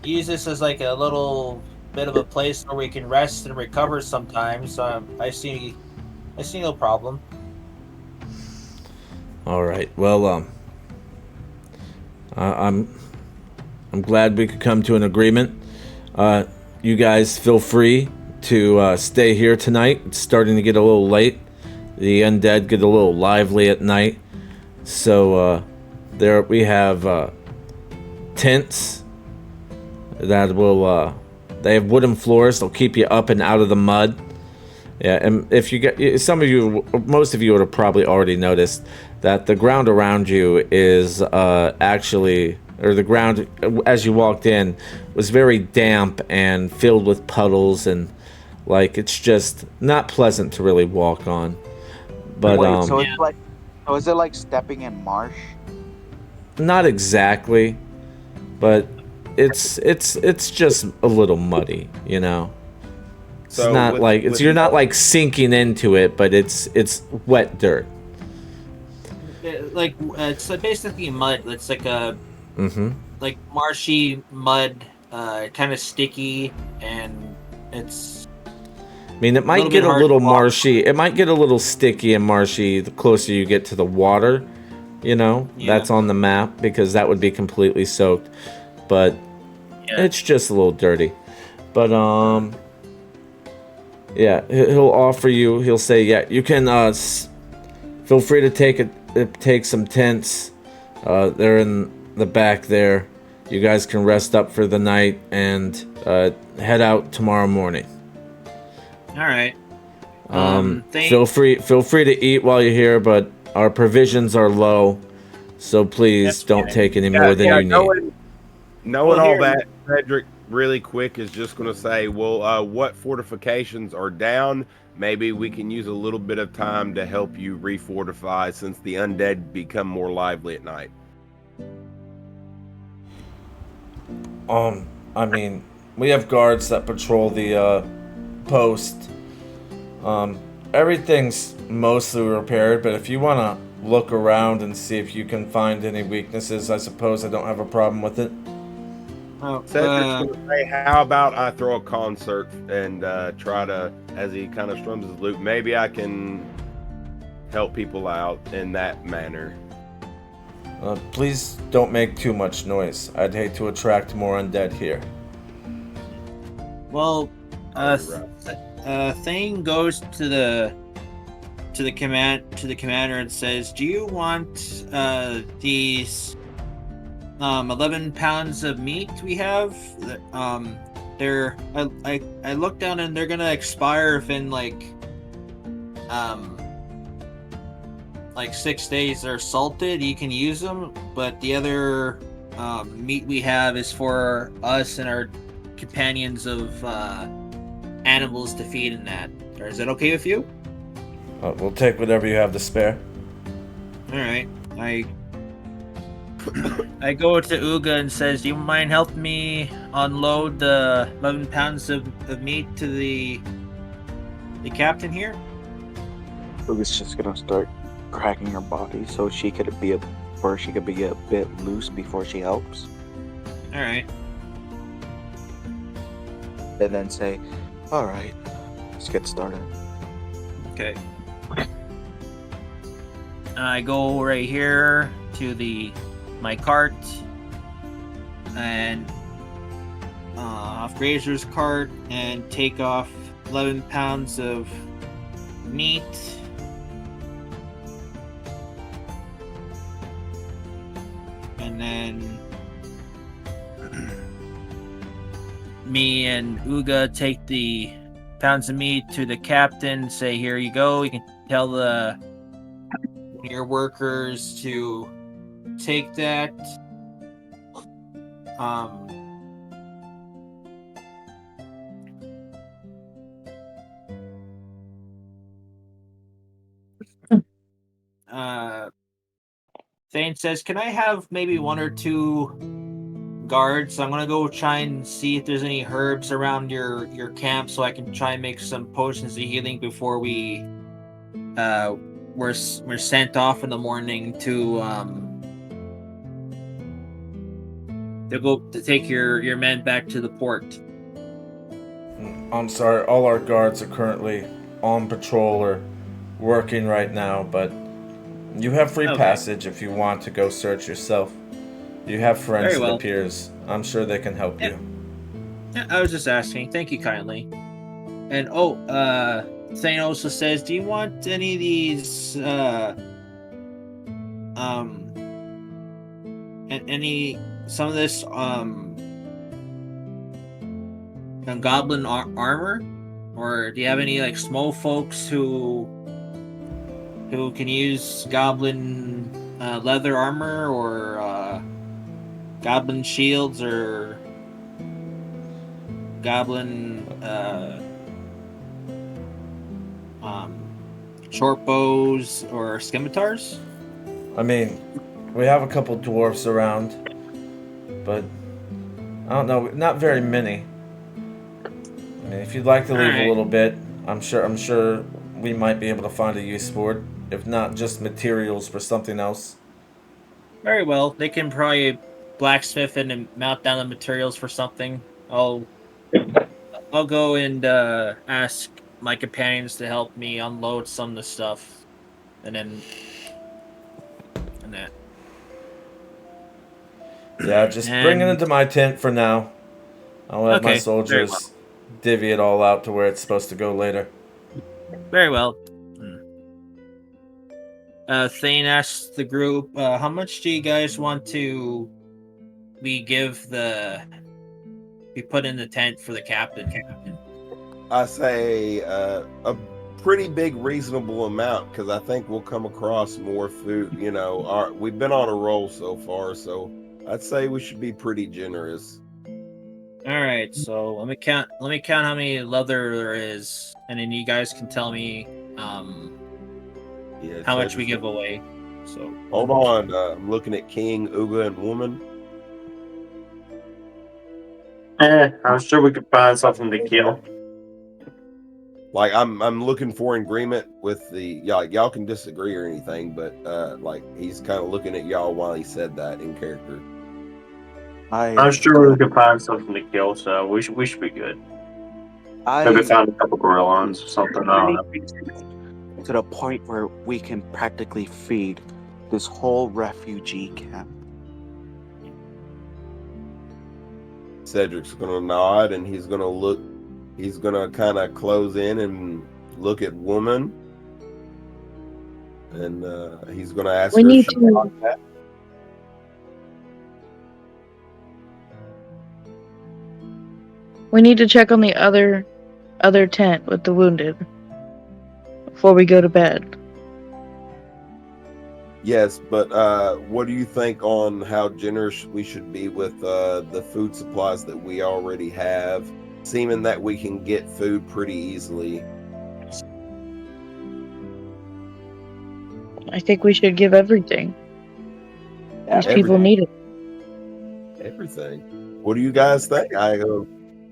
use this as like a little bit of a place where we can rest and recover sometimes. I see no problem. All right. Well, I'm glad we could come to an agreement. You guys feel free to stay here tonight. It's starting to get a little late. The undead get a little lively at night. So there we have tents that will. They have wooden floors. They'll keep you up and out of the mud. Yeah, and if you get most of you would have probably already noticed that the ground around you is actually, or the ground as you walked in was very damp and filled with puddles, and like it's just not pleasant to really walk on. But wait, so is it like stepping in marsh? not exactly, but it's just a little muddy, It's So not with- like with- you're not like sinking into it, but it's wet dirt. It's basically mud. It's like a Mm-hmm. like marshy mud, kind of sticky, and it's I mean, it might little get bit a hard little to walk. marshy. It might get a little sticky and marshy the closer you get to the water. Yeah. That's on the map because that would be completely soaked. But Yeah. it's just a little dirty. But yeah, he'll offer you. He'll say, yeah, you can feel free to take some tents. They're in the back there. You guys can rest up for the night and head out tomorrow morning. all right. Feel free to eat while you're here, but our provisions are low, so please That's don't fine. take any more than you need. Knowing Well, all here- that, Cedric, really quick, is just going to say, well, what fortifications are down? Maybe we can use a little bit of time to help you refortify since the undead become more lively at night. I mean, we have guards that patrol the post. Everything's mostly repaired, but if you want to look around and see if you can find any weaknesses, I suppose I don't have a problem with it. Oh, Cedric's going to say, how about I throw a concert and try to, as he kind of strums his lute, maybe I can help people out in that manner. Please don't make too much noise. I'd hate to attract more undead here. well, Thane goes to the commander and says, "Do you want these 11 pounds of meat we have. They're I looked down and they're gonna expire within like 6 days. They're salted. You can use them, but the other meat we have is for us and our companions of animals to feed in that. Or is that okay with you? We'll take whatever you have to spare. All right. I go to Uga and says, "Do you mind helping me unload the 11 pounds of meat to the captain here?" Uga's just gonna start cracking her body so she could be a bit loose before she helps, All right. and then say, "All right, let's get started." Okay. I go right here to my cart and off Grazer's cart and take off 11 pounds of meat. And then me and Uga take the pounds of meat to the captain, say, "Here you go. You can tell your workers to take that." Thane says, "Can I have maybe 1 or 2 guards? I'm gonna go try and see if there's any herbs around your camp, so I can try and make some potions of healing before we're sent off in the morning to go to take your men back to the port." I'm sorry, all our guards are currently on patrol or working right now, but you have free Okay. passage if you want to go search yourself. You have friends, Very well. it appears. I'm sure they can help you. Yeah, I was just asking. Thank you kindly. And Thane also says, "Do you want any of these some of this goblin armor, or do you have any like small folks who can use goblin leather armor or goblin shields or goblin short bows or scimitars?" I mean, we have a couple dwarves around, but I don't know, not very many. I mean, if you'd like to leave Alright. a little bit, I'm sure we might be able to find a use for it. If not, just materials for something else. Very well. They can probably blacksmith it and mount down the materials for something. I'll go and ask my companions to help me unload some of the stuff, and that. Yeah, just bring it into my tent for now. I'll let my Okay, very soldiers well. divvy it all out to where it's supposed to go later. Very well. Thane asks the group, "How much do you guys want to we put in the tent for the captain?" I say a pretty big reasonable amount, because I think we'll come across more food. We've been on a roll so far, so I'd say we should be pretty generous. All right, so let me count how many leather there is, and then you guys can tell me how much we give away. So hold on, I'm looking at King, Uga, and Woman. I'm sure we could find something to kill. Like I'm looking for agreement with the y'all can disagree or anything, but like he's kind of looking at y'all while he said that in character. I'm sure we could find something to kill, so we should be good. Maybe find a couple gorillons or something. I don't know. To the point where we can practically feed this whole refugee camp. Cedric's gonna nod and he's gonna look. He's gonna kind of close in and look at Woman, and he's gonna ask We her. need If she to- wants that. We need to check on the other tent with the wounded before we go to bed. Yes, but what do you think on how generous we should be with the food supplies that we already have, seeming that we can get food pretty easily? I think we should give everything. These people Everything. need it. Everything. What do you guys think?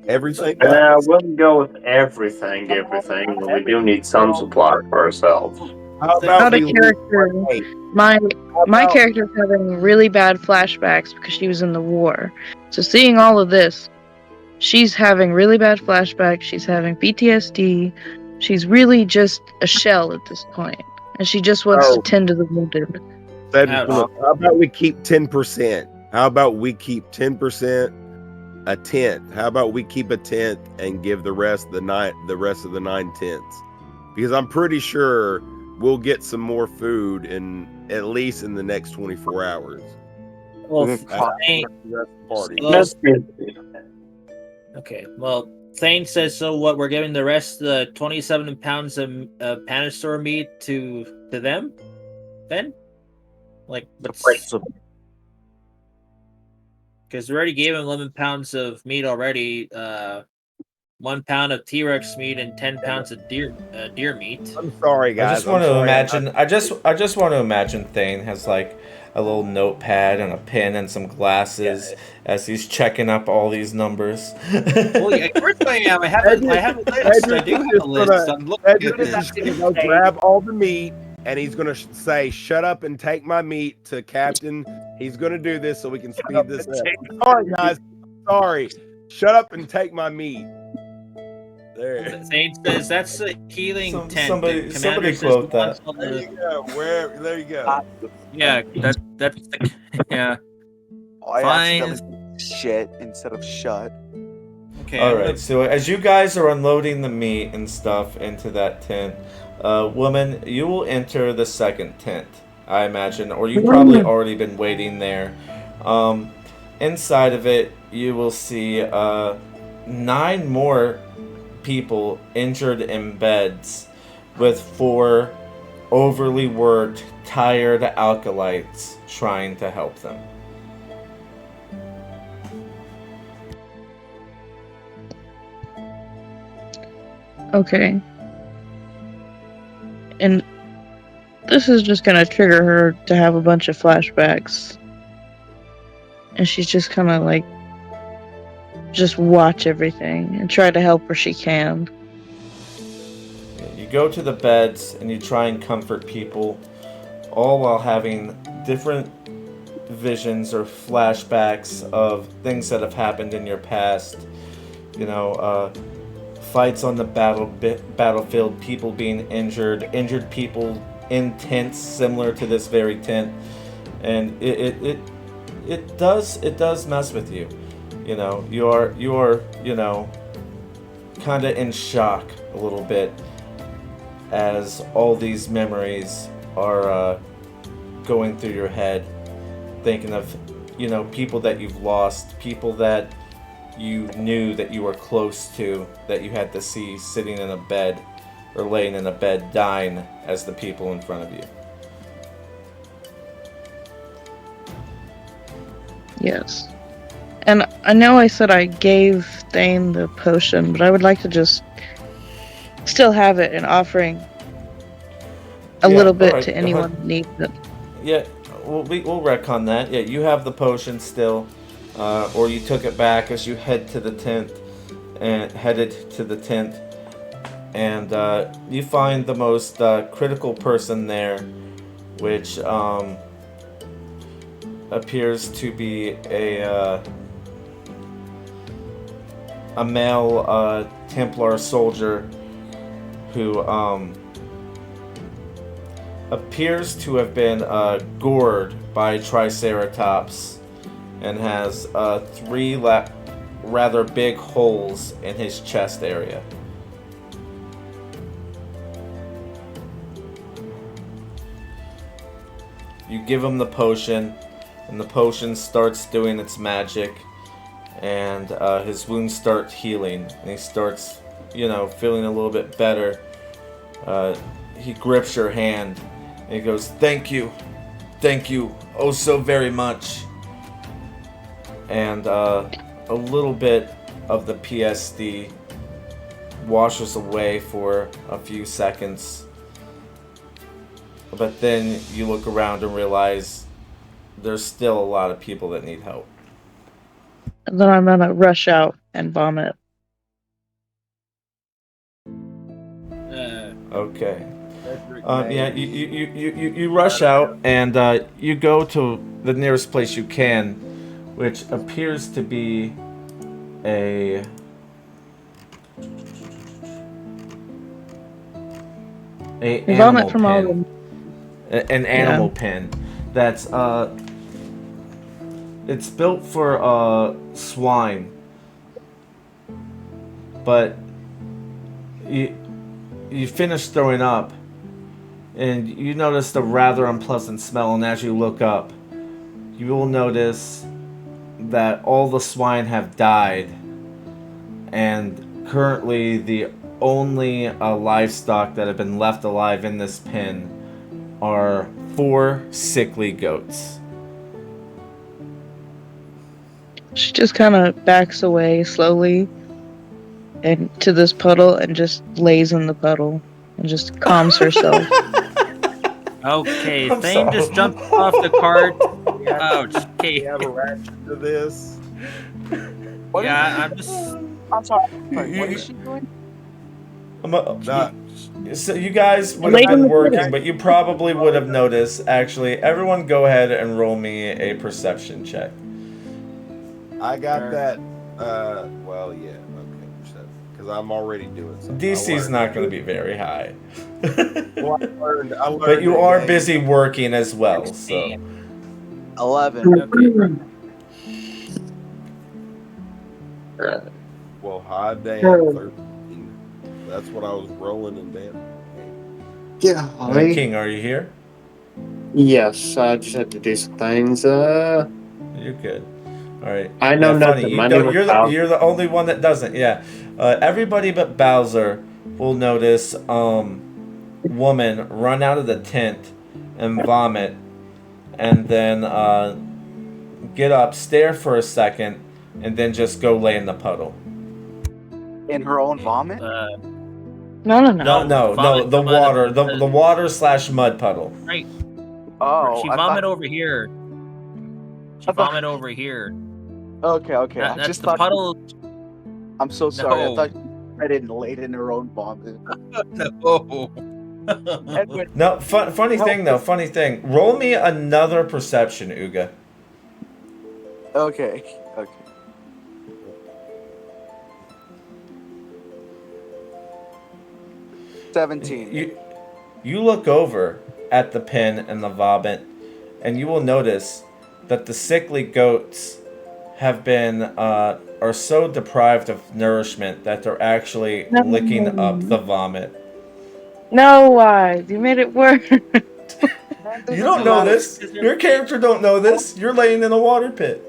Everything. I wouldn't go with everything, but we do need some supply for ourselves. How Out about of we character, Hey, my about- character's having really bad flashbacks because she was in the war. So seeing all of this, she's having really bad flashbacks. She's having PTSD. She's really just a shell at this point, and she just wants to tend to the wounded. How about we keep 10%? How about we keep 10%, a tenth? How about we keep a tenth and give the rest of the 9/10ths? Because I'm pretty sure we'll get some more food at least in the next 24 hours. Well, That's Thane, Party. well, okay. Well, Thane says so. What we're giving the rest of the 27 pounds of Panasaur meat to them? Then, like, because we already gave him 11 pounds of meat already. 1 pound of T-Rex meat and 10 pounds of deer meat. I'm sorry, guys. I just want to imagine. I just want to imagine Thane has like a little notepad and a pen and some glasses as he's checking up all these numbers. Well, yeah, of course I am. I have a list. I do have a list. I'm looking at Edward's this. gonna go grab all the meat, and he's gonna say, "Shut up and take my meat" to Captain. He's gonna do this so we can speed this up. Sorry, guys. Sorry. Shut up and take my meat. There. Thane says that's a healing tent. Somebody quote that. There you go. There you go. Yeah, that's yeah. I Fine. accidentally shit instead of shut. Okay. All right. So as you guys are unloading the meat and stuff into that tent, woman, you will enter the second tent, I imagine, or you've probably already been waiting there. Inside of it, you will see 9 more people injured in beds, with 4 overly worked, tired acolytes trying to help them. Okay. And this is just gonna trigger her to have a bunch of flashbacks. And she's just gonna like just watch everything and try to help where she can. You go to the beds and you try and comfort people, all while having different visions or flashbacks of things that have happened in your past. You know, fights on the battlefield, people being injured people in tents similar to this very tent, and it does mess with you. You know, you are you know, kind of in shock a little bit as all these memories are going through your head, thinking of, you know, people that you've lost, people that you knew that you were close to, that you had to see sitting in a bed or laying in a bed dying as the people in front of you. Yes. And I know I said I gave Thane the potion, but I would like to just still have it and offering a little bit alright, to anyone who needs it. Yeah, we'll retcon that. Yeah, you have the potion still, or you took it back as you headed to the tent, and you find the most critical person there, which appears to be a male Templar soldier who appears to have been gored by Triceratops and has 3 rather big holes in his chest area. You give him the potion, and the potion starts doing its magic, and his wounds start healing, and he starts, feeling a little bit better. He grips your hand, and he goes, "Thank you, oh so very much." And a little bit of the PSD washes away for a few seconds. But then you look around and realize there's still a lot of people that need help. And then I'm gonna rush out and vomit. Okay. Cedric Yeah, may- you rush out and you go to the nearest place you can, which appears to be a animal Vomit from all pen. An animal pen that's it's built for swine, but you finish throwing up and you notice the rather unpleasant smell, and as you look up you will notice that all the swine have died, and currently the only livestock that have been left alive in this pen are 4 sickly goats. She just kind of backs away slowly and to this puddle and just lays in the puddle and just calms herself. Okay, I'm Thane sorry. just jumped off the cart. Ouch. We Okay. have a reaction to this. What is- Yeah, I'm just. I'm sorry. What is she doing? Nah, So you guys would Lay have in been the puddle. working, but you probably would have noticed. Actually, everyone, go ahead and roll me a perception check. I got Sure. that. Well, yeah, okay, because I'm already doing something. DC's not going to be very high, Well, I learned but you are today. busy working as well. So 11. Okay. Well, high damn 13. That's what I was rolling and damn. Yeah, King, are you here? Yes, I just had to do some things. You're good. All right. I know nothing. Funny. My name is You're Bowser. the only one that doesn't. Yeah. Everybody but Bowser will notice woman run out of the tent and vomit, and then get up, stare for a second, and then just go lay in the puddle. In her own vomit? No. No. vomit The from water, the water / mud puddle. Right. Oh, She I vomit thought- over here. She I thought- vomit over here. Okay. I That's just the thought. puddle. I'm so sorry. No. I thought I didn't lay it in her own vomit. No. Edwin, No, funny thing though. Funny thing. Roll me another perception, Uga. okay. 17. You look over at the pen and the vomit, and you will notice that the sickly goats have been are so deprived of nourishment that they're actually No. licking up the vomit. No, why? You made it worse. You don't know this. Your character don't know this. You're laying in a water pit.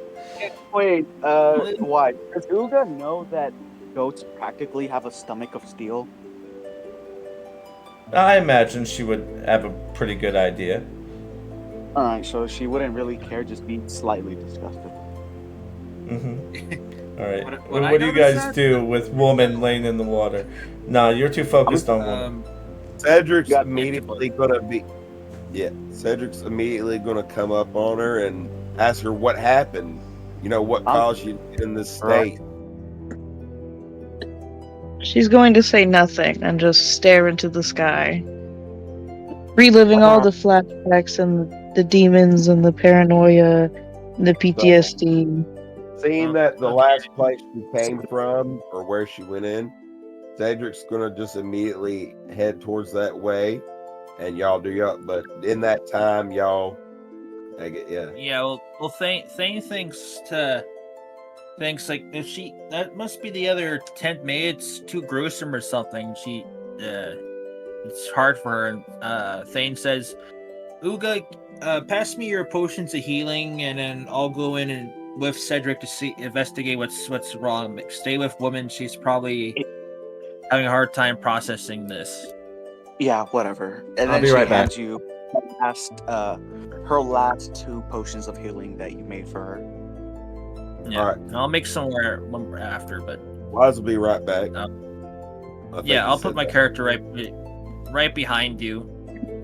Wait, why? Does Uga know that goats practically have a stomach of steel? I imagine she would have a pretty good idea. Alright, so she wouldn't really care, just be slightly disgusted. Mm-hmm. All right. Would I What do you notice guys that? do with woman laying in the water? No, you're too focused on woman. Cedric's Got immediately gonna be. Yeah, Cedric's immediately gonna come up on her and ask her what happened. You know, what caused you to get in this state? She's going to say nothing and just stare into the sky, reliving all the flashbacks and the demons and the paranoia and the PTSD. Seeing that the last place she came from, or where she went in, Cedric's gonna just immediately head towards that way, and y'all do y'all. But in that time, y'all, yeah. Yeah, well, Thane thinks like if she that must be the other tent mate. It's too gruesome or something. She it's hard for her. And Thane says, "Uga, pass me your potions of healing, and then I'll go in and with Cedric to investigate what's wrong. Stay with woman. She's probably having a hard time processing this. Yeah, whatever. And I'll then be she right back. hands you her last 2 potions of healing that you made for her. Yeah, Alright. I'll make some more after, but Wise will be right back. I think yeah, he I'll said put my that. character right behind you.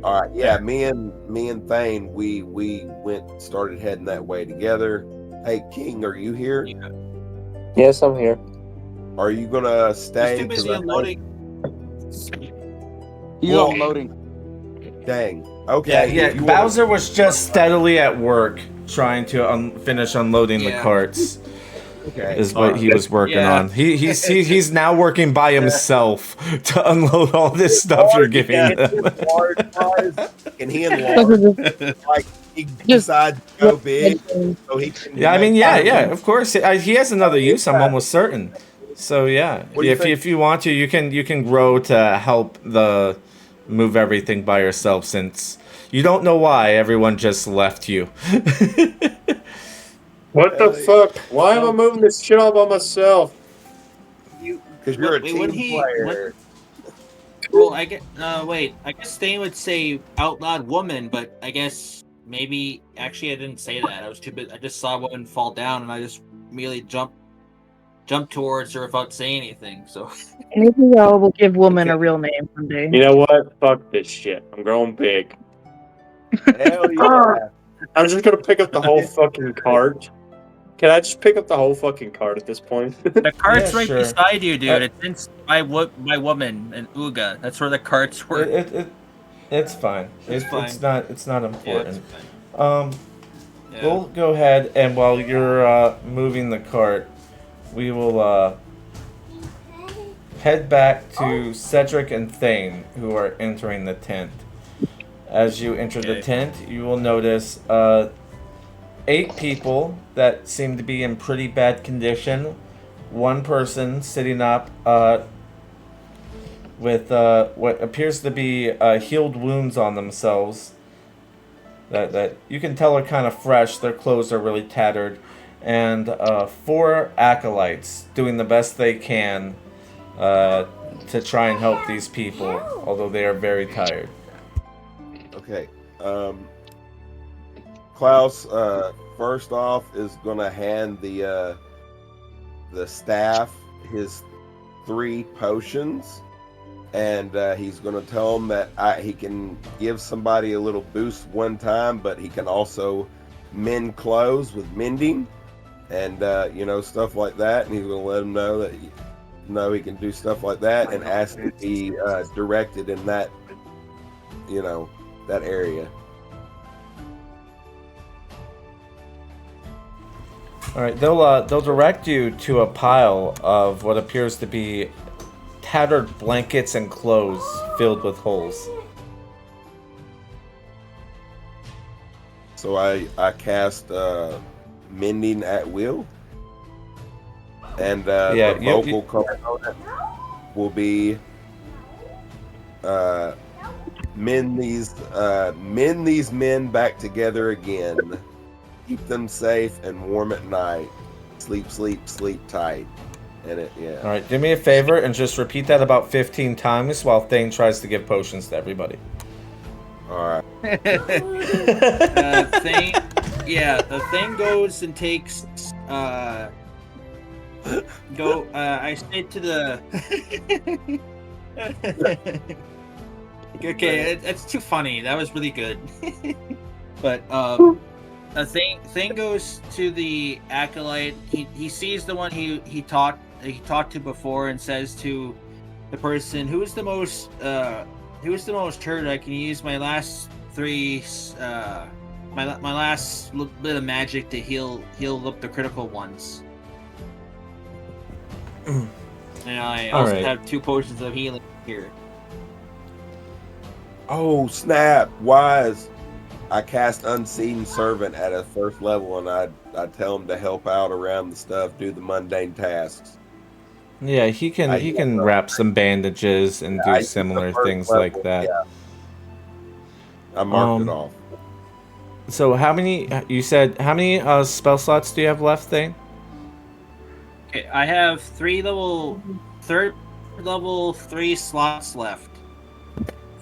All right, yeah, me and Thane, we started heading that way together. Hey, King, are you here? Yes, I'm here. Are you gonna He's stay? too 'Cause busy I think- unloading. He's Well- unloading. Dang. Okay. Yeah. if you wanna- Bowser was just steadily at work trying to finish unloading the Yeah. carts. Okay. Is what he was working Yeah. on. He's now working by himself to unload all this stuff you're giving Yeah, them. and he enlarged, like he decides to go big, so he can. Yeah, I mean, make yeah, more. of course. He has another use. I'm almost certain. So yeah, What do you think? if you want to, you can grow to help move everything by yourself, since you don't know why everyone just left you. What the fuck? Why am I moving this shit all by myself? Because you're a Wait, team wouldn't he- player. Well, I guess. Wait. I guess Stain would say out loud woman, but I guess maybe actually I didn't say that. I was too bit. I just saw a woman fall down, and I just immediately jumped towards her without saying anything. So Maybe I will give woman a Okay. real name one day. You know what? Fuck this shit. I'm growing big. Hell yeah! I'm just gonna pick up the whole fucking cart. Can I just pick up the whole fucking cart at this point? the cart's Yeah, right sure. beside you, dude. It's by woman and Uga. That's where the carts were. It's fine. It's fine. It's not Yeah, important. it's fine. Yeah. We'll go ahead, and while you're moving the cart, we will head back to Cedric and Thane, who are entering the tent. As you enter the Okay. tent, you will notice 8 people that seem to be in pretty bad condition. One person sitting up with what appears to be healed wounds on themselves. That you can tell are kind of fresh. Their clothes are really tattered. And 4 acolytes doing the best they can to try and help these people, although they are very tired. Okay. Klaus, first off, is gonna hand the staff his 3 potions, and he's gonna tell him that he can give somebody a little boost one time, but he can also mend clothes with mending, and stuff like that. And he's gonna let him know that he can do stuff like that, and ask to be directed in that that area. All right, they'll direct you to a pile of what appears to be tattered blankets and clothes filled with holes. So I cast mending at will, and the vocal component will be mend these men back together again. Keep them safe and warm at night. Sleep, sleep, sleep tight. And All right, do me a favor and just repeat that about 15 times while Thane tries to give potions to everybody. All right. The thing goes and takes I say to the okay, it's too funny. That was really good. But a thing goes to the acolyte. He sees the one he talked to before, and says to the person, who is the most hurt? I can use my last 3 my last little bit of magic to heal up the critical ones. And I also Alright. have 2 potions of healing here. Oh snap! Wise. I cast Unseen Servant at a 1st level, and I tell him to help out around the stuff, do the mundane tasks. Yeah, he can wrap some bandages and I do used the similar 1st things level, like that. yeah. I marked it off. So how many? You said how many spell slots do you have left? Thing. Okay, I have third level 3 slots left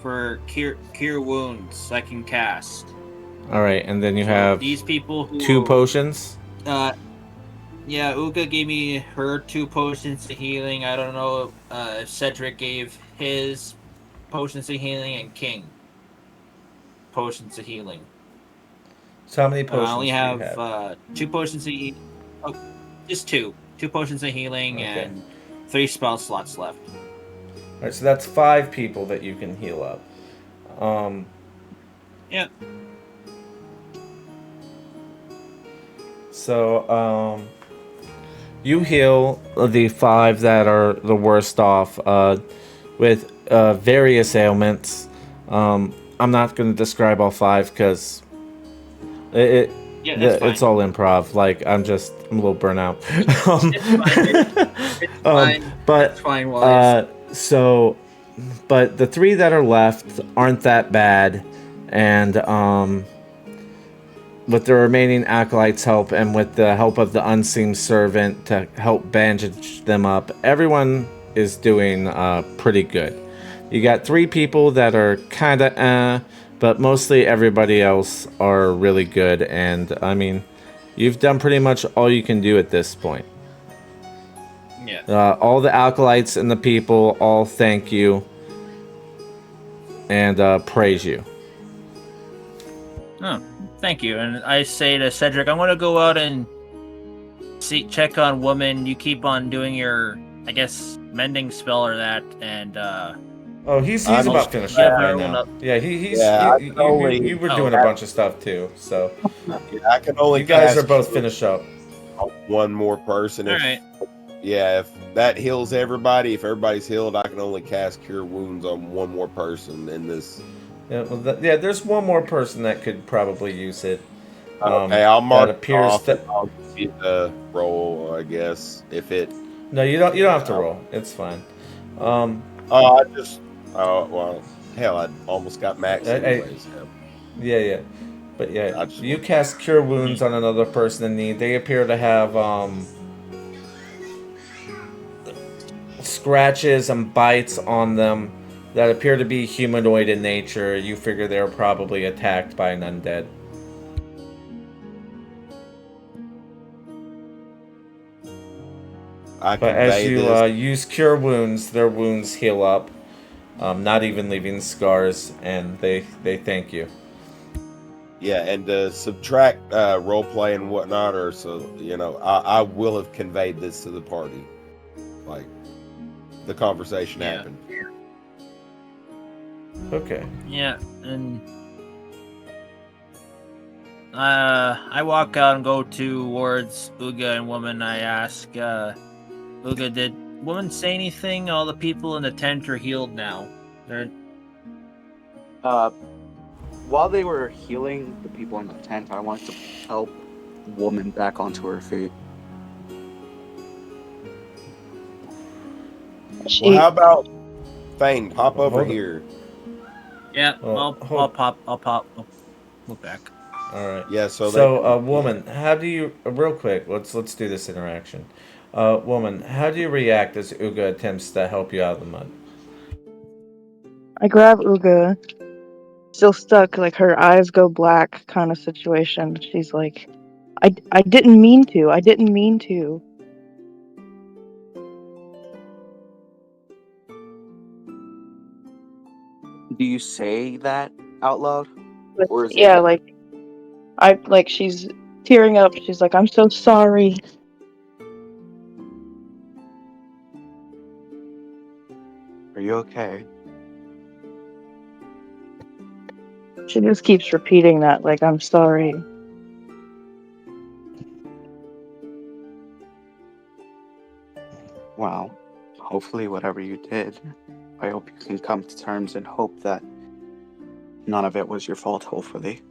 for cure wounds I can cast. All right, and then you So have these people who 2 potions. Yeah, Uga gave me her 2 potions of healing. I don't know if Cedric gave his potions of healing, and King potions of healing. So how many I only potions do you have have? 2 potions of healing. Oh, just 2. 2 potions of healing Okay. and 3 spell slots left. All right, so that's 5 people that you can heal up. Yeah. So you heal the 5 that are the worst off with various ailments. I'm not going to describe all 5 because Yeah, that's fine. it's all improv. Like I'm a little burnt out. It's fine. But It's fine, Wise. but the 3 that are left aren't that bad, and with the remaining acolytes' help and with the help of the unseen servant to help bandage them up, everyone is doing pretty good. You got 3 people that are kind of but mostly everybody else are really good, and I mean, you've done pretty much all you can do at this point. Yeah. All the acolytes and the people all thank you and praise you. Oh, thank you. And I say to Cedric, I'm gonna go out and check on woman. You keep on doing your, I guess, mending spell or that, and Oh, he's I'm about just finished give up by her now. one up. Yeah, Yeah, I can only you were doing Oh. a bunch of stuff too. So I can only you guys are cast both finished up. one more person. All If right. if that heals everybody, if everybody's healed, I can only cast cure wounds on one more person in this. Yeah, well, there's one more person that could probably use it. Okay, I'll mark that it appears off to. and I'll give you the roll, I guess. If it No, you don't. You don't have to roll. It's fine. oh well, hell, I almost got max anyways. Yeah. But yeah, I just you cast Cure Wounds on another person in need. They appear to have scratches and bites on them that appear to be humanoid in nature. You figure they're probably attacked by an undead. I But as convey you this. use Cure Wounds, their wounds heal up, not even leaving scars, and they thank you. Yeah, and to subtract role play and whatnot, or so I will have conveyed this to the party, like the conversation happened. Okay. Yeah, and I walk out and go towards Uga and woman. I ask Uga, did woman say anything? All the people in the tent are healed now. They're While they were healing the people in the tent, I wanted to help woman back onto her feet. Well, how about Thane, pop over Hold on. here. yeah. Well, I'll pop. I'll look back. All right. Yeah, so woman, how do you real quick? Let's do this interaction. Woman, how do you react as Uga attempts to help you out of the mud? I grab Uga, still stuck, like her eyes go black kind of situation. She's like, I didn't mean to. I didn't mean to. Do you say that out loud? But Or is it yeah, like she's tearing up. She's like, I'm so sorry. Are you okay? She just keeps repeating that, like, I'm sorry. Well, hopefully whatever you did, I hope you can come to terms and hope that none of it was your fault, hopefully.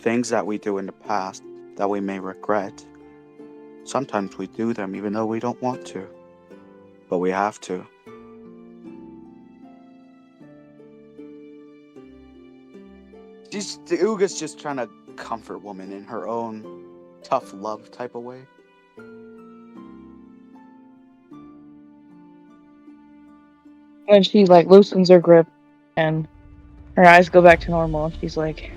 Things that we do in the past that we may regret, sometimes we do them even though we don't want to. But we have to. Uga's just trying to comfort woman in her own tough love type of way. And she like loosens her grip, and her eyes go back to normal. And she's like,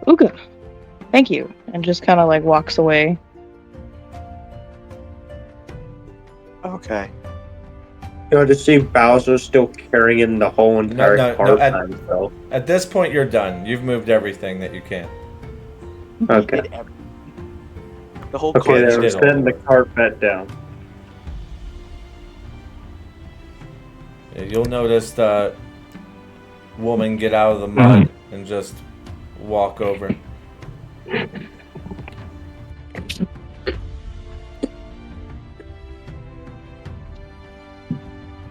"Uga, thank you," and just kind of like walks away. Okay. You know, to see Bowser still carrying the whole entire cart by himself. At this point, you're done. You've moved everything that you can. Okay. He did the whole Okay, cart. then we're did all setting the the work. cart back down. You'll notice that woman get out of the mud and just walk over.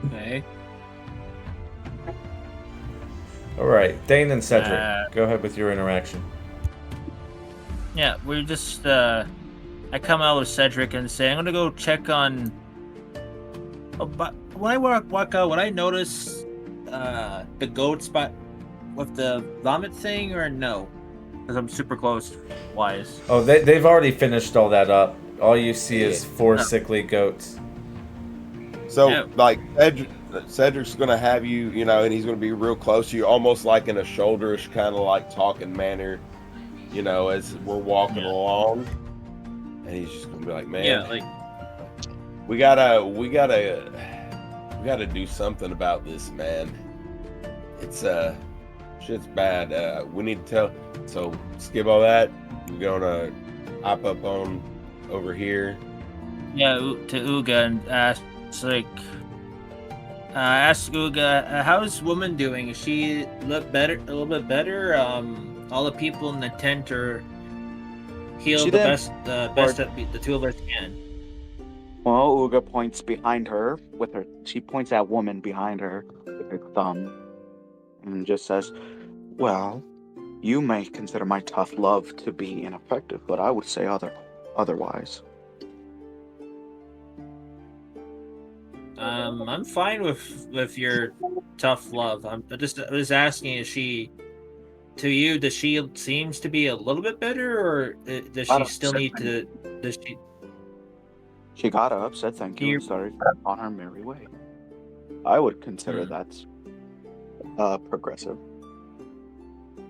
Okay. All right, Dane and Cedric, go ahead with your interaction. Yeah, we're just I come out with Cedric and say I'm gonna go check on. Oh, but when I walk out, would I notice the goat spot with the vomit thing or no? Because I'm super close wise. Oh, they've already finished all that up. All you see is 4 Oh. sickly goats. So, Yeah. like, Cedric's going to have you, you know, and he's going to be real close to you, almost like in a shoulderish kind of like talking manner, you know, as we're walking along. And he's just going to be like, man, Yeah, like we gotta do something about this, man. It's shit's bad. We need to tell. So skip all that. We're gonna hop up on over here. yeah to Uga and ask like ask Uga how's woman doing? Is she a little bit better? All the people in the tent are healed She the did. best that the two of us can. Well, Uga points behind her with her. She points at woman behind her with her thumb, and just says, "Well, you may consider my tough love to be ineffective, but I would say otherwise." I'm fine with your tough love. I was asking, is she to you? Does she seems to be a little bit better, or does I she don't still say need to? Does she? She got up, said thank you, You- and started on her merry way. I would consider that's progressive.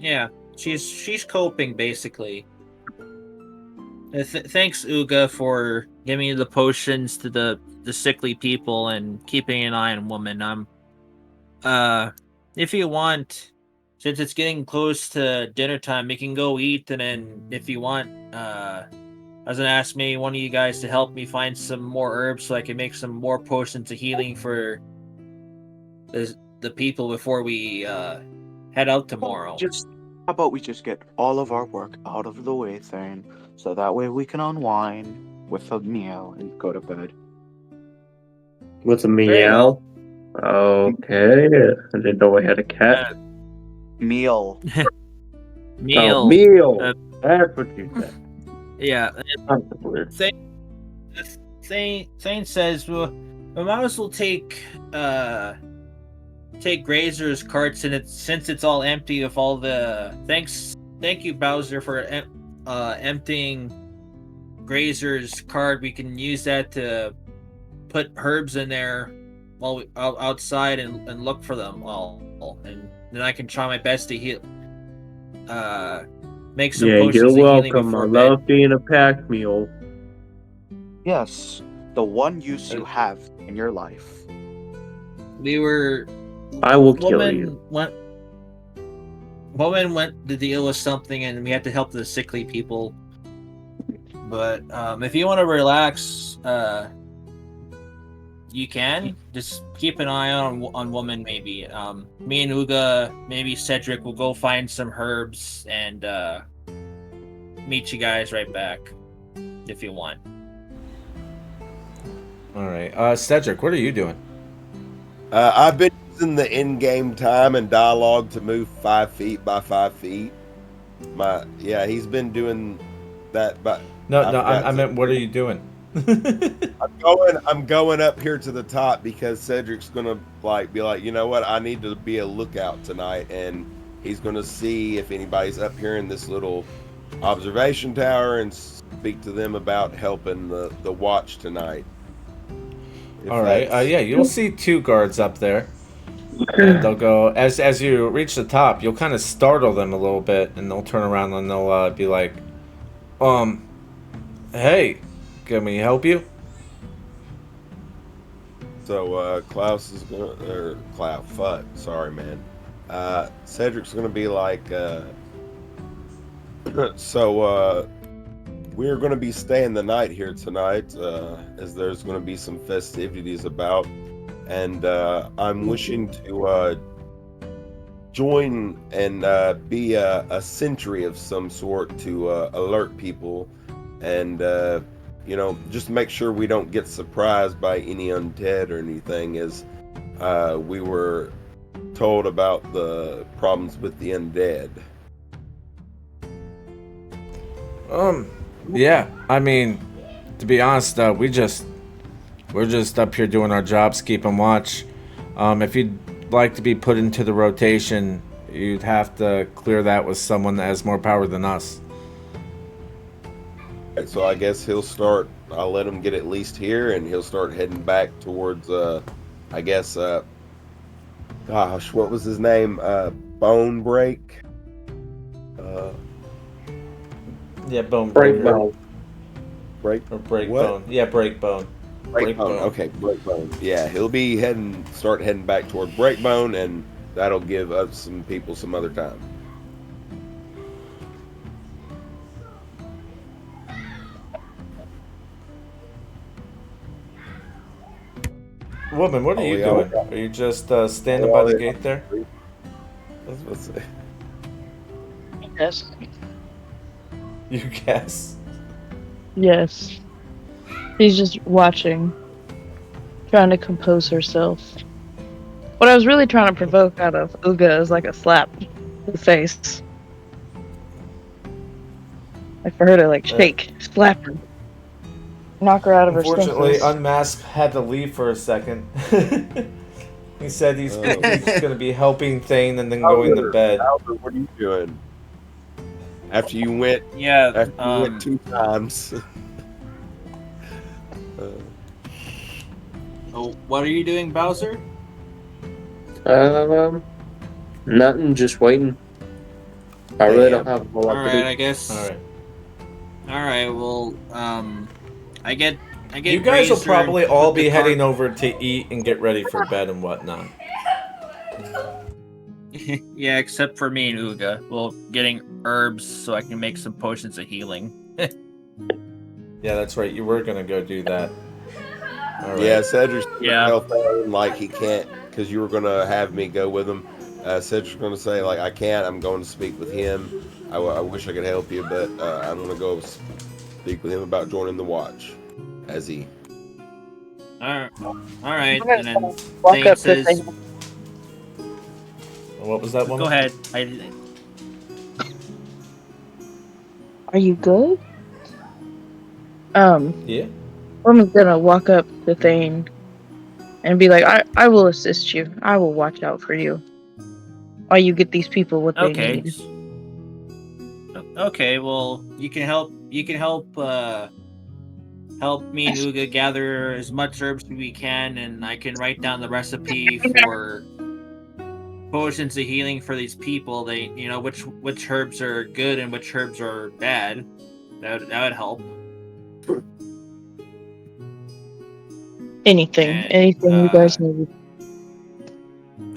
Yeah, she's coping basically. Thanks, Uga, for giving me the potions to the sickly people and keeping an eye on woman. If you want, since it's getting close to dinner time, we can go eat, and then if you want, I was gonna ask maybe one of you guys to help me find some more herbs so I can make some more potions of healing for the people before we head out tomorrow. How about we just get all of our work out of the way, Thane, so that way we can unwind with a meal and go to bed. With a Very meow. Okay. I didn't know I had a cat. Meal. Meal. Oh, meal. That's what you said. Yeah. That's weird. Thane says, well, we might as well take Grazer's carts, and since it's all empty of all the thank you Bowser for emptying Grazer's cart. We can use that to put herbs in there while we outside and look for them all, and then I can try my best to heal make some Yeah, potions you're of healing welcome. I before bed. love being a pack mule. Yes, the one use you have in your life. I will kill you. Woman went to deal with something, and we had to help the sickly people. But if you want to relax, you can. Just keep an eye on woman. Maybe me and Uga, maybe Cedric will go find some herbs and meet you guys right back if you want. All right, Cedric, what are you doing? I've been using the in-game time and dialogue to move 5 feet by 5 feet. He's been doing that, but No, I meant, what are you doing? I'm going up here to the top because Cedric's gonna be like, you know what? I need to be a lookout tonight, and He's going to see if anybody's up here in this little observation tower and speak to them about helping the watch tonight. If All right. that's- Yeah, you'll see 2 guards up there, and they'll go as you reach the top. You'll kind of startle them a little bit, and they'll turn around and they'll be like, hey, can we help you?" So Klaus is gonna, or Klaus, fuck, sorry man. Cedric's gonna be like, so we're gonna be staying the night here tonight, as there's gonna be some festivities about, and I'm wishing to join and be a sentry of some sort to alert people, and just make sure we don't get surprised by any undead or anything, as we were told about the problems with the undead. Yeah. I mean, to be honest, we're just up here doing our jobs, keeping watch. If you'd like to be put into the rotation, you'd have to clear that with someone that has more power than us. So I guess I'll let him get at least here, and he'll start heading back towards, I guess, gosh, what was his name? Bone Break? Yeah, bone Break breaker. bone. Break? Or break What? bone. Yeah, break bone. Breakbone. Okay, Breakbone. Yeah, he'll be start heading back toward Breakbone, and that'll give us some people some other time. Woman, what are you doing? Are you just standing by the gate there? I was about to say. Yes. You guess. Yes. She's just watching, trying to compose herself. What I was really trying to provoke out of Uga is like a slap to the face. Like for her to like shake, slap her, knock her out of her Unfortunately, senses. Unmasked had to leave for a second. He said he's going to be helping Thane and then going to bed. Albert, what are you doing? After you went, Yeah. you went 2 times. Oh, what are you doing, Bowser? Nothing. Just waiting. I really don't have a whole lot All to right, do. I guess. All right. All right. Well, I get. You guys will Razor probably and all put the be cart- heading over to eat and get ready for bed and whatnot. Yeah, except for me and Uga. Well, getting herbs so I can make some potions of healing. Yeah, that's right. You were going to go do that. All right. Yeah, Cedric's Yeah. tell Thane, like he can't, because you were going to have me go with him. Cedric's going to say, like, I can't. I'm going to speak with him. I wish I could help you, but I'm going to go speak with him about joining the watch. As he. All right. I'm And gonna then walk Thane up to says, Thane. What was that one? "Go ahead." Are you good? Yeah. Woman's gonna walk up to Thane and be like, I will assist you. I will watch out for you. While you get these people what they Okay. need. Okay. Well, you can help. Help me and Uga gather as much herbs as we can, and I can write down the recipe for potions of healing for these people. They, which herbs are good and which herbs are bad. That would help. Anything you guys need.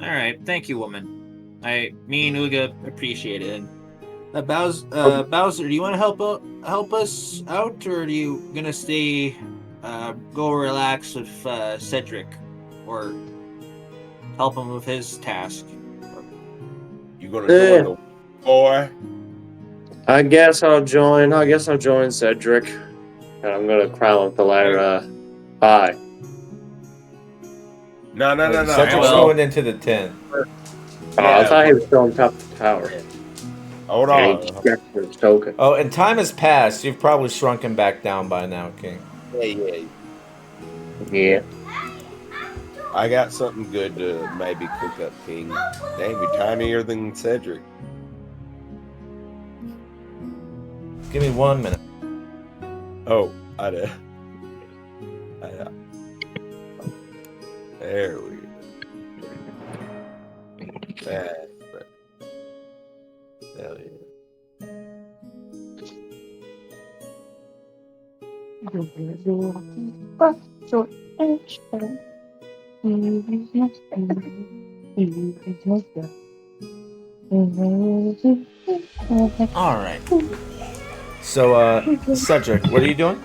All right, thank you, woman. Me and Uga appreciate it. And Bowser, do you want to help us out, or are you gonna stay, go relax with Cedric, or help him with his task? You going to join the boy? I guess I'll join Cedric. And I'm gonna crown with the letter hi. No. Cedric's well- going into the tent. I thought he was still on top of the tower. Hold And on. he checked for his token. Oh, and time has passed. You've probably shrunken back down by now, King. Yeah. I got something good to maybe cook up, King. Damn, you're tinier than Cedric. Give me 1 minute. Oh, I did. There we go. That's right. Hell yeah. All right. So, Cedric, what are you doing?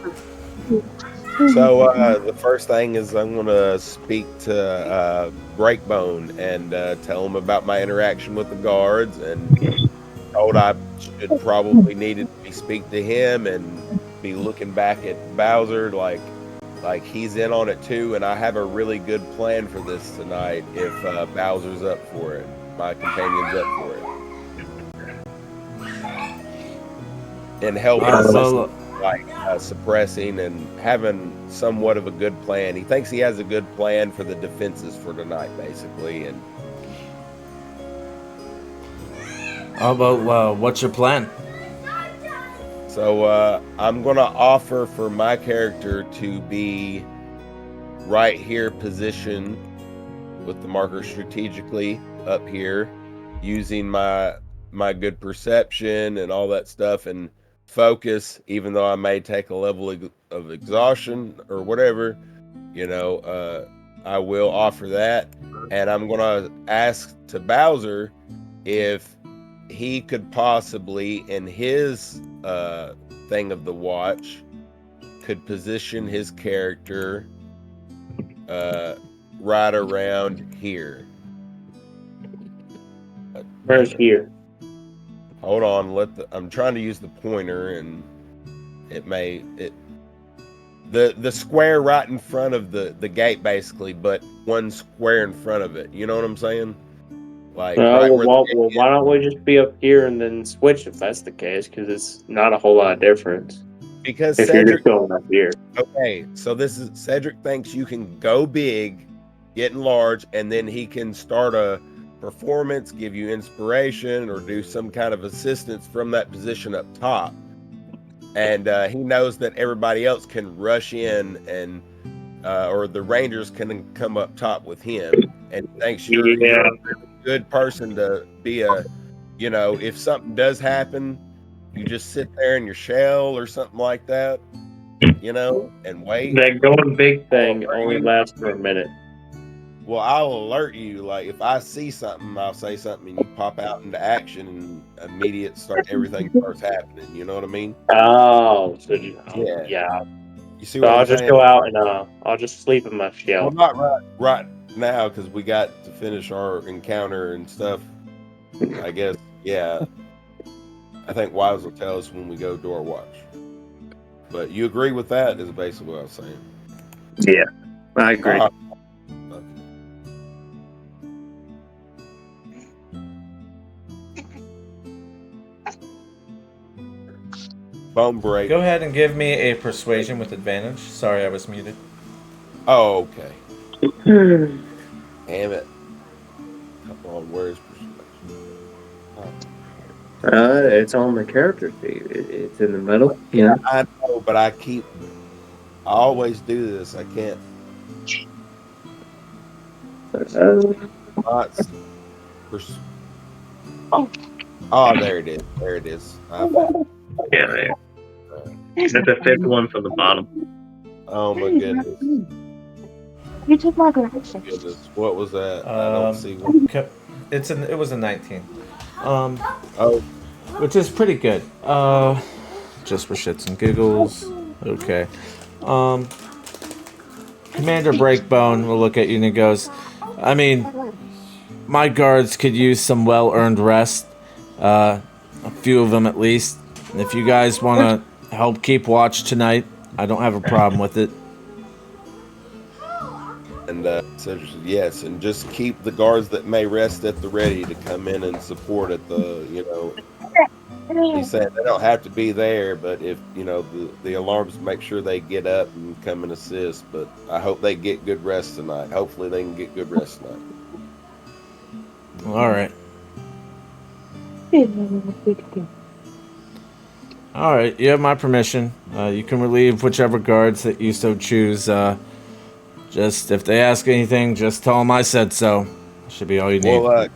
So the first thing is I'm gonna speak to Breakbone and tell him about my interaction with the guards, and told I should probably need to speak to him and be looking back at Bowser like he's in on it too, and I have a really good plan for this tonight if Bowser's up for it. My companion's up for it. And help assist suppressing and having somewhat of a good plan. He thinks he has a good plan for the defenses for tonight, basically. And How about what's your plan? so I'm gonna offer for my character to be right here positioned with the marker strategically up here, using my good perception and all that stuff, and focus, even though I may take a level of exhaustion or whatever, I will offer that. And I'm gonna ask to Bowser if he could possibly, in his thing of the watch, could position his character right around here. Where's here? Hold on, I'm trying to use the pointer, and the square right in front of the gate, basically, but one square in front of it. You know what I'm saying? Like right where Why don't we just be up here and then switch if that's the case? Because it's not a whole lot of difference. Because If Cedric, you're just going up here. okay, so this is Cedric thinks you can go big, get large, and then he can start a performance, give you inspiration, or do some kind of assistance from that position up top. And he knows that everybody else can rush in, and or the Rangers can come up top with him. And he thinks you're a really good person to be if something does happen, you just sit there in your shell or something like that, and wait. That going big thing only lasts for a minute. Well, I'll alert you. Like if I see something, I'll say something, and you pop out into action, and everything starts happening. You know what I mean? Oh, so Yeah. You see So what I'll I'm just saying? go out and I'll just sleep in my shell. Well, not right now, because we got to finish our encounter and stuff. I guess. Yeah. I think Wives will tell us when we go door watch. But you agree with that? Is basically what I was saying. Yeah, I agree. Bone break. Go ahead and give me a persuasion with advantage. Sorry, I was muted. Oh, okay. Damn it. Come on, where's persuasion? It's on the character sheet. It's in the middle. Yeah. I know, but I always do this. I can't. Oh, there it is. There it is. Yeah. It's the fifth one from the bottom. Oh my goodness. You took my glasses. Goodness. What was that? I don't see one. It was a 19. Oh. Which is pretty good. Just for shits and giggles. Okay. Commander Breakbone will look at you and he goes, I mean, my guards could use some well-earned rest. A few of them at least. And if you guys want to help keep watch tonight, I don't have a problem with it. And so yes, and just keep the guards that may rest at the ready to come in and support at the, he said they don't have to be there, but if, the alarms, make sure they get up and come and assist. But I hope they get good rest tonight. Hopefully they can get good rest tonight. All right. All right, you have my permission. You can relieve whichever guards that you so choose. Just if they ask anything, just tell them I said so. Should be all you need. Well,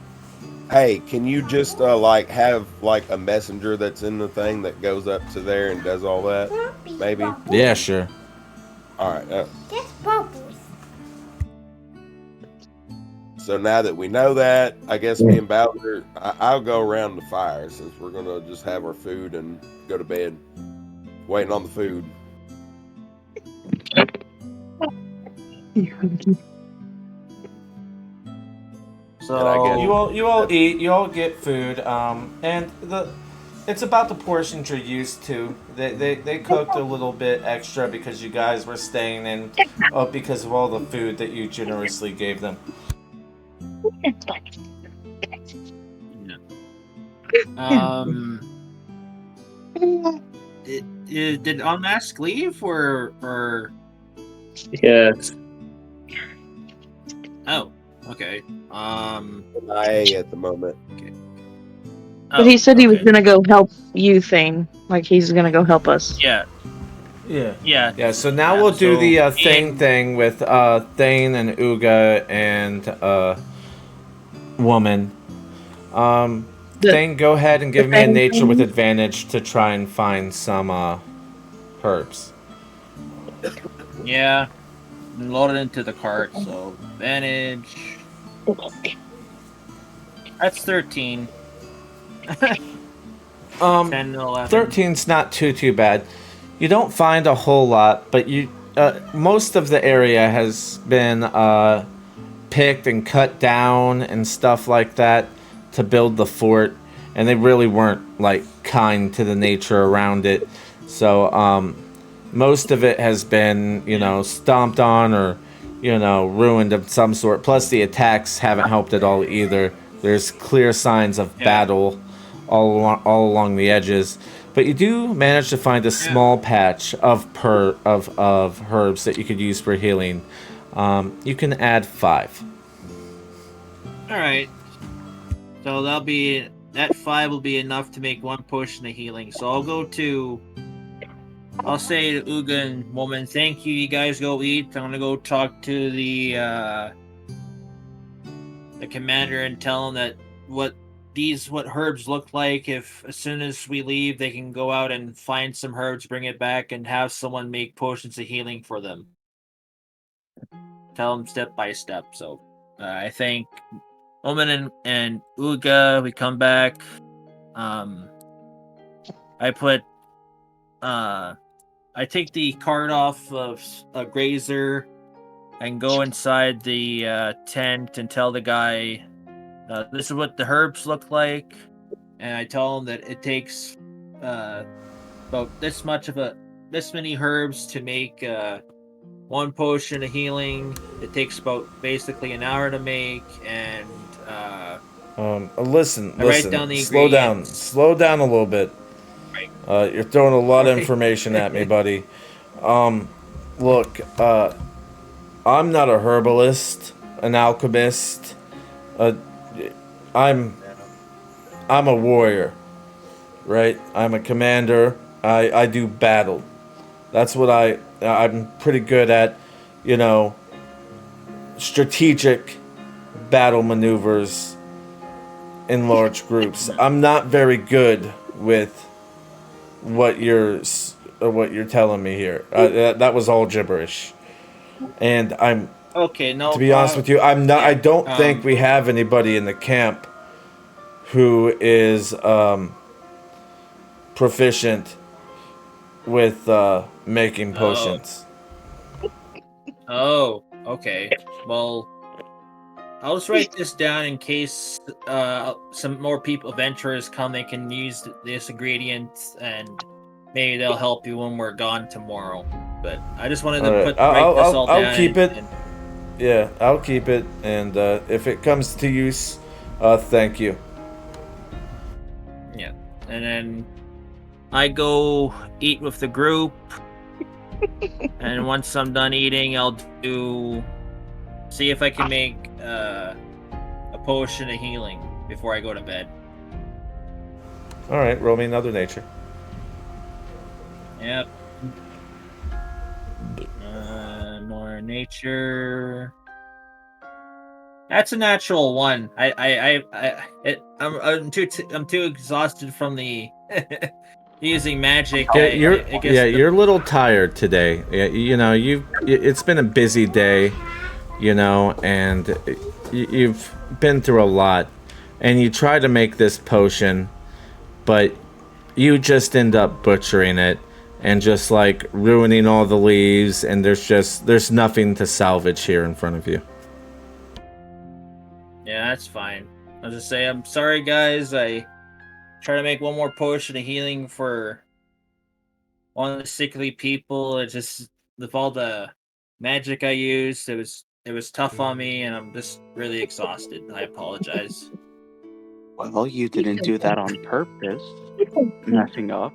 hey, can you just like have like a messenger that's in the thing that goes up to there and does all that? Maybe. Yeah, sure. All right. That's bubbles. So now that we know that, I guess me and Bowser, I'll go around the fire since we're gonna just have our food and go to bed, waiting on the food. So And I guess- You all eat. You all get food. And it's about the portions you're used to. They cooked a little bit extra because you guys were staying in, because of all the food that you generously gave them. Did Unmask leave or? Yes. Oh, okay. MIA at the moment. But he said he was okay. gonna go help you, Thane. Like he's gonna go help us. Yeah. Yeah. Yeah. Yeah. So now Yeah, we'll do so the Thane Ian- thing with Thane and Uga and woman. Thane, go ahead and give me a Thane nature with thing? advantage to try and find some herbs. Yeah. Load it into the cart. So advantage. That's 13. 10 and 11. 13's not too bad. You don't find a whole lot, but you most of the area has been picked and cut down and stuff like that to build the fort, and they really weren't like kind to the nature around it. So most of it has been, stomped on or, ruined of some sort. Plus the attacks haven't helped at all either. There's clear signs of battle all along the edges. But you do manage to find a small patch of herbs that you could use for healing. You can add 5. All right. So that 5 will be enough to make 1 push in the healing. So I'll say to Uga and woman, thank you. You guys go eat. I'm gonna go talk to the commander and tell him that what herbs look like. If as soon as we leave, they can go out and find some herbs, bring it back, and have someone make potions of healing for them. Tell them step by step. So I think Omen and Uga, we come back. I take the card off of a grazer and go inside the tent and tell the guy, this is what the herbs look like. And I tell him that it takes about this many herbs to make 1 potion of healing. It takes about basically an hour to make, and Listen, I write down the slow down ingredients. a little bit. You're throwing a lot of information at me, buddy. Look, I'm not a herbalist, an alchemist. I'm a warrior, right? I'm a commander. I do battle. That's what I'm pretty good at, strategic battle maneuvers in large groups. I'm not very good with what you're telling me here. That was all gibberish. And I'm Okay, no. to be honest with you, I'm not. I don't think we have anybody in the camp who is proficient with making potions. Oh, okay. Well, I'll just write this down in case some more adventurers come. They can use this ingredient, and maybe they'll help you when we're gone tomorrow. But I just wanted to All right. write this all down. I'll keep it. Yeah, I'll keep it. And if it comes to use, thank you. Yeah, and then I go eat with the group. And once I'm done eating, I'll see if I can make a potion of healing before I go to bed. All right, roll me another nature. Yep. More nature. That's a natural one. I'm too exhausted from the using magic. I guess You're a little tired today. You know, it's been a busy day, you know, and you've been through a lot, and you try to make this potion, but you just end up butchering it and just like ruining all the leaves, and there's nothing to salvage here in front of you. Yeah, that's fine. I'll just say I'm sorry, guys. I try to make one more potion of healing for one of the sickly people. It just with all the magic I used, it was tough on me, and I'm just really exhausted. I apologize. Well, you didn't do that on purpose, messing up.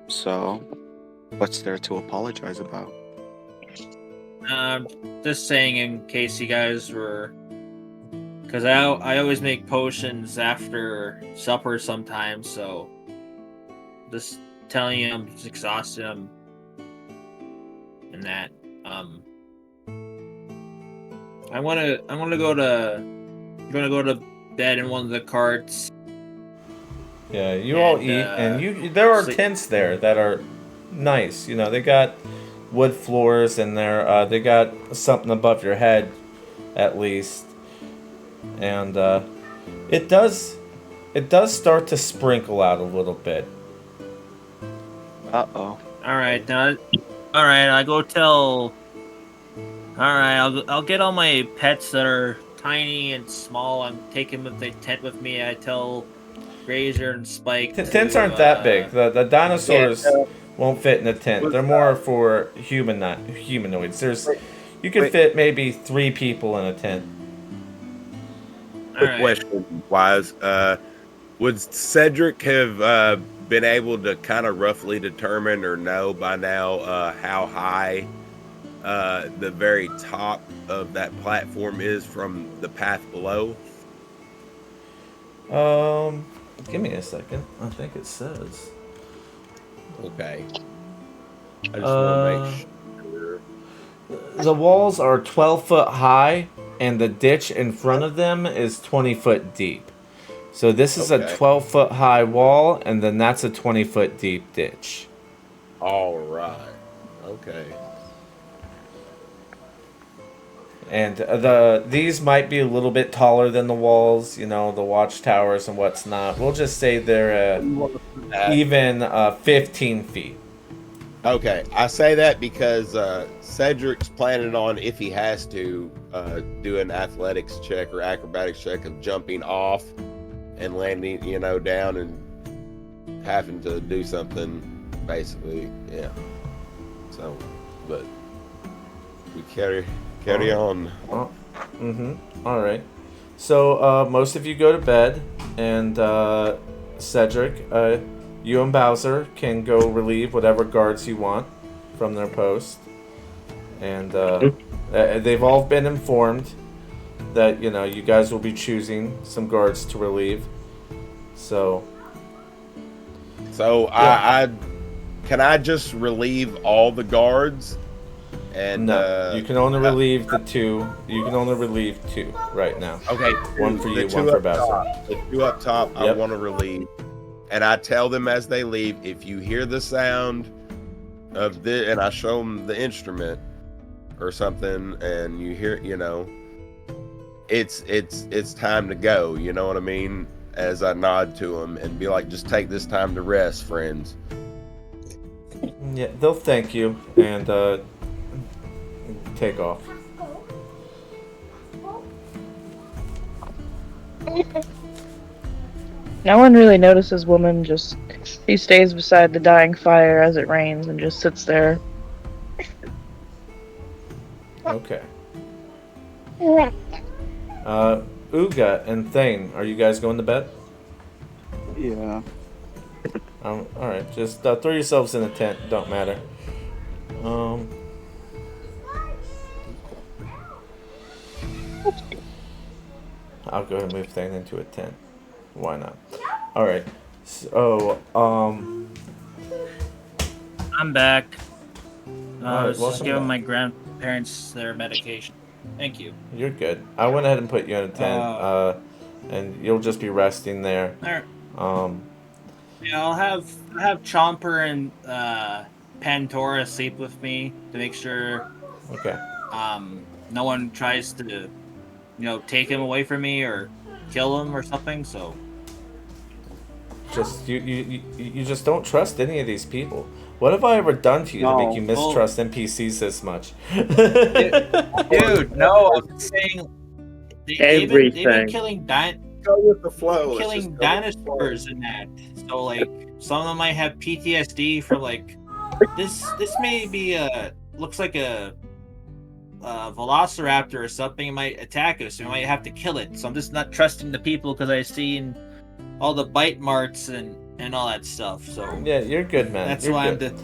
So, what's there to apologize about? Just saying in case you guys were, because I always make potions after supper sometimes, so just telling you I'm just exhausted. And that I'm gonna go to bed in one of the carts. Yeah, you all eat, and there are tents there that are nice. You know, they got wood floors, and they got something above your head, at least. And it does start to sprinkle out a little bit. Uh-oh. All right, I go tell. All right, I'll get all my pets that are tiny and small. I'm taking the tent with me. I tell Grazer and Spike. Tents aren't that big. The dinosaurs won't fit in a tent. They're more for humanoids. You could fit maybe 3 people in a tent. Quick question, Wise. Would Cedric have been able to kind of roughly determine or know by now how high the very top of that platform is from the path below? Give me a second. I think it says. Okay. I just want to make sure. The walls are 12 foot high, and the ditch in front of them is 20 foot deep. So this is a 12 foot high wall, and then that's a 20 foot deep ditch. All right. Okay. And these might be a little bit taller than the walls, you know, the watchtowers and what's not. We'll just say they're even 15 feet. Okay, I say that because Cedric's planning on, if he has to, do an athletics check or acrobatics check of jumping off and landing, you know, down and having to do something, basically, yeah. So, but we carry on. All right. So most of you go to bed, and Cedric, you and Bowser can go relieve whatever guards you want from their post, and they've all been informed that you guys will be choosing some guards to relieve. So I can I just relieve all the guards? And no, you can only relieve the 2. You can only relieve 2 right now. Okay, one for you, one for Bowser. The 2 up top, I want to relieve. And I tell them as they leave, if you hear the sound of this, and I show them the instrument or something, and you hear, it's time to go. You know what I mean? As I nod to them and be like, just take this time to rest, friends. Yeah, they'll thank you and take off. No one really notices woman, she stays beside the dying fire as it rains and just sits there. Okay. Uga and Thane, are you guys going to bed? Yeah. Alright, just throw yourselves in a tent, don't matter. I'll go ahead and move Thane into a tent. Why not? Alright, so, I'm back. I Alright, was just welcome giving back. my grandparents their medication. Thank you. You're good. I went ahead and put you in a tent, and you'll just be resting there. Alright. Um, Yeah, I'll have Chomper and Pandora sleep with me to make sure okay. no one tries to take him away from me or kill him or something. So Just you just don't trust any of these people. What have I ever done to you to make you No. mistrust NPCs this much? dude, no, I'm saying they've been Everything. killing Go with the flow. Let's killing just go with the flow. dinosaurs and that. So like some of them might have PTSD for like this may be looks like a velociraptor or something. It might attack us. We might have to kill it. So I'm just not trusting the people because I've seen all the bite marks and all that stuff. So Yeah, you're good, man. that's You're why good.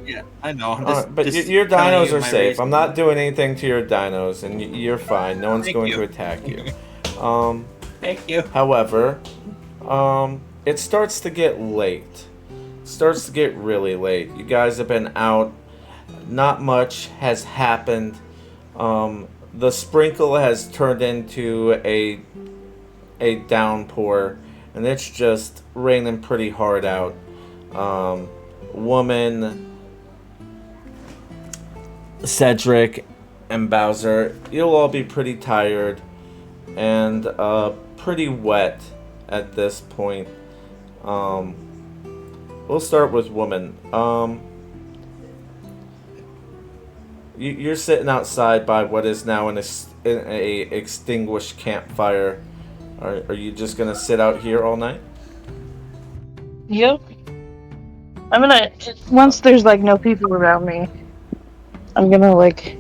yeah, I know. I'm Alright, but just your telling dinos you are my safe. reason. I'm not doing anything to your dinos, and you're fine. No one's Thank going you. to attack you. Thank you. However, it starts to get late. Starts to get really late. You guys have been out. Not much has happened. The sprinkle has turned into a downpour, and it's just raining pretty hard out. Woman, Cedric, and Bowser, you'll all be pretty tired and pretty wet at this point. We'll start with woman. You're sitting outside by what is now an extinguished campfire. Are you just gonna sit out here all night? Yep. I'm gonna, once there's like no people around me, I'm gonna like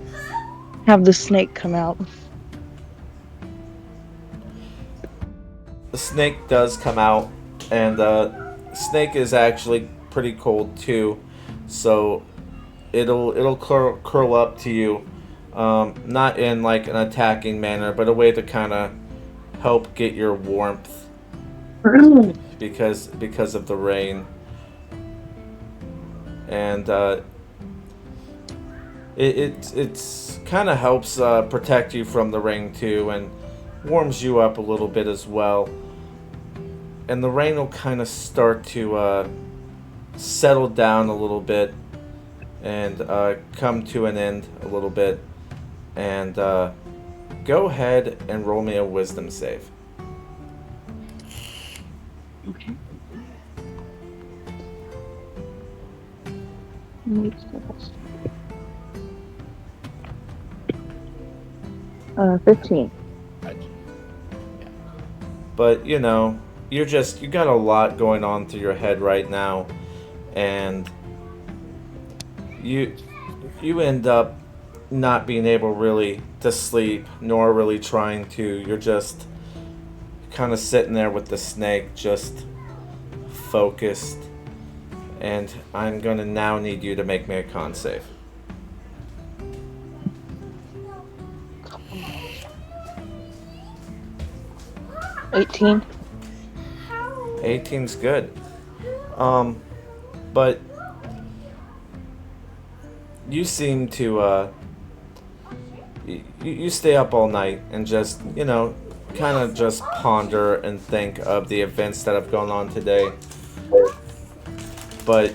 have the snake come out. The snake does come out, and snake is actually pretty cold too, so it'll curl up to you, not in like an attacking manner, but a way to kind of help get your warmth because of the rain, and it's kind of helps protect you from the rain too, and warms you up a little bit as well. And the rain will kind of start to settle down a little bit and come to an end a little bit. And go ahead and roll me a wisdom save. Okay. 15. But you know, you got a lot going on through your head right now, and you end up not being able really to sleep, nor really trying to. You're just kind of sitting there with the snake, just focused. And I'm gonna now need you to make me a con save. 18. 18's good. But you seem to you stay up all night and just, kind of just ponder and think of the events that have gone on today. But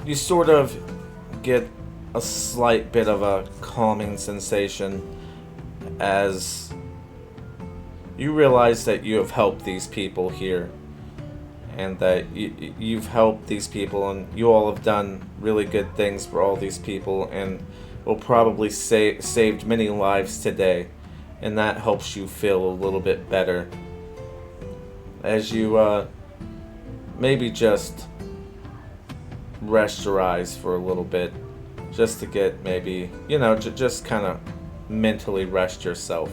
you sort of get a slight bit of a calming sensation as you realize that you have helped these people here, and that you've helped these people, and you all have done really good things for all these people, and will probably saved many lives today, and that helps you feel a little bit better as you maybe just rest your eyes for a little bit, just to get maybe, just kind of mentally rest yourself.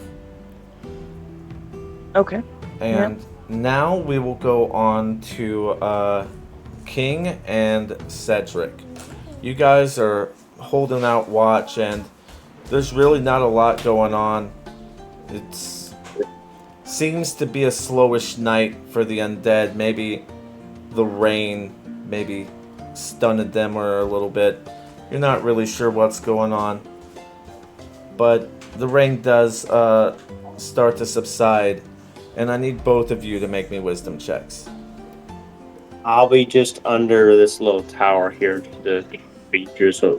Okay. And now we will go on to King and Cedric. You guys are holding out watch, and there's really not a lot going on. seems to be a slowish night for the undead. Maybe the rain maybe stunned them or a little bit. You're not really sure what's going on. But the rain does start to subside, and I need both of you to make me wisdom checks. I'll be just under this little tower here to the features, so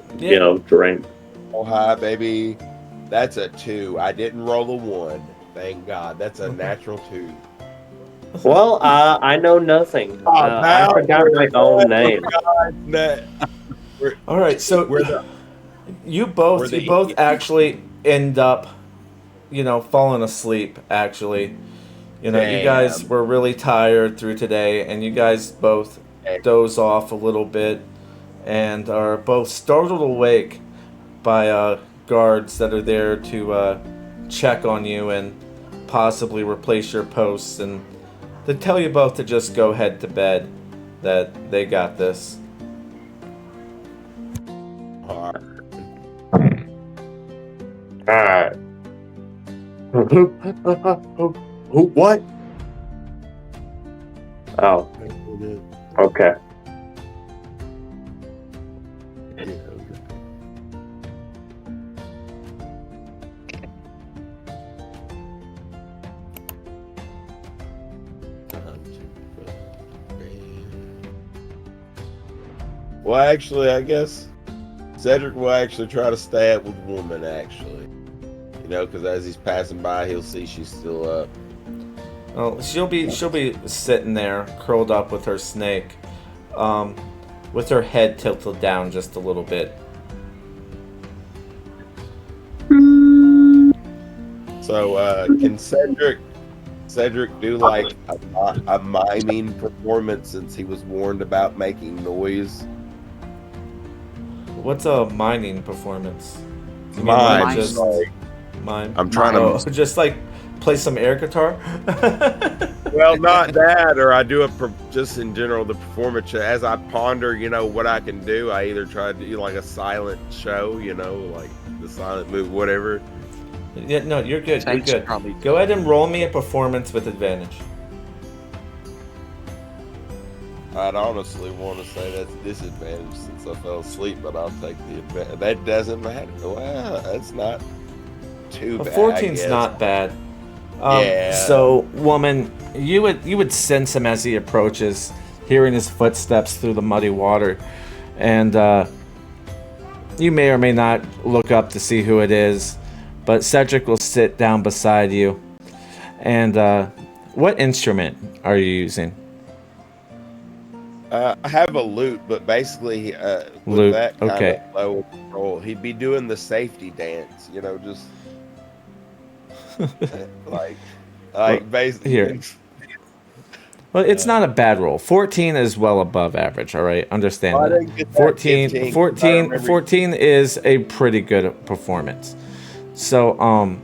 drain. Oh, hi, baby. That's a 2. I didn't roll a 1. Thank God. That's a natural 2. Well, I know nothing. I forgot my own name. All right, so you both actually end up, falling asleep. Actually, you guys were really tired through today, and you guys both doze off a little bit, and are both startled awake by guards that are there to check on you and possibly replace your posts, and they tell you both to just go head to bed, that they got this. Alright. What? Oh. Okay. Well, actually, I guess Cedric will actually try to stab with woman, actually. Because as he's passing by, he'll see she's still up. Well, she'll be sitting there, curled up with her snake, with her head tilted down just a little bit. So, can Cedric do like a miming performance since he was warned about making noise? What's a mining performance? Mime. Mime. I'm trying to just like play some air guitar. Well, not that, or I do just in general the performance. As I ponder, what I can do, I either try to do like a silent show, like the silent movie, whatever. Yeah, no, you're good. You're Thanks, good. probably. Go ahead and roll me a performance with advantage. I'd honestly want to say that's disadvantage since I fell asleep, but I'll take the advantage. That doesn't matter. Well, that's not too bad. 14's not bad. Yeah. So, woman, you would sense him as he approaches, hearing his footsteps through the muddy water, and you may or may not look up to see who it is, but Cedric will sit down beside you. And what instrument are you using? I have a lute, but basically, with Lute, that kind okay. of low control, he'd be doing the safety dance, just like basically. Here. Well, it's not a bad roll. 14 is well above average, all right? Understand I that. didn't get that 14, 15, 14 is a pretty good performance. So,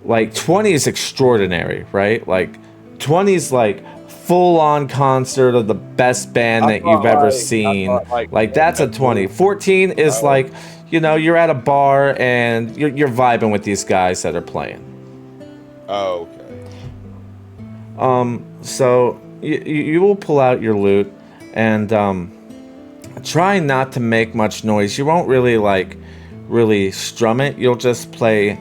like 20 is extraordinary, right? Like 20 is like full-on concert of the best band that you've ever seen. Like that's a 20. 14 is like, you're at a bar and you're vibing with these guys that are playing. Oh, okay. So you will pull out your lute and try not to make much noise. You won't really strum it. You'll just play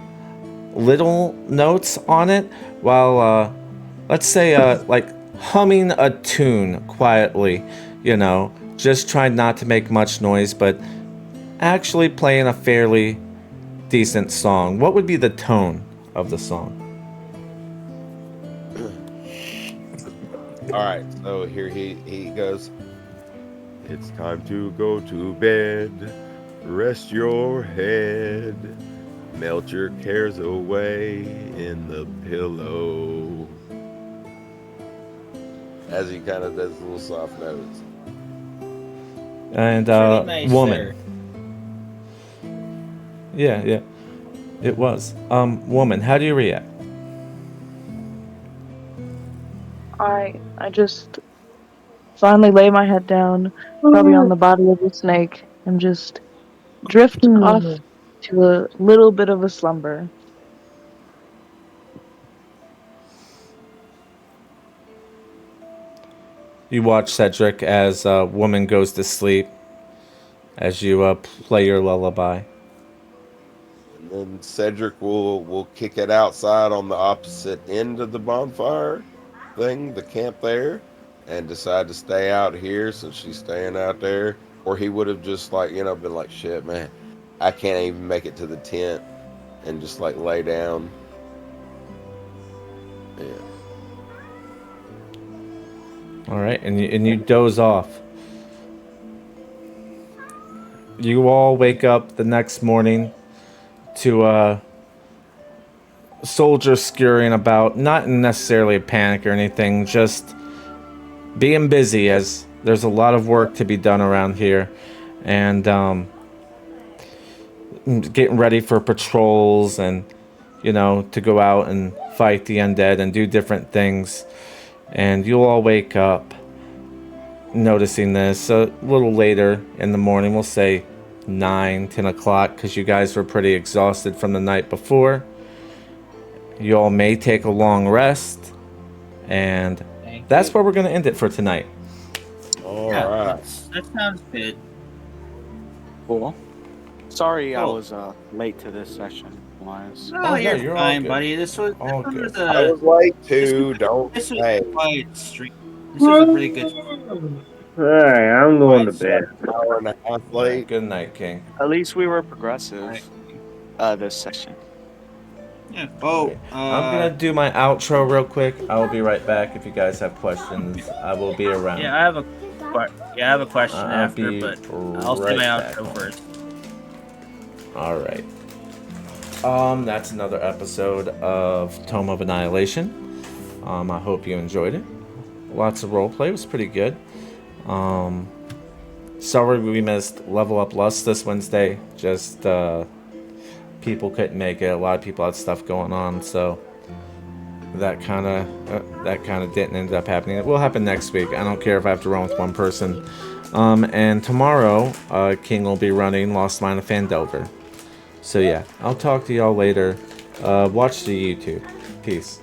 little notes on it while let's say like humming a tune quietly, just trying not to make much noise, but actually playing a fairly decent song. What would be the tone of the song? All right, so here he goes. It's time to go to bed. Rest your head. Melt your cares away in the pillow. As he kind of does little soft notes. And Pretty nice woman. Yeah, it was. Woman, how do you react? I just finally lay my head down, probably on the body of the snake, and just drift off to a little bit of a slumber. You watch Cedric as a woman goes to sleep as you play your lullaby. And then Cedric will kick it outside on the opposite end of the bonfire thing, the camp there, and decide to stay out here since she's staying out there. Or he would have just like, been like, shit, man, I can't even make it to the tent, and just like lay down. Yeah. All right, and you doze off. You all wake up the next morning to soldiers scurrying about, not necessarily a panic or anything, just being busy as there's a lot of work to be done around here, and getting ready for patrols and to go out and fight the undead and do different things. And you'll all wake up noticing this a little later in the morning. We'll say 9-10 o'clock, because you guys were pretty exhausted from the night before. You all may take a long rest, and that's where we're going to end it for tonight. All right. That sounds good. Cool. Sorry I Cool. was late to this session. No, no, you're you're all fine, good. buddy. This was All good. I was late too. Don't this was say. a quiet stream. This was a really good. Alright, I'm going to bed. Hour and a half late. Good night, King. At least we were progressive this session. Yeah. Oh, I'm gonna do my outro real quick. I will be right back. If you guys have questions, I will be around. yeah. I have a question I'll after, be but I'll say right my back. outro first. All right. That's another episode of Tome of Annihilation. I hope you enjoyed it. Lots of roleplay. It was pretty good. Sorry we missed Level Up Lust this Wednesday. Just people couldn't make it. A lot of people had stuff going on, so that kind of didn't end up happening. It will happen next week. I don't care if I have to run with one person. And tomorrow, King will be running Lost Mine of Fandelver. So yeah, I'll talk to y'all later. Watch the YouTube. Peace.